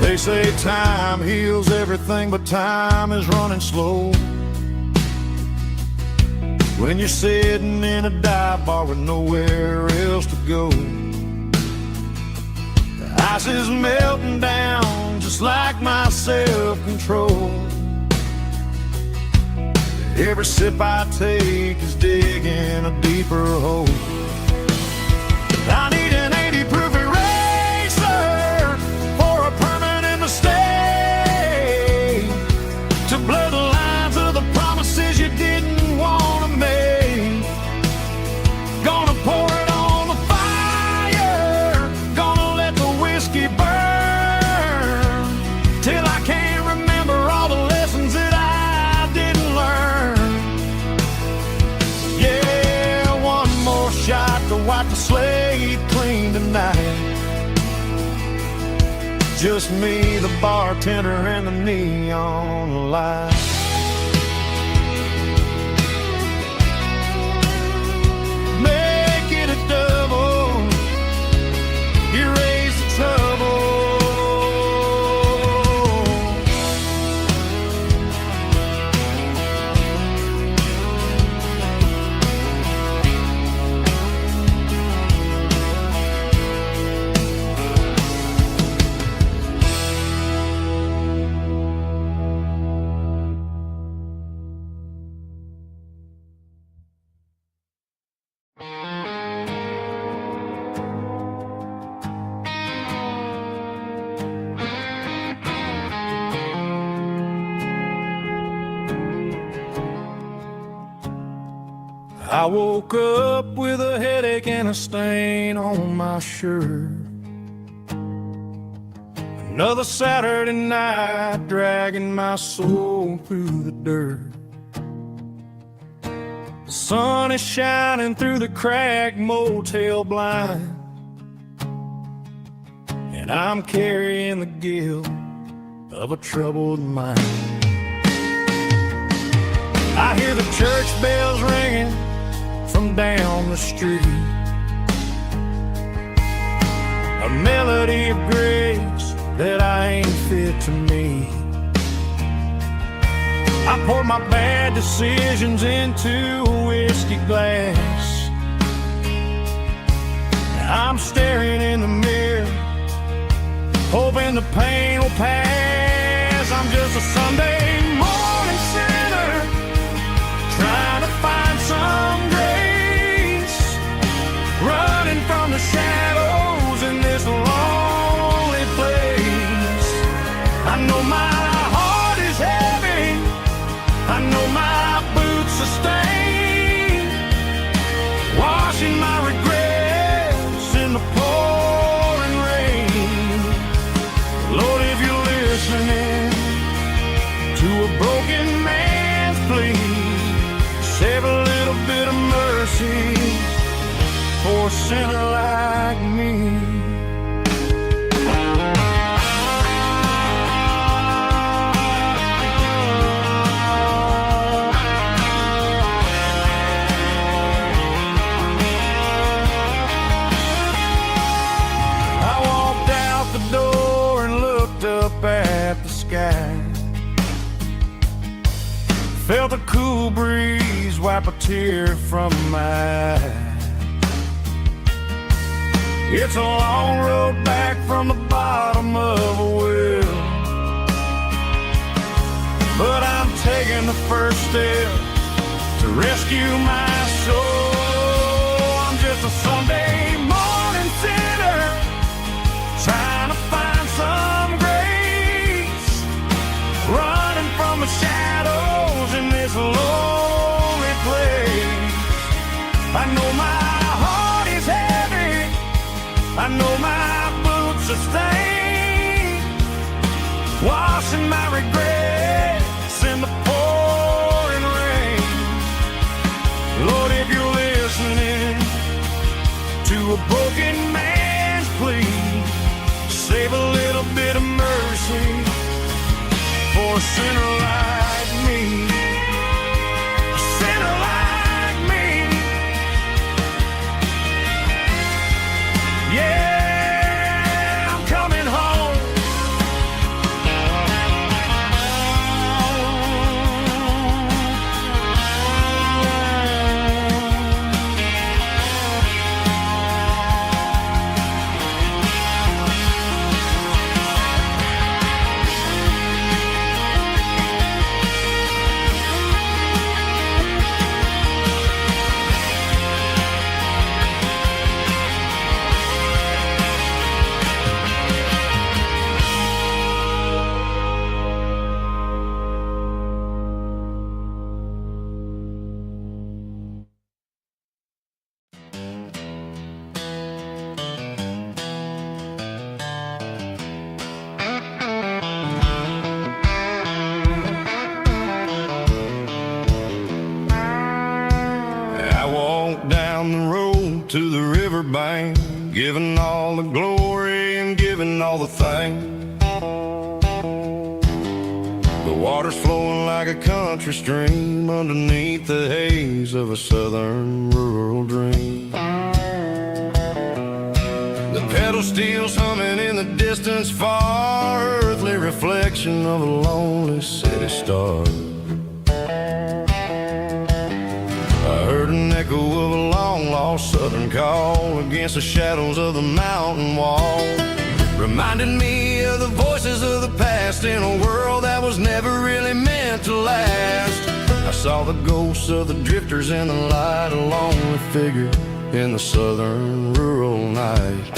They say time heals everything, but time is running slow. when you're sitting in a dive bar with nowhere else to go. The ice is melting down just like my self-control. Every sip I take is digging a deeper hole. I need an 80 proof eraser for a permanent mistake, to blur the lines of the promises you didn't want to make. Gonna pour it on the fire, gonna let the whiskey burn, till I can't remember all the lessons that I didn't learn. Yeah, one more shot to wipe the slate clean tonight. Just me, the bartender, and the neon light. Make it a double, erase the trouble. I woke up with a headache and a stain on my shirt. Another Saturday night dragging my soul through the dirt. The sun is shining through the cracked motel blind, and I'm carrying the guilt of a troubled mind. I hear the church bells ringing from down the street, a melody of grace that I ain't fit to meet. I poured my bad decisions into a whiskey glass. Now I'm staring in the mirror, hoping the pain will pass. I'm just a Sunday morning sinner, trying to find some grace, running from the shadows in this lonely place. I know my heart is heavy, I know my boots are stained, washing my regrets in the pouring rain. Lord, if you're listening to a broken man's plea, save a little bit of mercy for a sinner like me. I walked out the door and looked up at the sky, felt a cool breeze wipe a tear from my eye. It's a long road back from the bottom of a well, but I'm taking the first step to rescue my soul. I'm just a Sunday morning sinner, trying to find some grace, running from the shadows in this lonely place. I know my heart is heavy, I know my boots are stained, washing my regrets in the pouring rain. Lord, if you're listening to a broken man's plea, save a little bit of mercy for a sinner like me. A sinner like me. Yeah, I'm coming home. the glory and giving all the thanks. The water's flowing like a country stream underneath the haze of a southern rural dream. The pedal steel's humming in the distance far, earthly reflection of a lonely city star. I heard an echo of a long-lost southern call against the shadows of the mountain wall. Reminded me of the voices of the past in a world that was never really meant to last. I saw the ghosts of the drifters in the light, a lonely figure in the southern rural night.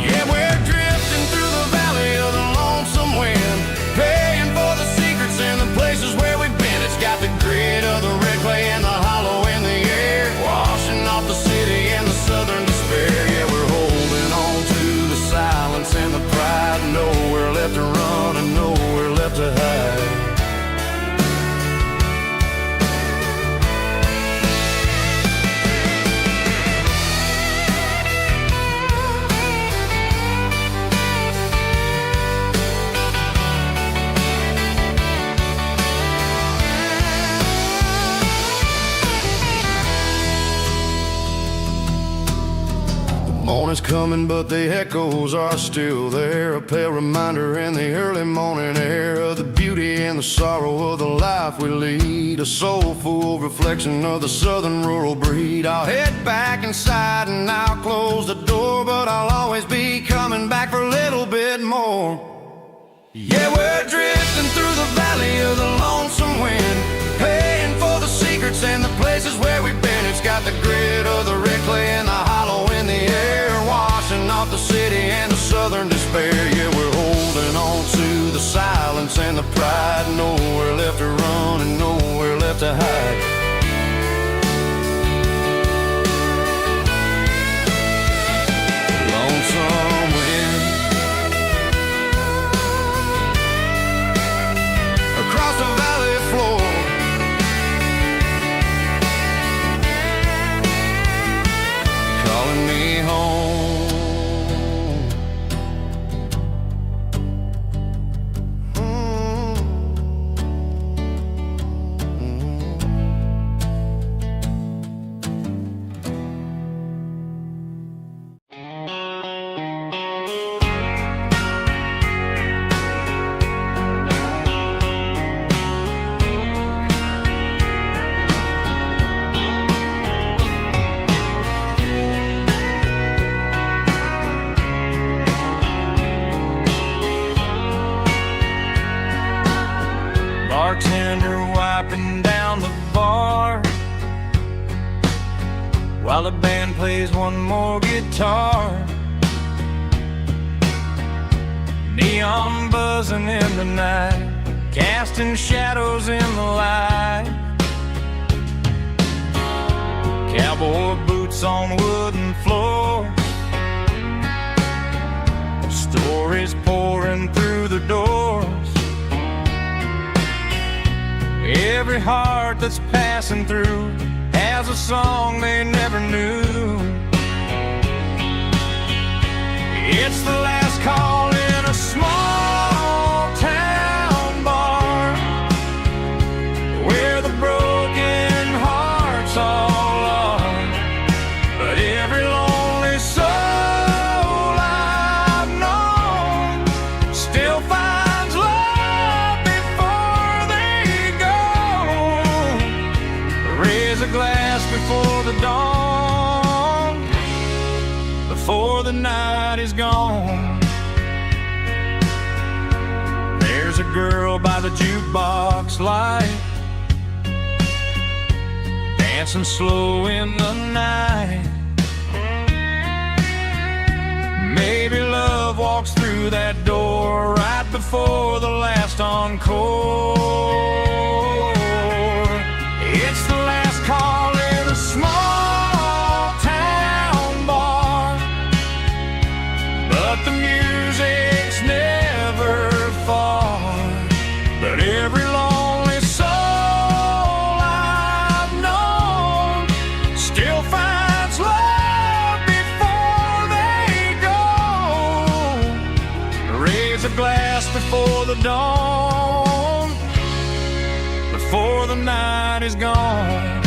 Yeah, we're drifting through the valley of the lonesome wind, paying for the secrets and the places where we've been. It's got the grit of the red clay and the hollow in the air, washing off the city and the southern despair. Yeah, we're holding on to the silence and the pride, nowhere left to run and nowhere left to hide. Morning's coming, but the echoes are still there. A pale reminder in the early morning air of the beauty and the sorrow of the life we lead. A soulful reflection of the southern rural breed. I'll head back inside and I'll close the door, but I'll always be coming back for a little bit more. Yeah, we're drifting through the valley of the lonesome wind, paying for the secrets and the places where we've been. It's got the grit of the red clay and the hollow in the air, washing off the city and the southern despair. Yeah, we're holding on to the silence and the pride, nowhere left to run and nowhere left to hide. Lonesome wind across the valley floor, calling me home. Bartender wiping down the bar while the band plays one more guitar. Neon buzzing in the night, casting shadows in the light. Cowboy boots on wooden floors, stories pouring through the doors. Every heart that's passing through has a song they never knew. It's the last call in a small town bar where the broken hearts all are. But every lonely soul I've known still finds love before they go. Raise a glass before the dawn, before the night is gone. There's a girl by the jukebox light, dancing slow in the night. Maybe love walks through that door right before the last encore. It's the last call in a small town bar, but the music's never far. But every lonely soul I've known still finds love before before the dawn, before the night is gone.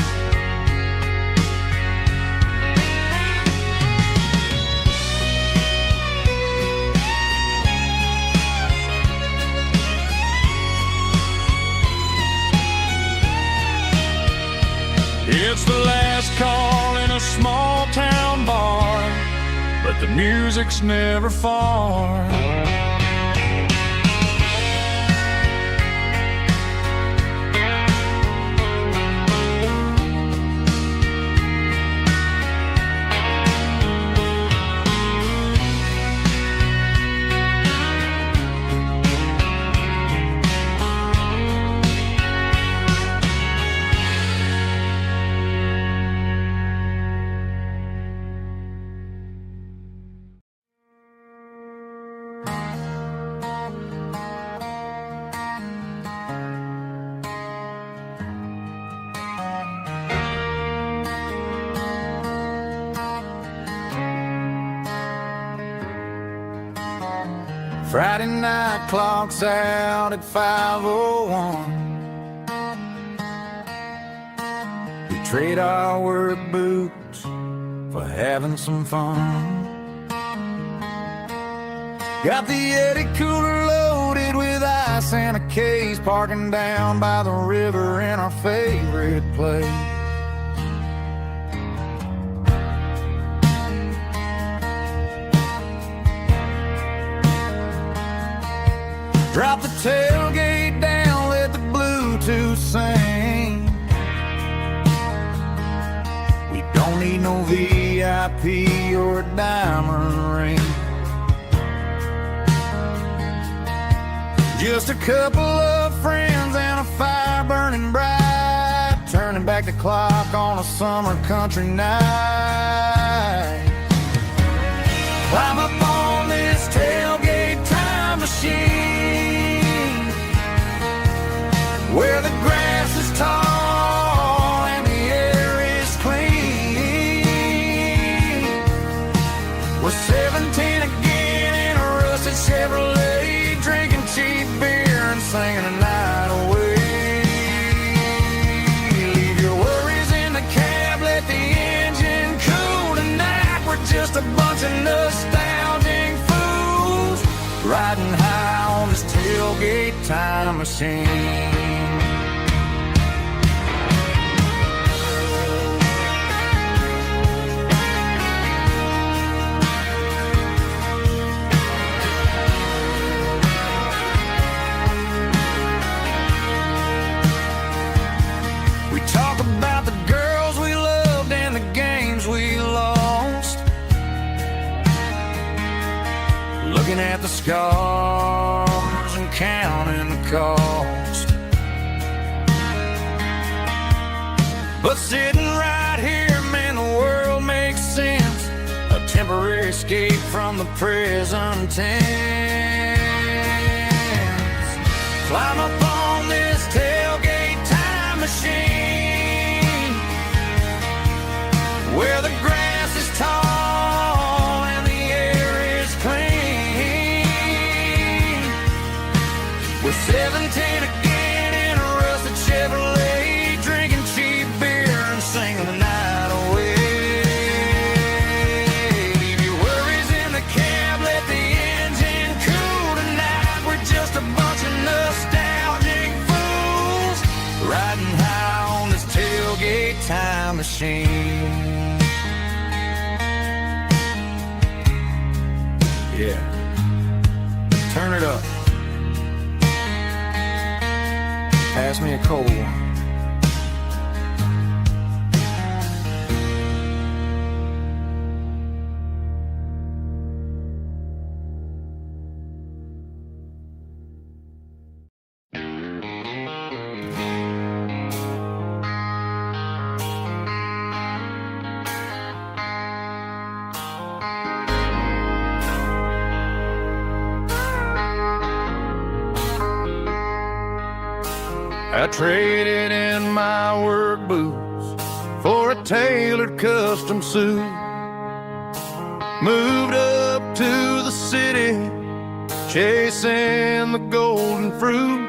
It's the last call in a small town bar, but the music's never far. Friday night clocks out at 5:01. We trade our work boots for having some fun. Got the Yeti cooler loaded with ice and a case, parking down by the river in our favorite place. Drop the tailgate down, let the Bluetooth sing. We don't need no VIP or a diamond ring. Just a couple of friends and a fire burning bright, turning back the clock on a summer country night. Climb up on this tailgate time machine, where the grass is tall and the air is clean. We're 17 again in a rusted Chevrolet, drinking cheap beer and singing the night away. Leave your worries in the cab, let the engine cool tonight. We're just a bunch of nostalgic fools, riding high on this tailgate time machine. We talk about the girls we loved and the games we lost, looking at the scars and counting the cost. But sitting right here, man, the world makes sense. A temporary escape from the present tense. Climb up on this tailgate time machine, where the grass is tall and the air is clean. We're 17 again in a rusted Chevrolet, drinking cheap beer and singing the night away. Leave your worries in the cab, let the engine cool tonight. We're just a bunch of nostalgic fools, riding high on this tailgate time machine. Yeah, turn it up. Pass me a cold one. I traded in my work boots for a tailored custom suit. Moved up to the city, chasing the golden fruit.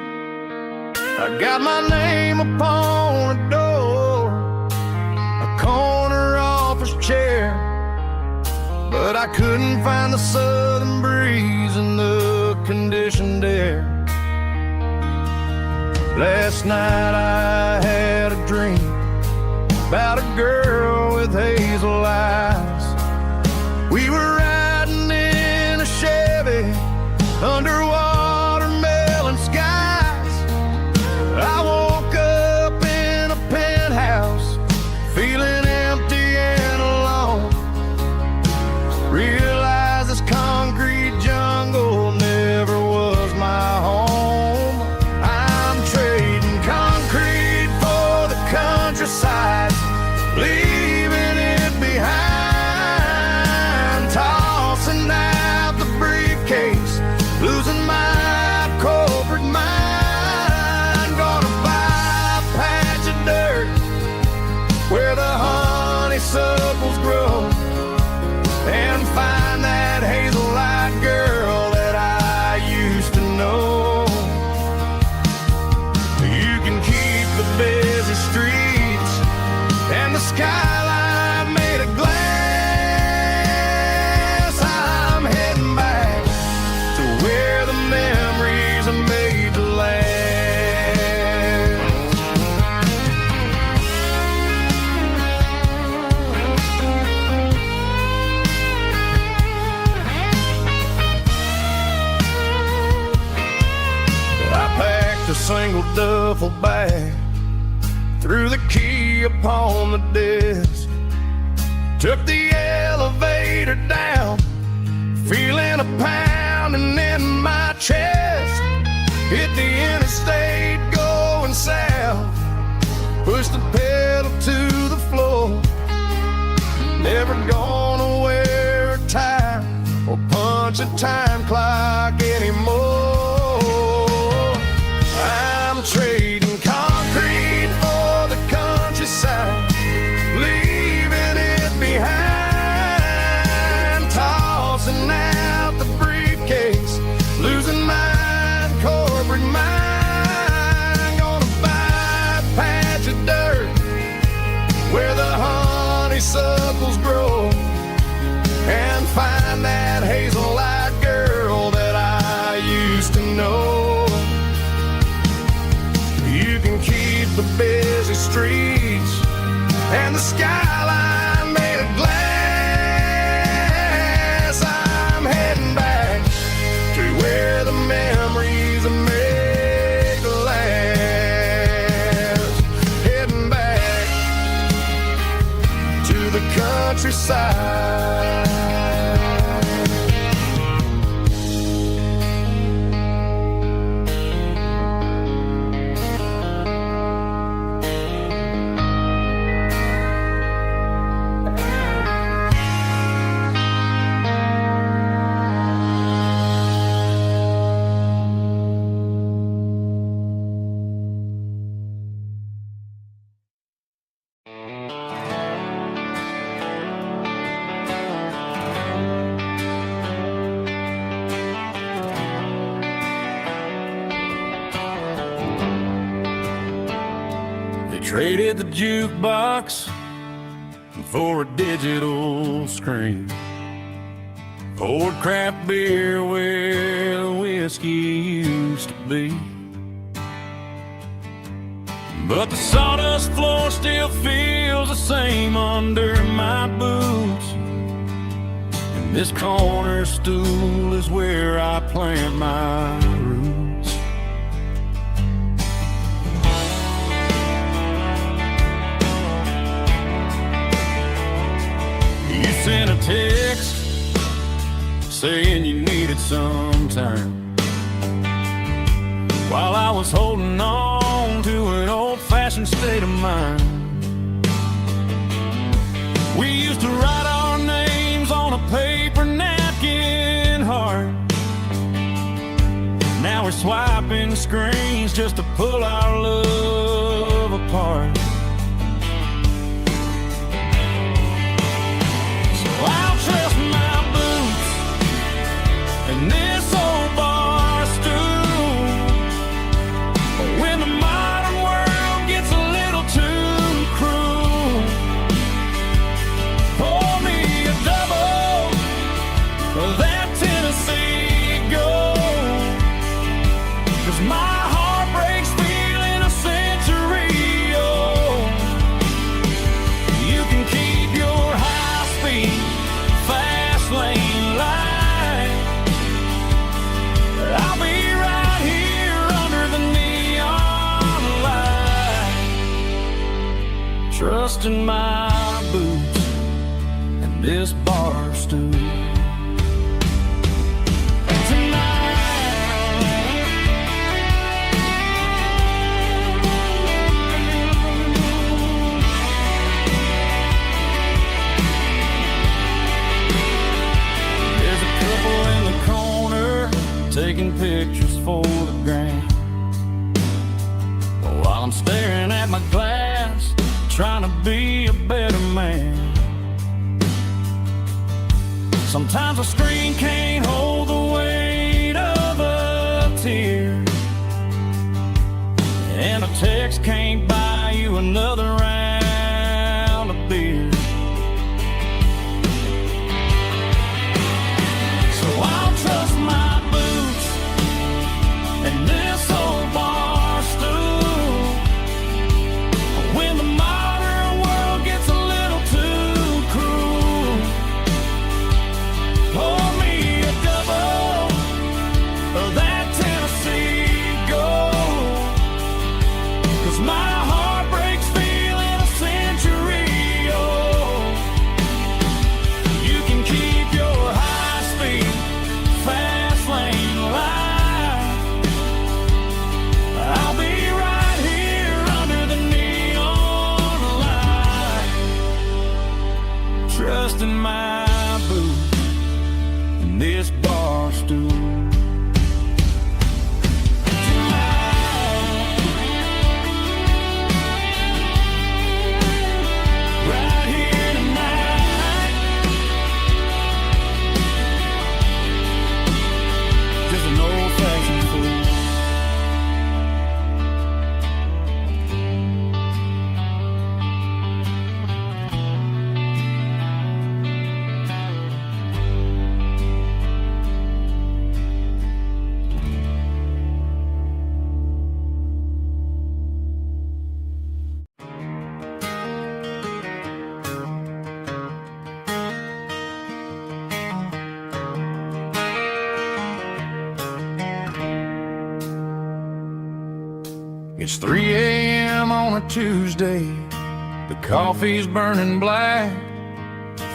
I got my name upon a door, a corner office chair, but I couldn't find the southern breeze in the conditioned air. Last night I had a dream about a girl with hazel eyes. We were riding in a Chevy under watermelon skies. I woke up in a penthouse feeling empty and alone. Realized this concrete jungle never was my home. I'm trading concrete for the countryside, leaving it behind, tossing out the briefcase, losing my corporate mind. Gonna buy a patch of dirt where the honeysuckles grow and find that hazel-eyed girl that I used to know. You can keep the busy streets and the skyline made of glass. I'm heading back to where the memories are made to last. I packed a single duffel bag, threw the key upon the desk, took the elevator down, feeling a pounding in my chest. Hit the interstate going south, pushed the pedal to the floor. Never gonna wear a tie or punch a time clock anymore. I'm trading concrete for the countryside, leaving it behind, tossing out the briefcase, losing my corporate mind. Gonna buy a patch of dirt where the honeysuckles grow and find that hazel-eyed girl that I used to know. You can keep the busy streets and the skyline made of glass. I'm heading back to where the memories are made to last. Heading back to the countryside. Traded the jukebox for a digital screen, poured craft beer where the whiskey used to be. But the sawdust floor still feels the same under my boots, and this corner stool is where I plant my roots. You sent a text saying you needed some time, while I was holding on to an old-fashioned state of mind. We used to write our names on a paper napkin heart. Now we're swiping screens just to pull our love apart. I'll trust my boots and this old bar stool. trust in my boots and this bar stool. Taking pictures for the gram, while I'm staring at my glass, trying to be a better man. Sometimes a screen can't hold the weight of a tear, and a text can't buy you another round of beer. So I'll trust my and this old bar stool when the modern world gets a little too cruel. Pour me a double of that Tennessee Gold, 'cause my heart breaks feeling a century old. You can keep your high-speed fast lane life. I'll be right here under the neon light, trusting my boots and this bar stool. Right here tonight, just an old-fashioned fool. It's 3 a.m. on a Tuesday. The coffee's burning black.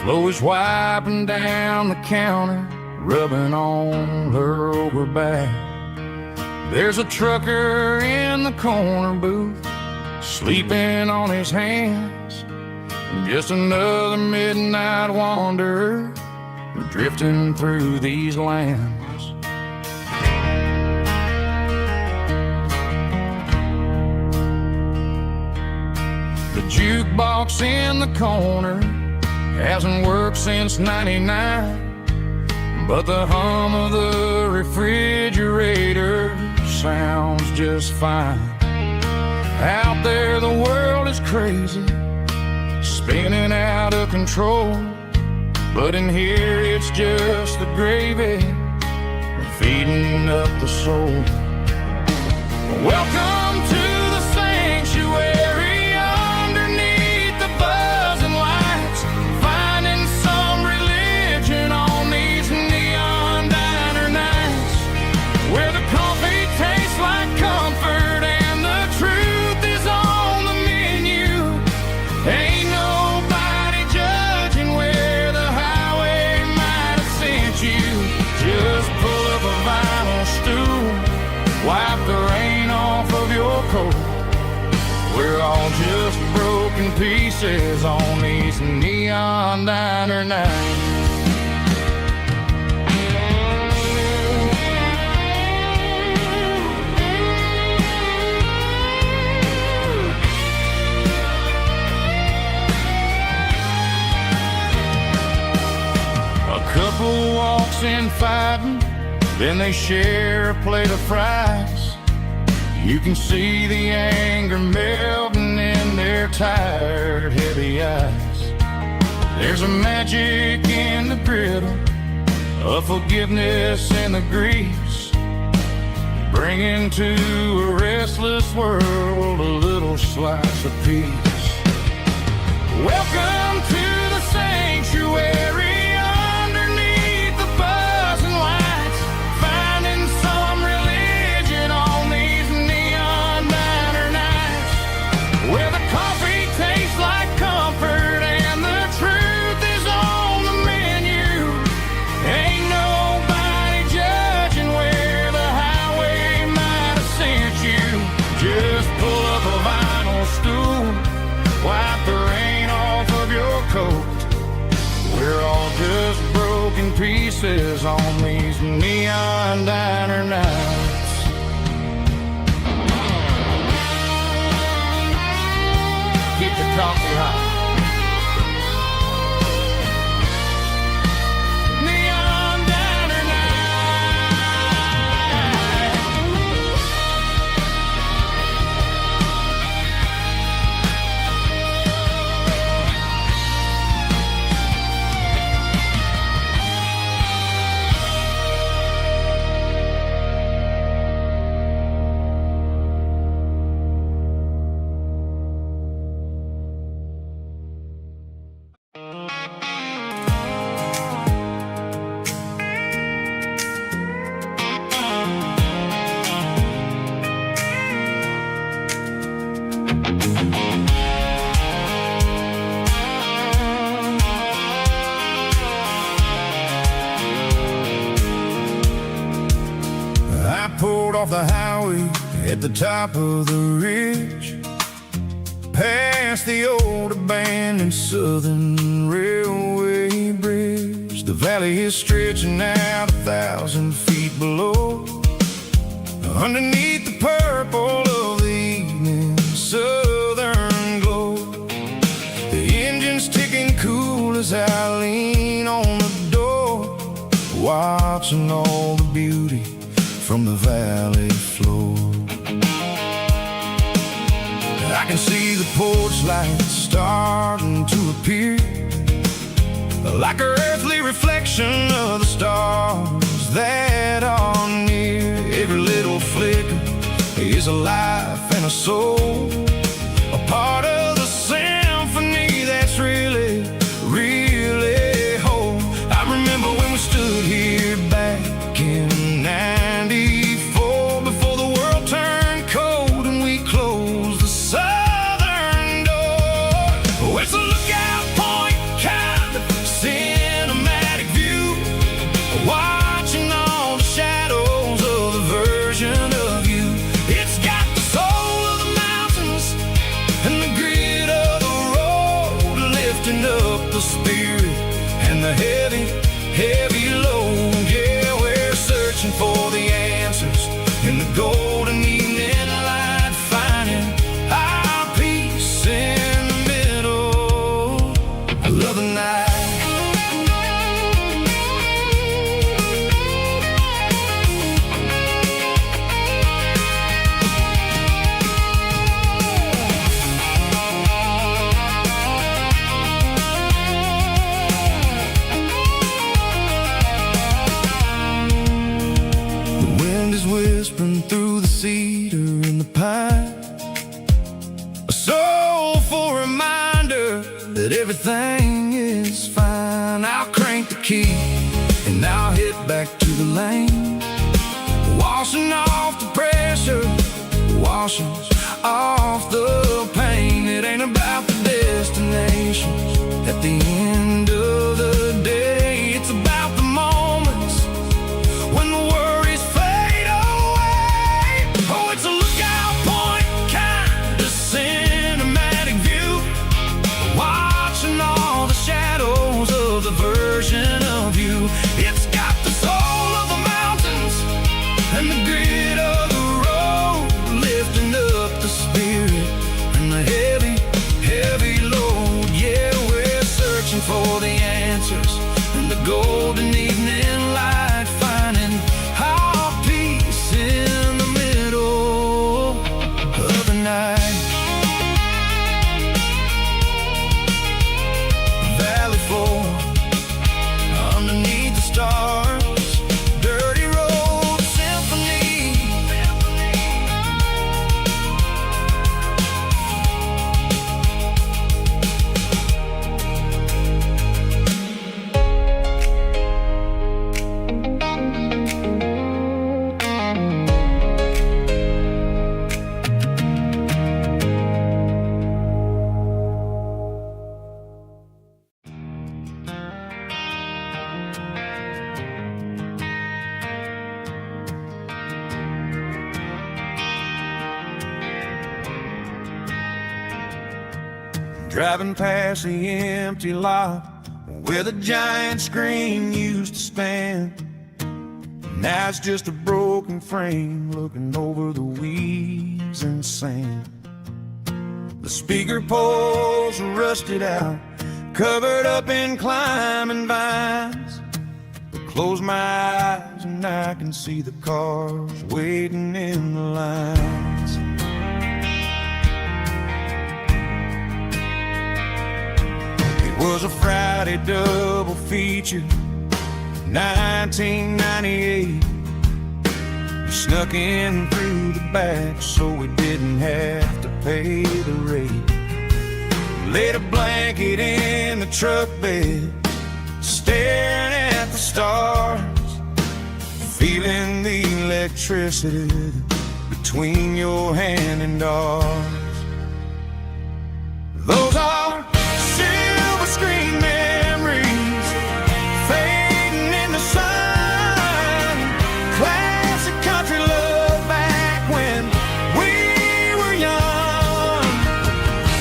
Chloe's wiping down the counter, rubbing on her over back. There's a trucker in the corner booth, sleeping on his hands. Just another midnight wanderer, drifting through these lands. The jukebox in the corner hasn't worked since '99, but the hum of the refrigerator sounds just fine. Out there the world is crazy, spinning out of control, but in here it's just the gravy feeding up the soul. Welcome to the sanctuary, underneath the buzzing lights, finding some religion on these neon diner nights, where the coffee tastes like comfort and the truth is on the menu. Ain't nobody judging where the highway might have sent you. Just pull up a vinyl stool, wipe the rain off of your coat. We're all just broken pieces on these neon diner nights. A couple walks in fighting, then they share a plate of fries. You can see the anger melting in their tired, heavy eyes. There's a magic in the griddle, a forgiveness in the grease, bringing to a restless world a little slice of peace. Welcome to the sanctuary, underneath the buzzing lights, finding some religion on these neon diner nights, where the coffee tastes like is on these neon diner nights. Keep the coffee hot. Neon diner night. I pulled off the highway at the top of the ridge, past the old abandoned Southern Railway bridge. The valley is stretching out 1,000 feet below, underneath the purple of the evening southern glow. The engine's ticking cool as I lean on the door, watching all the beauty from the valley floor. I can see the porch lights starting to appear, like an earthly reflection of the stars that are near. Every little flicker is a life and a soul, a part of the symphony that's really, really whole. I remember when we stood here back in '94, before the world turned cold and we closed the southern door. Oh, it's a lookout point, kind of cinematic view, watching all the shadows of the version of you. It's got the soul of the mountains and the grit of the road, lifting up the spirit and the heavy, heavy load. Yeah, we're searching for the answers in the golden evening light, finding our peace in the middle of the night. The wind is whispering through the cedar and the pine, a soulful reminder that everything is fine. I'll crank the key and I'll hit back to the lane, washing off the pressure, washing off the pain. It ain't about the destinations at the end of the day, it's about the moments when the worries fade away. Oh, it's a lookout point, kind of cinematic view, watching all the shadows of the version of you. It's got the soul of the mountains and the grit of the road, lifting up the spirit and the heavy, heavy load. Yeah, we're searching for the answers in the golden evening light, finding our peace in the middle of the night. Valley floor, underneath the stars, dirty road symphony. Driving past the empty lot where the giant screen used to stand. Now it's just a broken frame looking over the weeds and sand. The speaker poles are rusted out, covered up in climbing vines. But close my eyes and I can see the cars waiting in the lines. It was a Friday double feature, 1998. We snuck in through the back so we didn't have to pay the rate. Laid a blanket in the truck bed, staring at the stars, feeling the electricity between your hand and ours. Those are silver screen memories fading in the sun. Classic country love back when we were young.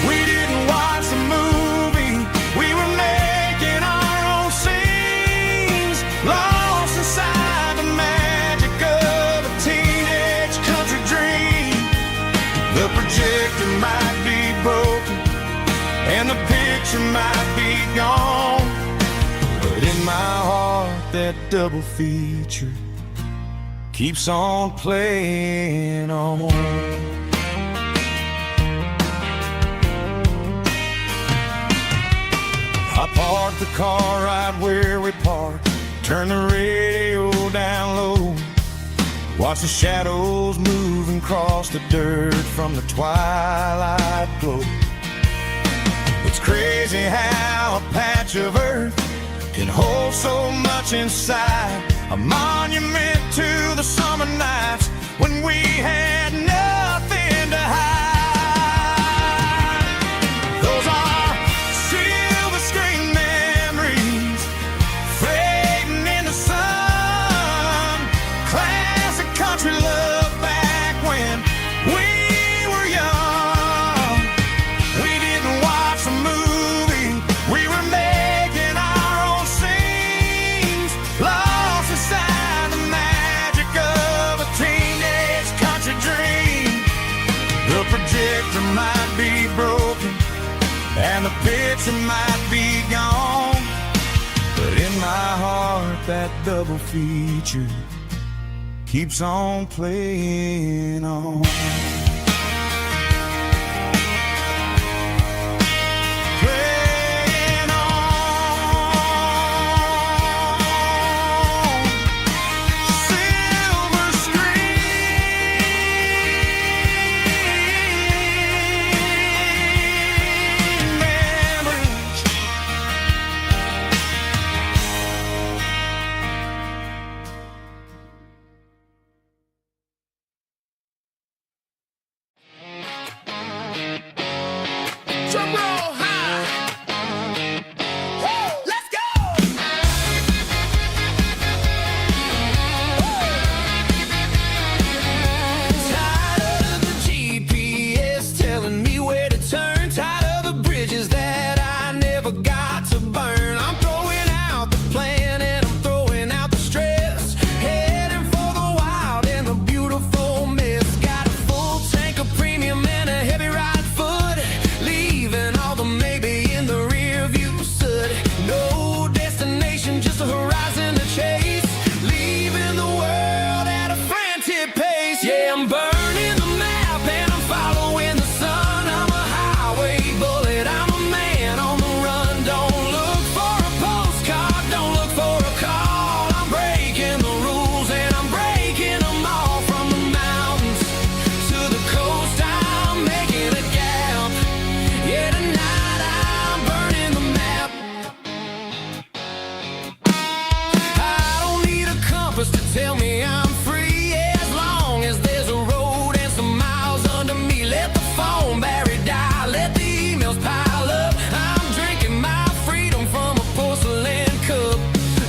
We didn't watch the movie, we were making our own scenes, lost inside the magic of a teenage country dream. The projector might be broken and the picture might be gone, but in my heart that double feature keeps on playing on. I parked the car right where we parked, turned the radio down low, watch the shadows moving across the dirt from the twilight glow. It's crazy how a patch of earth can hold so much inside, a monument to the summer nights when we had nothing to hide. Those are silver screen memories fading in the sun. Classic country love back when we were young. We didn't watch the movie, we were making our own scenes, lost inside the magic of a teenage country dream. The projector might be broken and the picture might be gone, but in my heart that double feature keeps on playing on. Playing on. Silver screen memories. Drum roll high. Woo, let's go. Tired of the GPS telling me where to turn, tired of the bridges that I never got to burn. I'm throwing out the plan and I'm throwing out the stress, heading for the wild and the beautiful mess. Got a full tank of premium and a heavy right foot, leaving all the maybe in the rear view soot. No destination, just a horizon to chase, leaving the world at a frantic pace. Yeah, I'm burning the map and I'm following the sun. I'm a highway bullet, I'm a man on the run. Don't look for a postcard, don't look for a call. I'm breaking the rules and I'm breaking them all. From the mountains to the coast, I'm making a gap. Yeah, tonight I'm burning the map. I don't need a compass to tell me I'm free, yeah, as long as there's a road and some miles under me. Let the phone battery die, let the emails pile up. I'm drinking my freedom from a porcelain cup.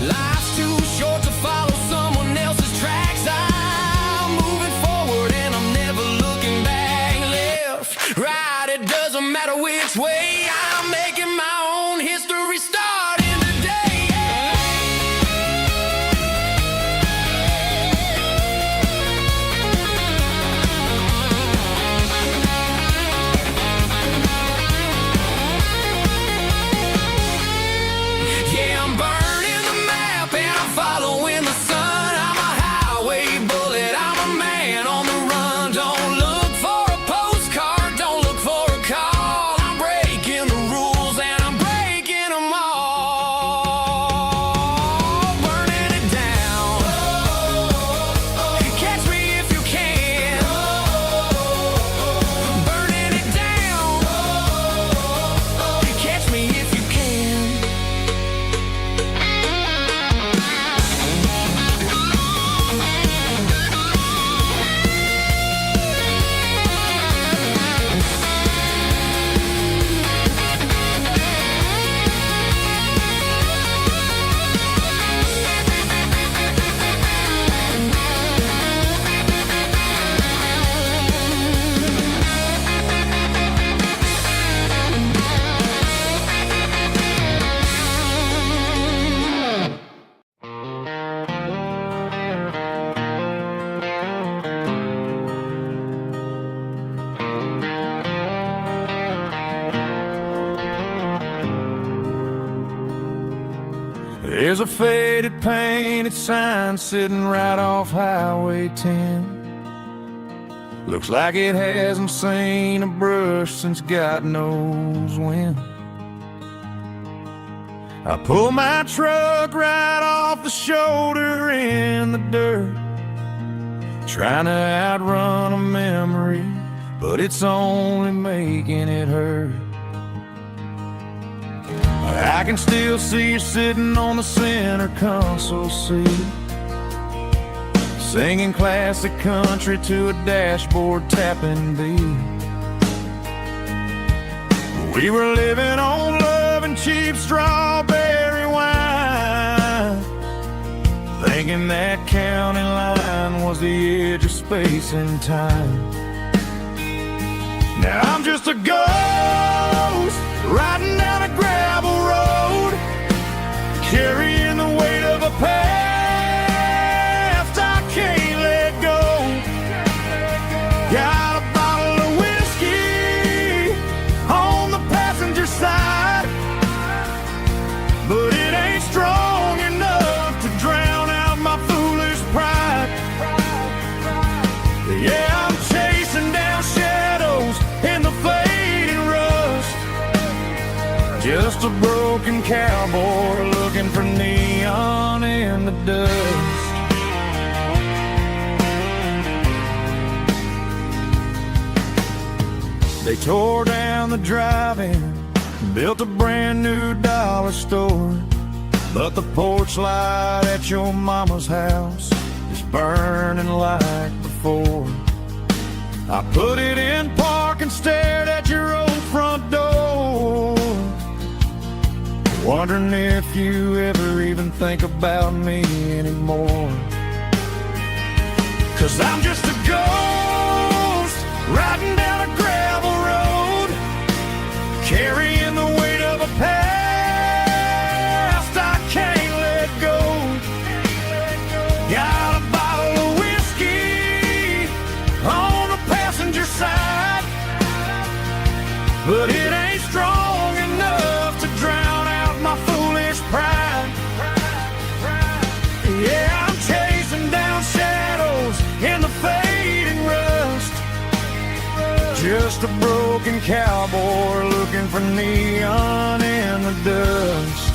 Life's too short to follow someone else's tracks. I'm moving forward and I'm never looking back. Left, right, it doesn't matter which way. I'm making my own history starting today. There's a faded painted sign sitting right off Highway 10. Looks like it hasn't seen a brush since God knows when. I pull my truck right off the shoulder in the dirt, trying to outrun a memory, but it's only making it hurt. I can still see you sitting on the center console seat, singing classic country to a dashboard tapping beat. We were living on love and cheap strawberry wine, thinking that county line was the edge of space and time. Now I'm just a ghost riding down a gravel road, carrying the weight of a past I can't let go. Got a bottle of whiskey on the passenger side, but it ain't strong enough to drown out my foolish pride. Yeah, I'm chasing down shadows in the fading rust, just a broken cowboy looking for neon in the dust. They tore down the drive-in, built a brand new dollar store, but the porch light at your mama's house is burning like before. I put it in park and stared at your old front door, wondering if you ever even think about me anymore. 'Cause I'm just a ghost riding down a gravel road, carrying the weight of a past I can't let go. Got a bottle of whiskey on the passenger side, but it ain't strong enough to drown out my foolish pride. Yeah, I'm chasing down shadows in the fading rust, just a broken cowboy looking for neon in the dust.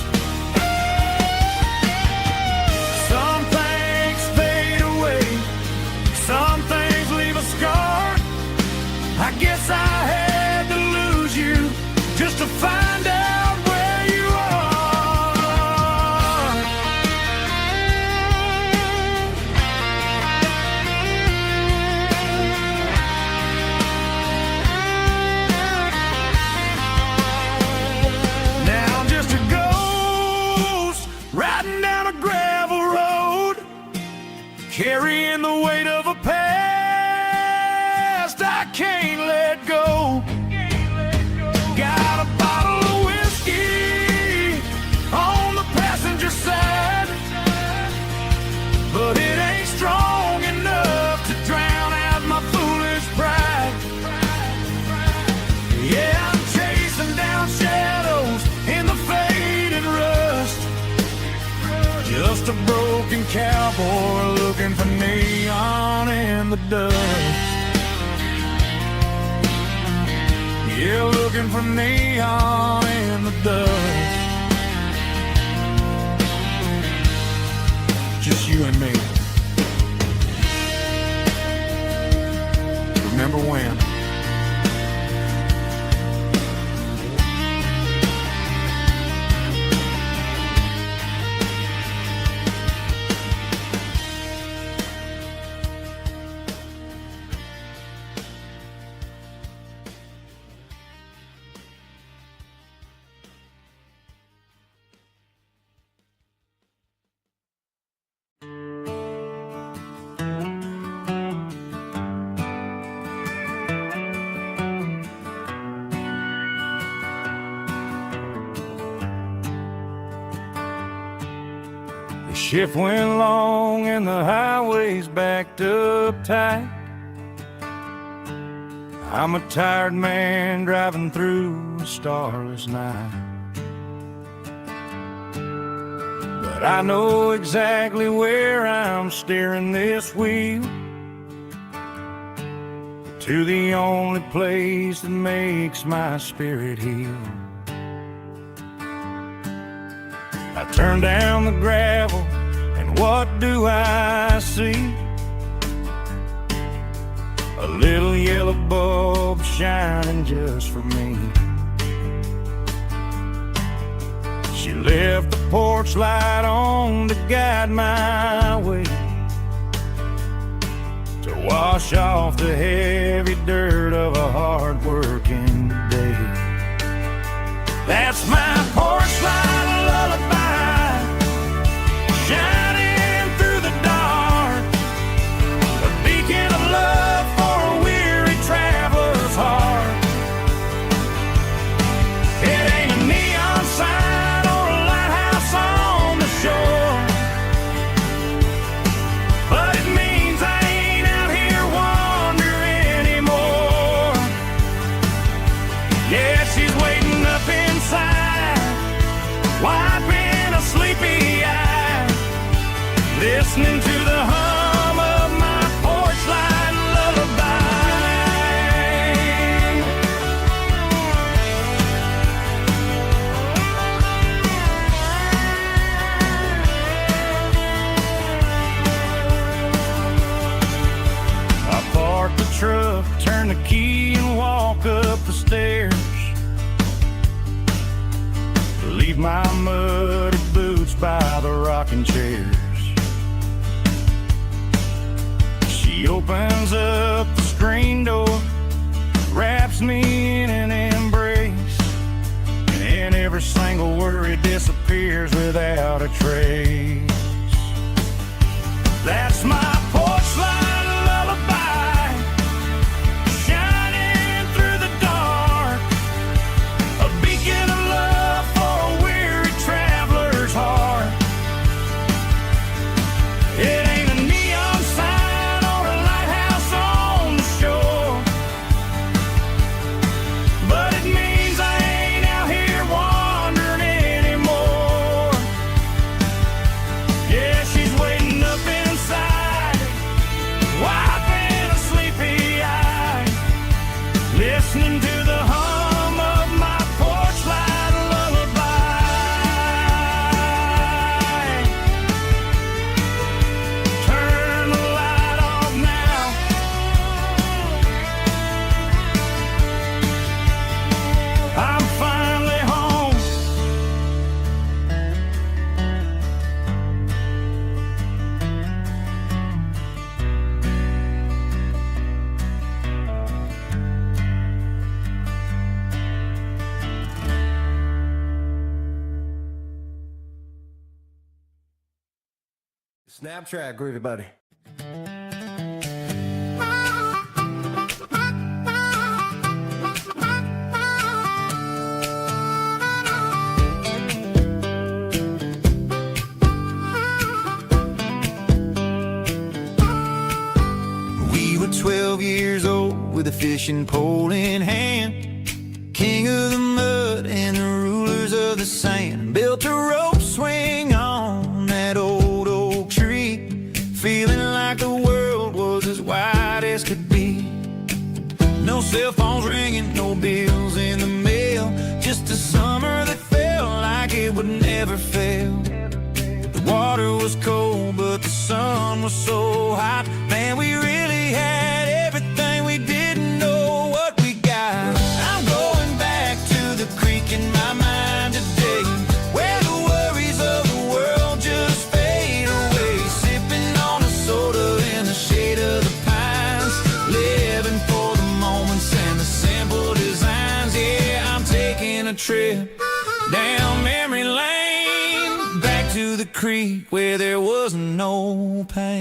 Some things fade away, some things leave a scar. I guess I had to lose you just to find out where you are. Now I'm just a ghost riding down a gravel road, carrying the weight of a past I can't let go. Got a bottle of whiskey on the passenger side, but it ain't strong enough to drown out my foolish pride. Yeah, I'm chasing down shadows in the fading rust, just a broken cowboy looking for neon in the dust. Yeah, looking for neon in the dust. Just you and me. Remember when? Shift went long and the highway's backed up tight. I'm a tired man driving through a starless night, but but I know exactly where I'm steering this wheel, to the only place that makes my spirit heal. I turn down the gravel, and what do I see? A little yellow bulb shining just for me. She left the porch light on to guide my way, to wash off the heavy dirt of a hard-working day. That's my porch light lullaby, shining through the dark, a beacon of love for a weary traveler's heart. It ain't a neon sign or a lighthouse on the shore, but it means I ain't out here wandering anymore. Yeah, she's waiting up inside, wiping a sleepy eye, listening to the hum of my porch light lullaby. I park the truck, turn the key, and walk up the stairs. Leave my muddy boots by the rocking chairs. She opens up the screen door, wraps me in an embrace, and every single worry disappears without a trace. That's my porch light lullaby, shining through the dark, a beacon of love for a weary traveler's heart. It ain't a neon sign or a lighthouse on the shore, but it means I ain't out here wandering anymore. Yeah, she's waiting up inside, wiping a sleepy eye, listening to the hum of my porch light lullaby. Turn the light off now. I'm finally home. Snapchat, groovy buddy. We were 12 years old with a fishing pole in hand, king of the mud and the rulers of the sand. Built a rope swing on that old oak tree, feeling like the world was as wide as could be. No cell phones ringing, no bills in the mail, just a summer that felt like it would never fail. The water was cold, but the sun was so hot. Man, we really had everything, we didn't know what we got. I'm going back to the creek in my mind today, where the worries of the world just fade away. Sipping on a soda in the shade of the pines, living for the moments and the simple designs. Yeah, I'm taking a trip down memory lane, back to the creek where there was no pain.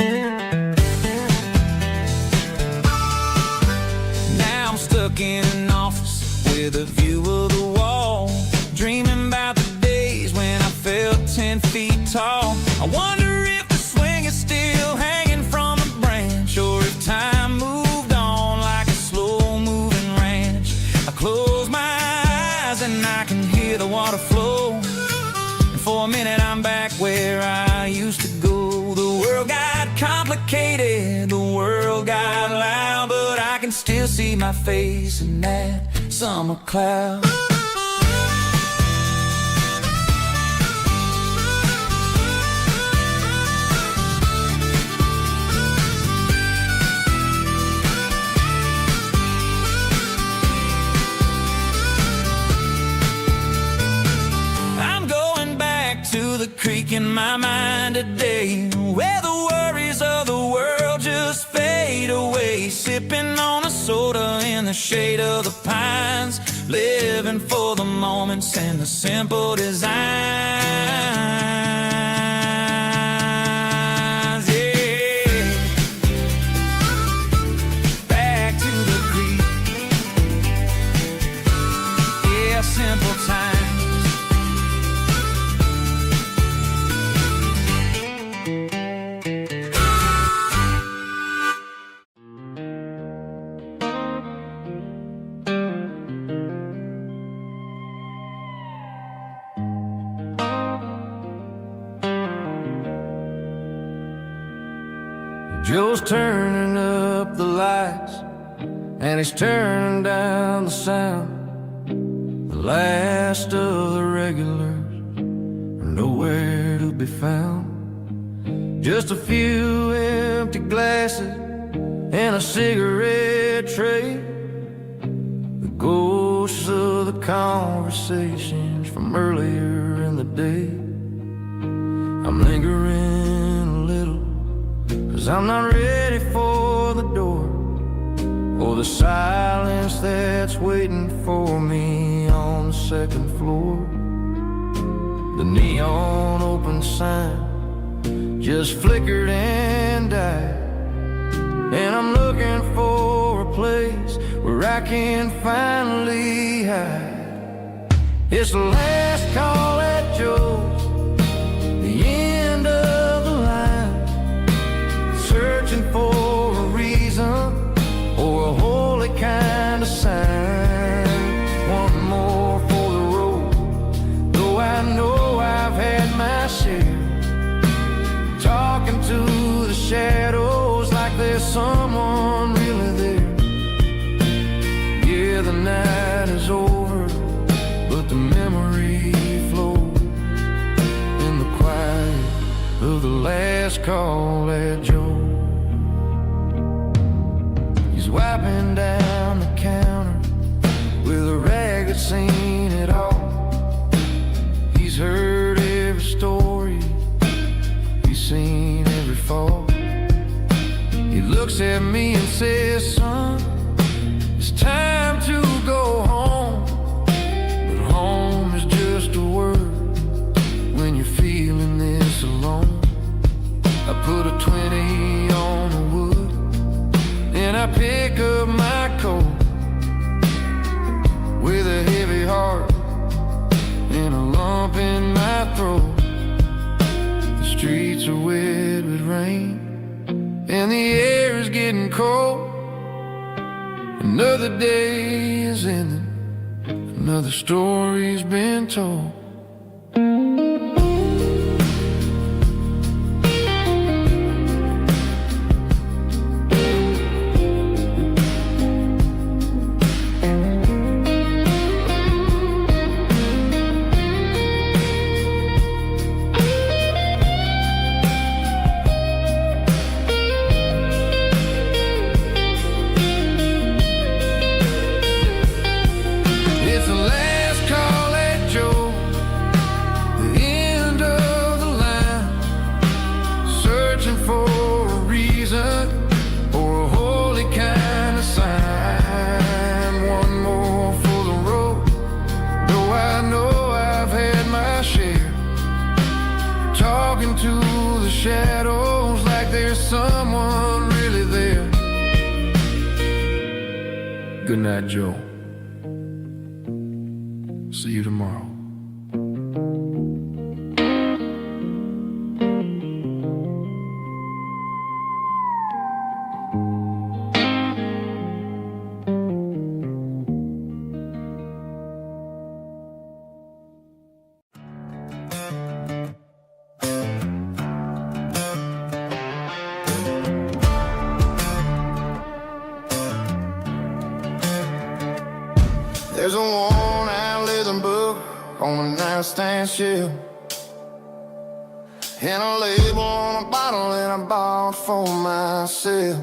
Now I'm stuck in an office with a view of the wall, dreaming about the days when I felt 10 feet tall. I wonder if the swing is still hanging from a branch, or if time moved on like a slow-moving ranch. I close my eyes and I can hear the water flow, and for a minute I'm back where I complicated, the world got loud, but I can still see my face in that summer cloud. I'm going back to the creek in my mind today, where the worries of the world just fade away, sipping on a soda in the shade of the pines, living for the moments and the simple designs. Yeah, back to the creek. Yeah, simple times. Joe's turning up the lights, and he's turning down the sound. The last of the regulars are nowhere to be found. Just a few empty glasses and a cigarette tray, the ghosts of the conversations from earlier in the day. I'm lingering a little, 'cause I'm not ready for the door, or the silence that's waiting for me on the second floor. The neon open sign just flickered and died, and I'm looking for a place where I can finally hide. It's the last call at Joe's, the end of the line, searching for a reason or a holy kind of sign. One more for the road, though I know I've had my share, talking to the shadows like there's someone really there. Yeah, the night is over, but the memory flows in the quiet of the last call at Joe. He's wiping down the counter with a rag that's seen it all. He's heard every story, he's seen every fall. He looks at me and says, son, it's time to go home. But home is just a word when you're feeling this alone. I put a 20 on the wood, and I pick up my coat with a heavy heart and a lump in my throat. The streets are wet with rain, and the air is getting cold. Another day is ending, another story's been told. Shadows like there's someone really there. Good night, Joe. See you tomorrow. There's a worn-out leather book on the nightstand shelf, and a label on a bottle that I bought for myself.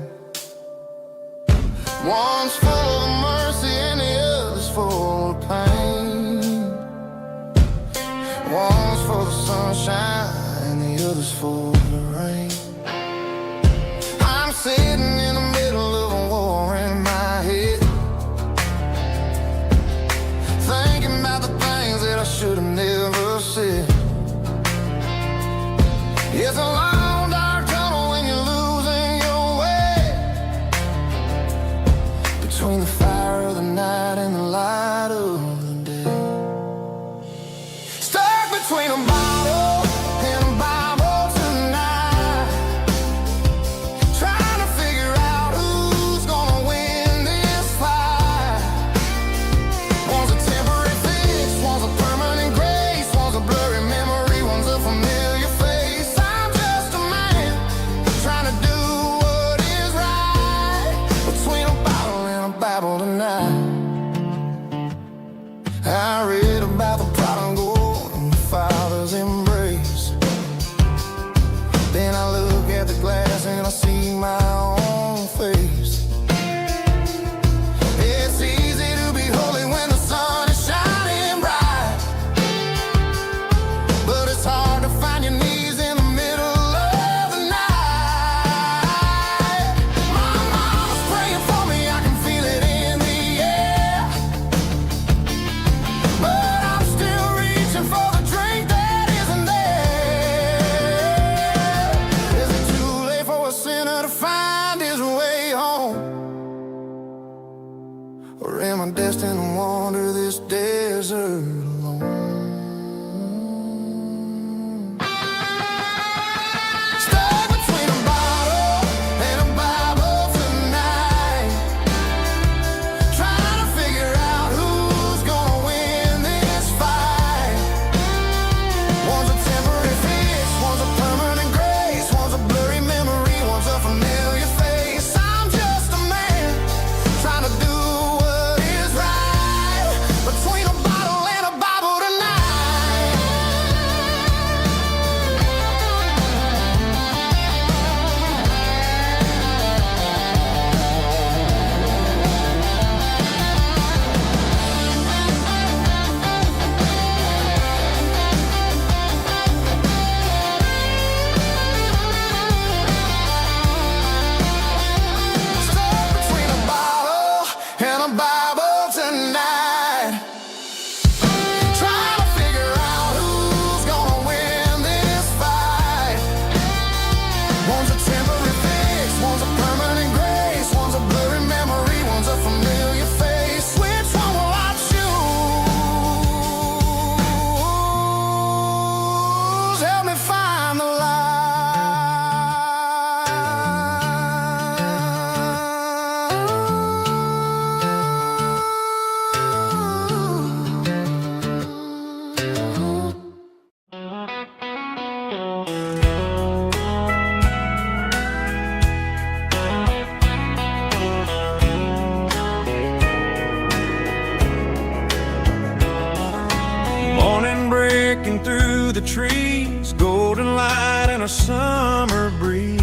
One's full of mercy and the other's full of pain. One's for the sunshine and the other's for the rain. I'm sitting in the middle of a war in my head, thinking about the things that I should have never said. It's a long dark tunnel when you're losing your way, between the fire of the night and the light of the day. Stuck between a bottle and a Bible tonight, trying to figure out who's gonna win this fight. One's a temporary fix, one's a permanent grace, one's a blurry memory, one's a familiar face. I'm just a man trying to do what is right, between a bottle and a Bible tonight. I read about the prodigal and the father's embrace. Then I look at the glass and I see my own face. It's easy to be holy when the sun is shining bright, but it's hard to find your knees in the middle of the night. My mama's praying for me, I can feel it in the air, but I'm still reaching for the drink that isn't there. Is it too late for a sinner to find his way home? Or am I destined to wander this desert alone? Stuck between a bottle and a Bible tonight, trying to figure out who's gonna win this fight. One's a temporary fix, one's a permanent grace, one's a blurry memory, one's a familiar face. I'm just a man trying to do what is right, between a bottle and a Bible tonight. Stuck between a bottle and a Bible tonight, trying to figure out who's gonna win this fight. One's a temporary fix, one's a permanent grace, one's a blurry memory, one's a familiar face. Which one will I choose? Help me find the Morning breaking through the trees, golden light and a summer breeze.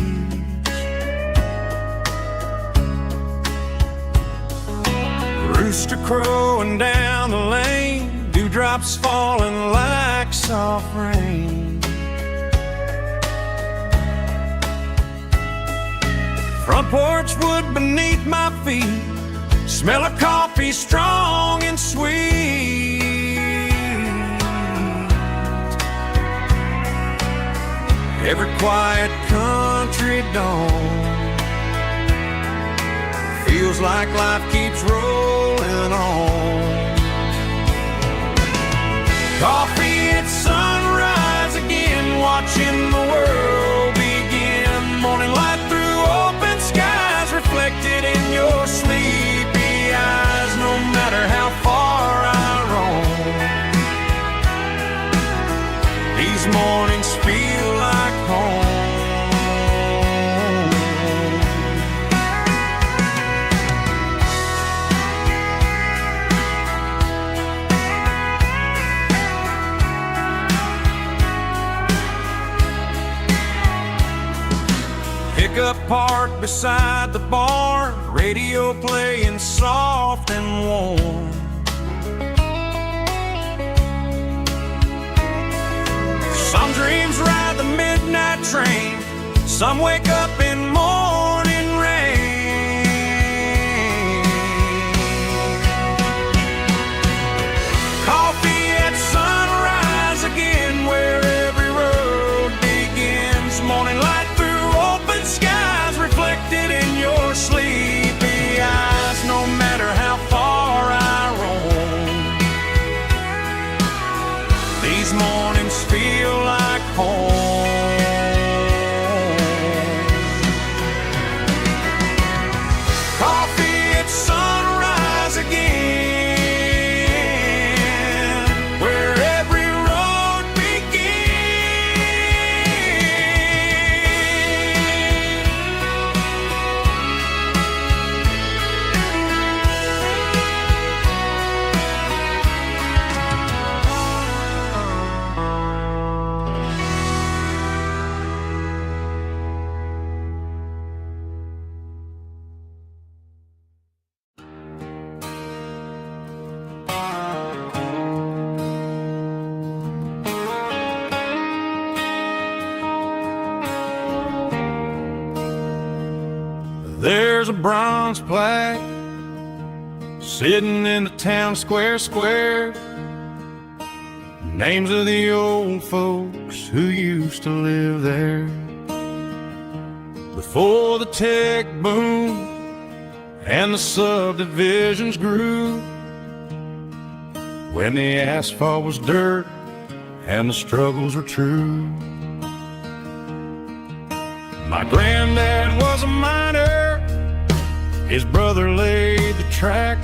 Rooster crowing down the lane, dewdrops falling like soft rain. Front porch wood beneath my feet, smell of coffee strong and sweet. Every quiet country dawn feels like life keeps rolling on. Coffee at sunrise again, watching the world begin. Morning light through open skies, reflected in your sleepy eyes. No matter how far I roam, these mornings feel like home. up parked beside the barn, radio playing soft and warm. Some dreams ride the midnight train, some wake up in morning rain. Coffee at sunrise again, where every road begins. Morning light through open skies, reflected in your sleepy eyes. No matter how far I roam, these mornings feel like home. Coffee at sunrise again, where every road There's a bronze plaque sitting in the town square. Names of the old folks who used to live there before the tech boom and the subdivisions grew, when the asphalt was dirt and the struggles were true. My granddad was a miner, his brother laid the track.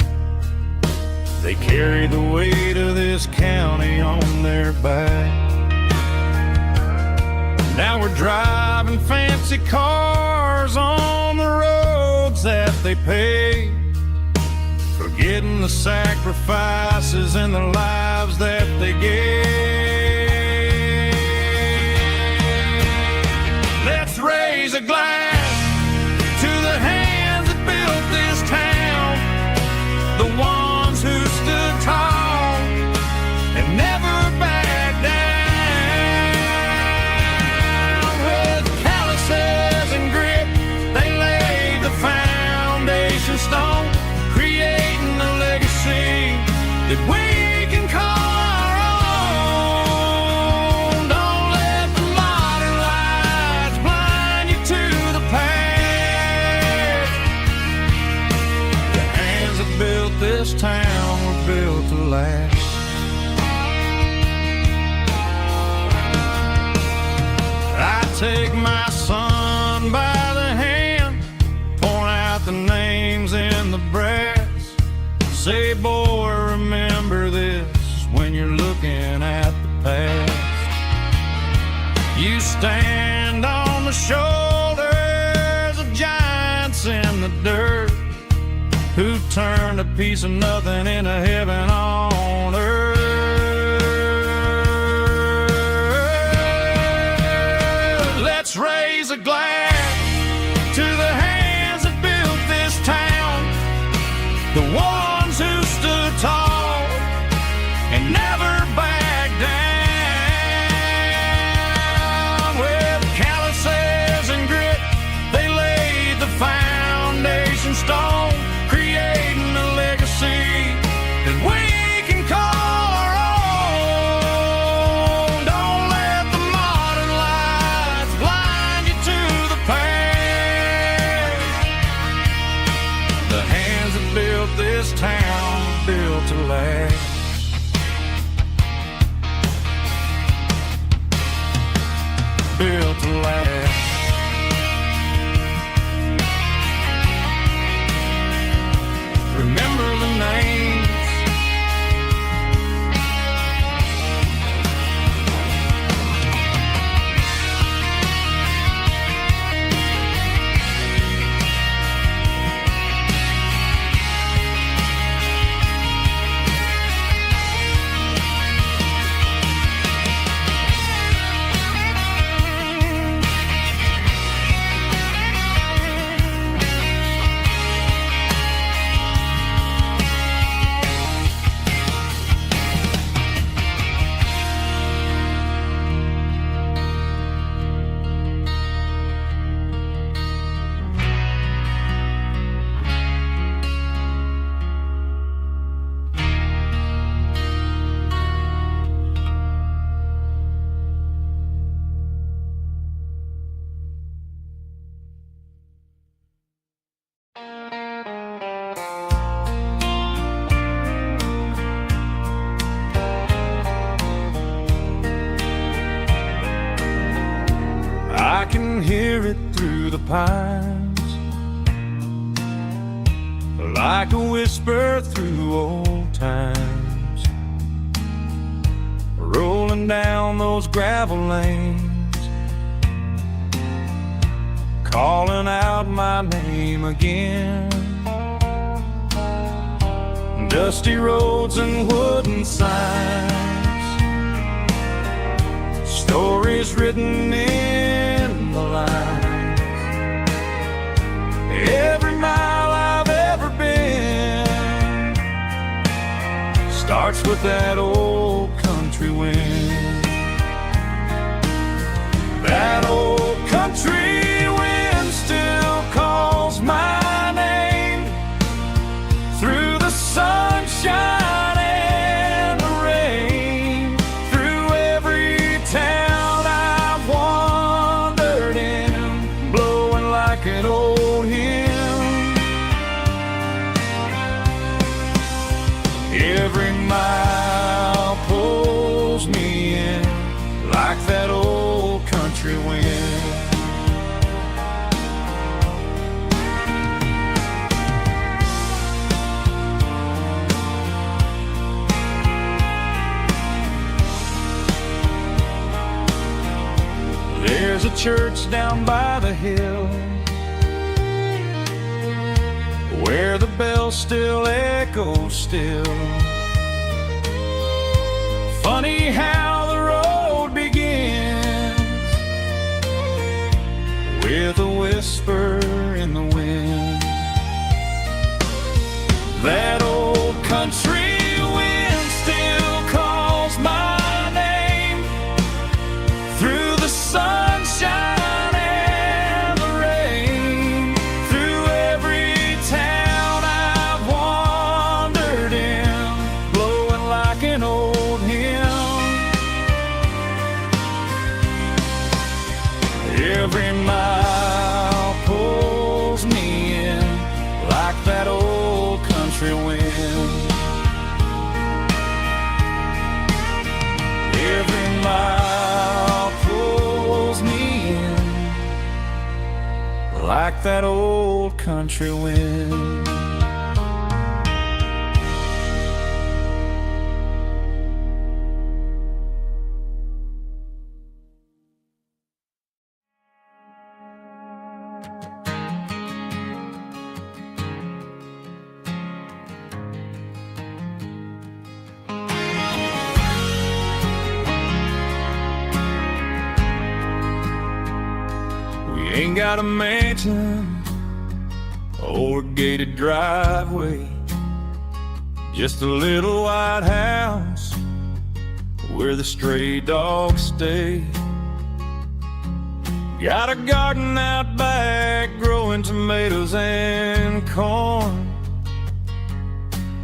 They carried the weight of this county on their back. Now we're driving fancy cars on the roads that they paved, forgetting the sacrifices and the lives that they gave. Let's raise a glass to the hands that built this town, the ones who stood tall and never backed down. With calluses and grit, they laid the foundation stone, creating a legacy that we can call our own. Don't let the modern lights blind you to the past. The hands that built this town were built to last. I take my son by the hand, point out the names in the brass, say, boy, remember this when you're looking at the past. You stand on the shoulders of giants in the dirt, who turned a piece of nothing into heaven on earth. Let's raise a glass to the hands that built this town, the ones who stood tall and never backed down. With calluses and grit, they laid the foundation stone, creating a legacy that we can call our own. Don't let the modern lights blind you to through the pines, like a whisper through old times, rolling down those gravel lanes, calling out my name again. Dusty roads and wooden signs, stories written in the lines. Every mile I've ever been starts with that old country wind. That old country wind still calls my name through the sunshine and the rain, through every town I've wandered in, blowing like an old hymn. Every mile pulls me in like that old country wind. There's a church down by the hill where the bells still echo still. Funny how the road begins with a whisper in the wind. That old country wind still calls my name through the sunshine and the rain, through every town I've wandered in, blowing like an old hymn. Every mile pulls me in like that old country wind. Every mile pulls me in like that old country wind. Ain't got a mansion or a gated driveway, just a little white house where the stray dogs stay. Got a garden out back growing tomatoes and corn,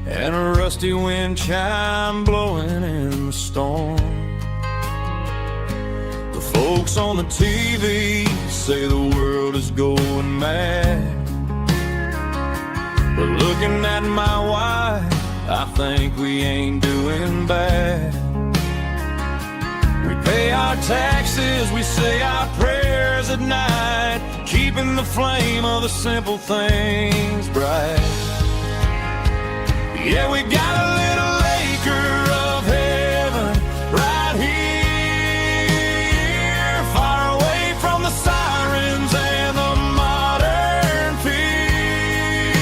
and a rusty wind chime blowing in the storm. The folks on the TV say the world is going mad, but looking at my wife, I think we ain't doing bad. We pay our taxes, we say our prayers at night, keeping the flame of the simple things bright. Yeah, we got a little acre of heaven right here, far away from the sirens and the modern fear,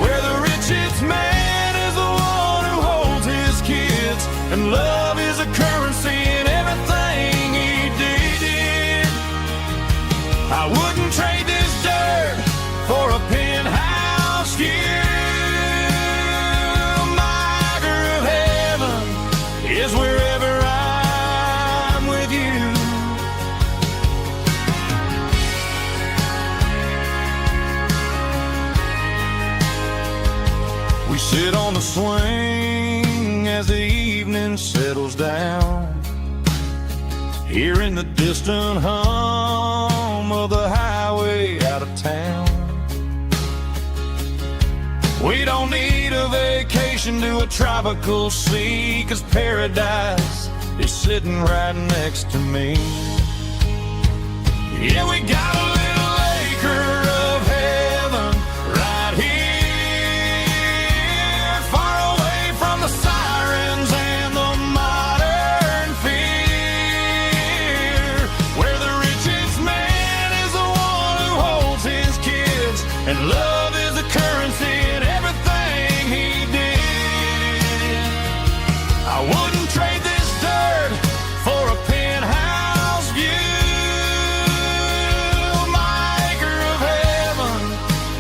where the richest man is the one who holds his kids, and love is a currency in everything he did. I wouldn't trade this dirt for a penthouse view. Is wherever I'm with you. We sit on the swing as the evening settles down, hearing the distant hum of the highway out of town. We don't need a vacation to a tropical sea, 'cause paradise is sitting right next to me. Yeah, we got a and love is the currency in everything he did. I wouldn't trade this dirt for a penthouse view. My acre of heaven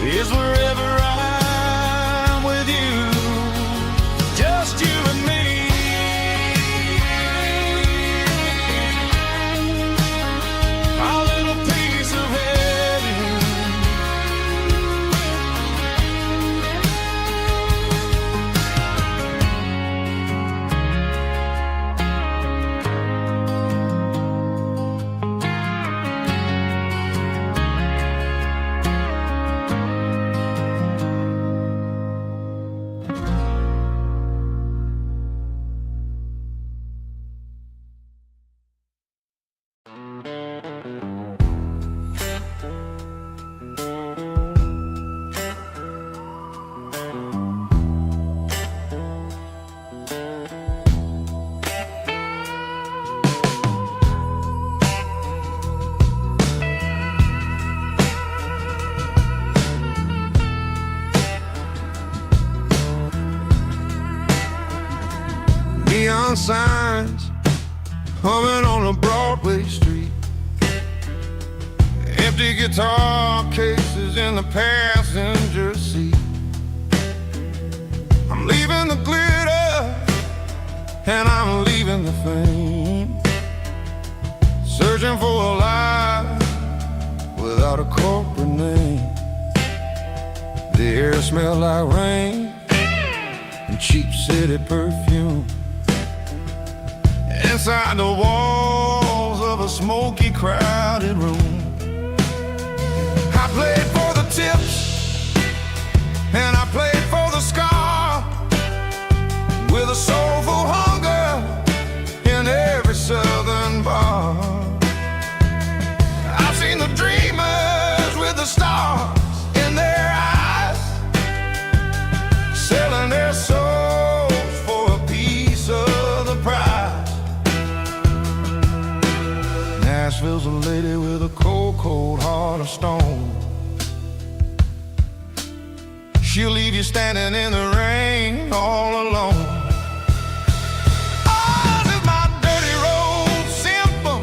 is wherever I'm with you, just you and me. Our little piece of heaven. Neon signs humming on a Broadway street, empty guitar cases in the passenger seat. I'm leaving the glitter and I'm leaving the fame, searching for a life without a corporate name. The air smells like rain and cheap city perfume. Inside the walls of a smoky, crowded room, I played for the tips and I played for the scar, with a soulful hunger in every southern bar. I've seen the dreamers with the stars in their eyes, selling their souls for a piece of the prize. Nashville's a lady with a cold, cold heart of stone. She'll leave you standing in the rain all alone. Oh, this is my dirty road symphony,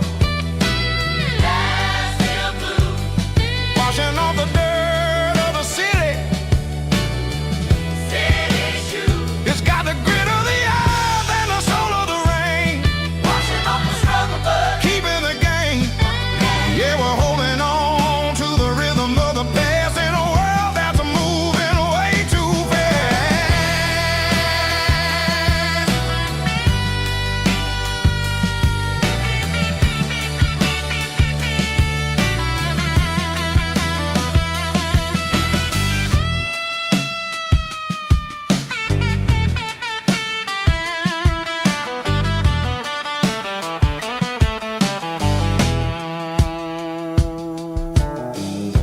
Nashville blues, washing off the dirt of the city. City shoes. It's got the grit of the earth and the soul of the rain, washing off the struggle, but keeping the game. Yeah, we're holding on to the rhythm of the past in a world that's moving way too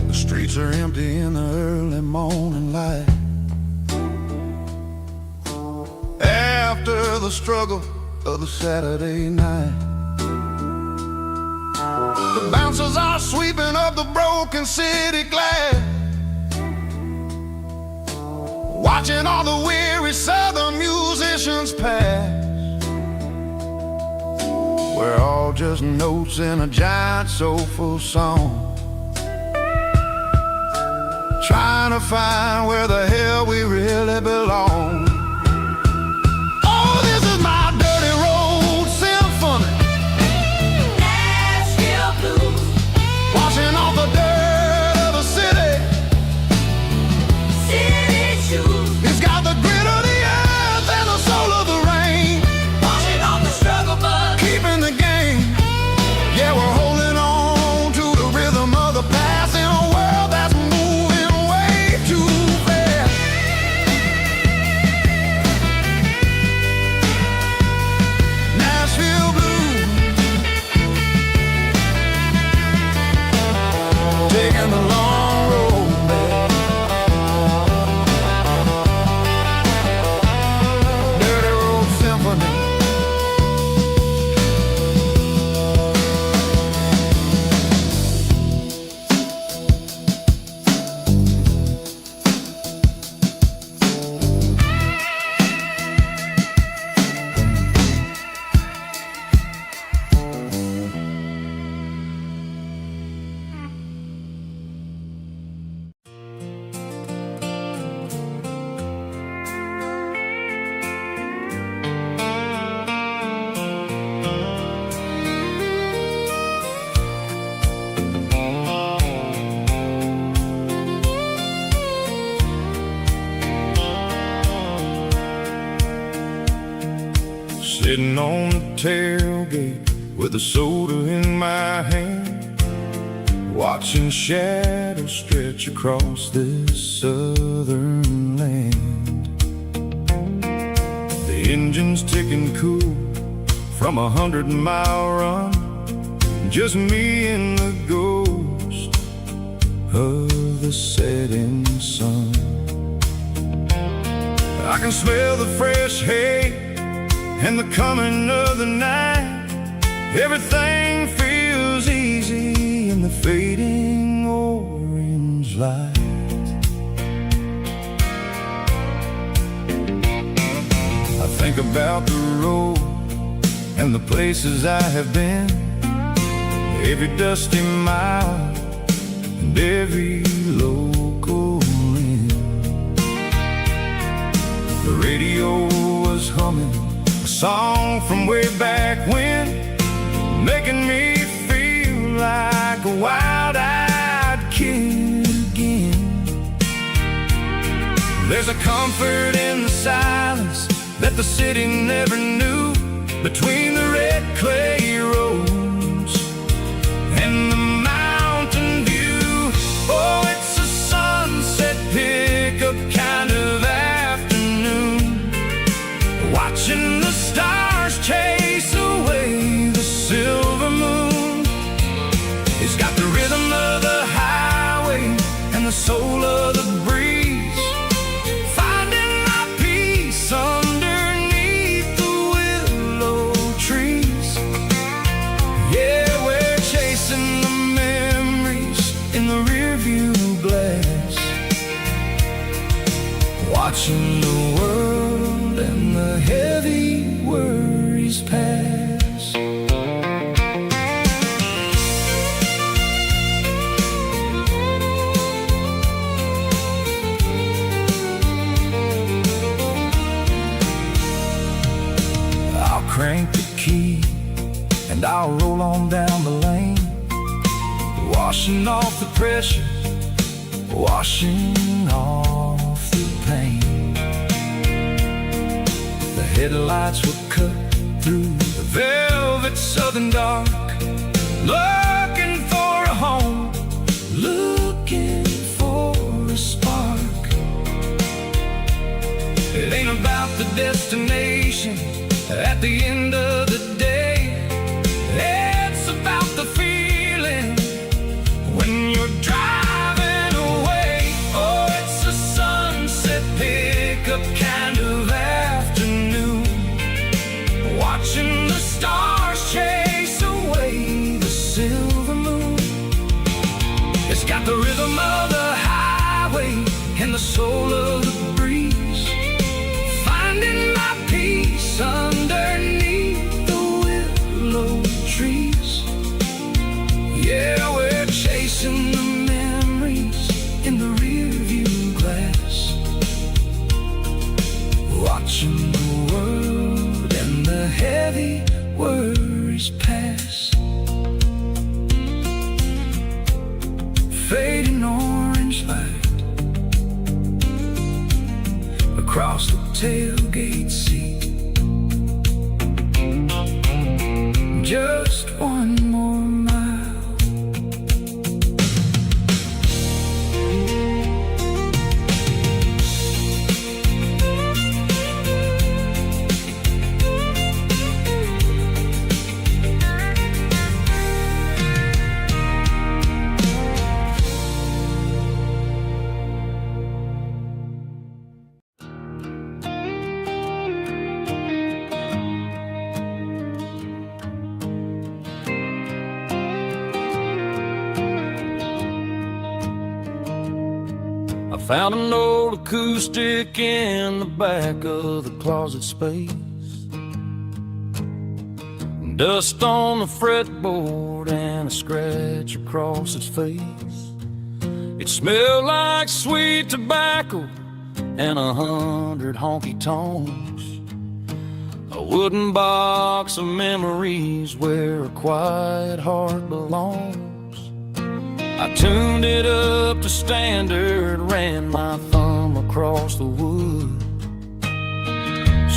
The streets are empty in the early morning light, after the struggle of the Saturday night. The bouncers are sweeping up the broken city glass, watching all the weary southern musicians pass. We're all just notes in a giant soulful song, trying to find where the hell we really belong. Oh, this is my dirty road symphony, Nashville blues, washing off the dirt of the city. City shoes. It's got the grit of the earth and the soul of the rain, washing off the struggle, but keeping the game. Yeah, we're holding on to the rhythm of the past in a world that's moving way too fast. sitting on the tailgate with a soda in my hand, watching shadows stretch across this southern land. The engine's ticking cool from 100-mile run, just me and the ghost of the setting sun. I can smell the fresh hay and the coming of the night. Everything feels easy in the fading orange light. I think about the road and the places I have been, every dusty mile and every local inn. The radio was humming a song from way back when, making me feel like a wild-eyed kid again. There's a comfort in the silence that the city never knew, between the red clay roads and the mountain view. Oh, it's a sunset pickup kind of afternoon, watching the stars chase away the silver moon. It's got the rhythm of the highway and the soul of the breeze, finding my peace underneath the willow trees. Yeah, we're chasing the memories in the rearview glass, watching the world and the heavy worries pass. I'll crank the key and I'll roll on down the lane, washing off the pressure, washing off the pain. The headlights will cut through the velvet southern dark, looking for a home, looking for a spark. It ain't about the destination at the end of the day, it's about the feeling when you're driving away. Oh, it's a sunset pickup kind of afternoon, watching the stars chase away the silver moon. It's got the rhythm of the highway and the soul of the breeze, finding my peace underneath the willow trees. Yeah, we're chasing the memories in the rearview glass, watching the world and the heavy worries pass. Fading orange light across the tailgate seat. Just one more mile. Found an old acoustic in the back of the closet space, dust on the fretboard and a scratch across its face. It smelled like sweet tobacco and 100 honky-tonks, a wooden box of memories where a quiet heart belongs. I tuned it up to standard, ran my thumb across the wood,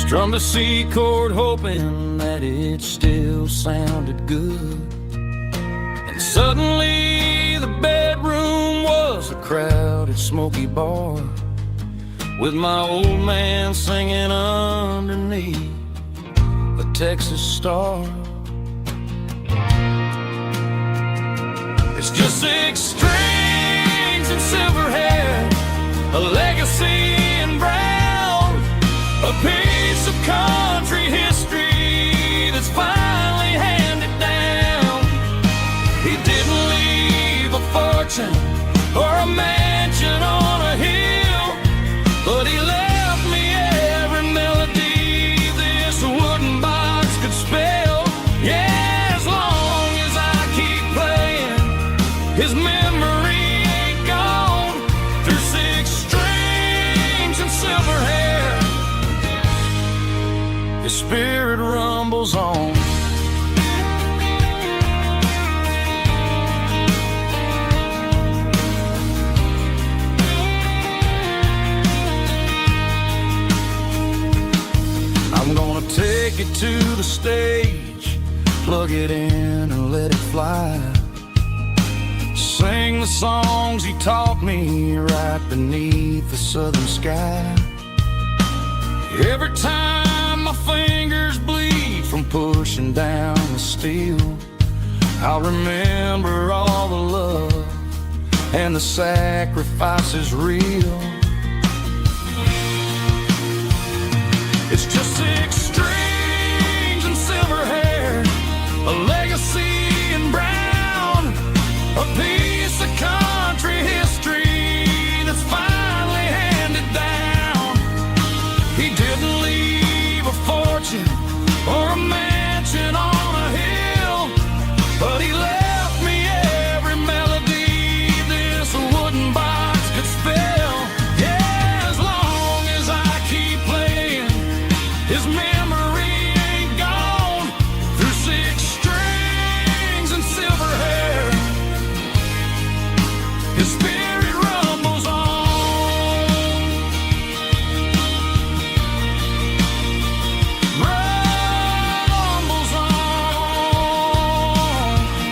Strummed a C chord hoping that it still sounded good. And suddenly the bedroom was a crowded, smoky bar, with my old man singing underneath the Texas star. It's just 6 strings and silver hair, a legacy in brown, a piece of country history that's finally handed down. He didn't leave a fortune or a mansion on a hill, but he left me every melody this wooden box could spell. Yeah, as long as I keep playing, his memory ain't gone. Through 6 strings and silver hair, his spirit rumbles on. I'm gonna take it to the stage, plug it in and let it fly. Sing the songs he taught me right beneath the southern sky. Every time my fingers bleed from pushing down the steel, I'll remember all the love and the sacrifices real. It's just 6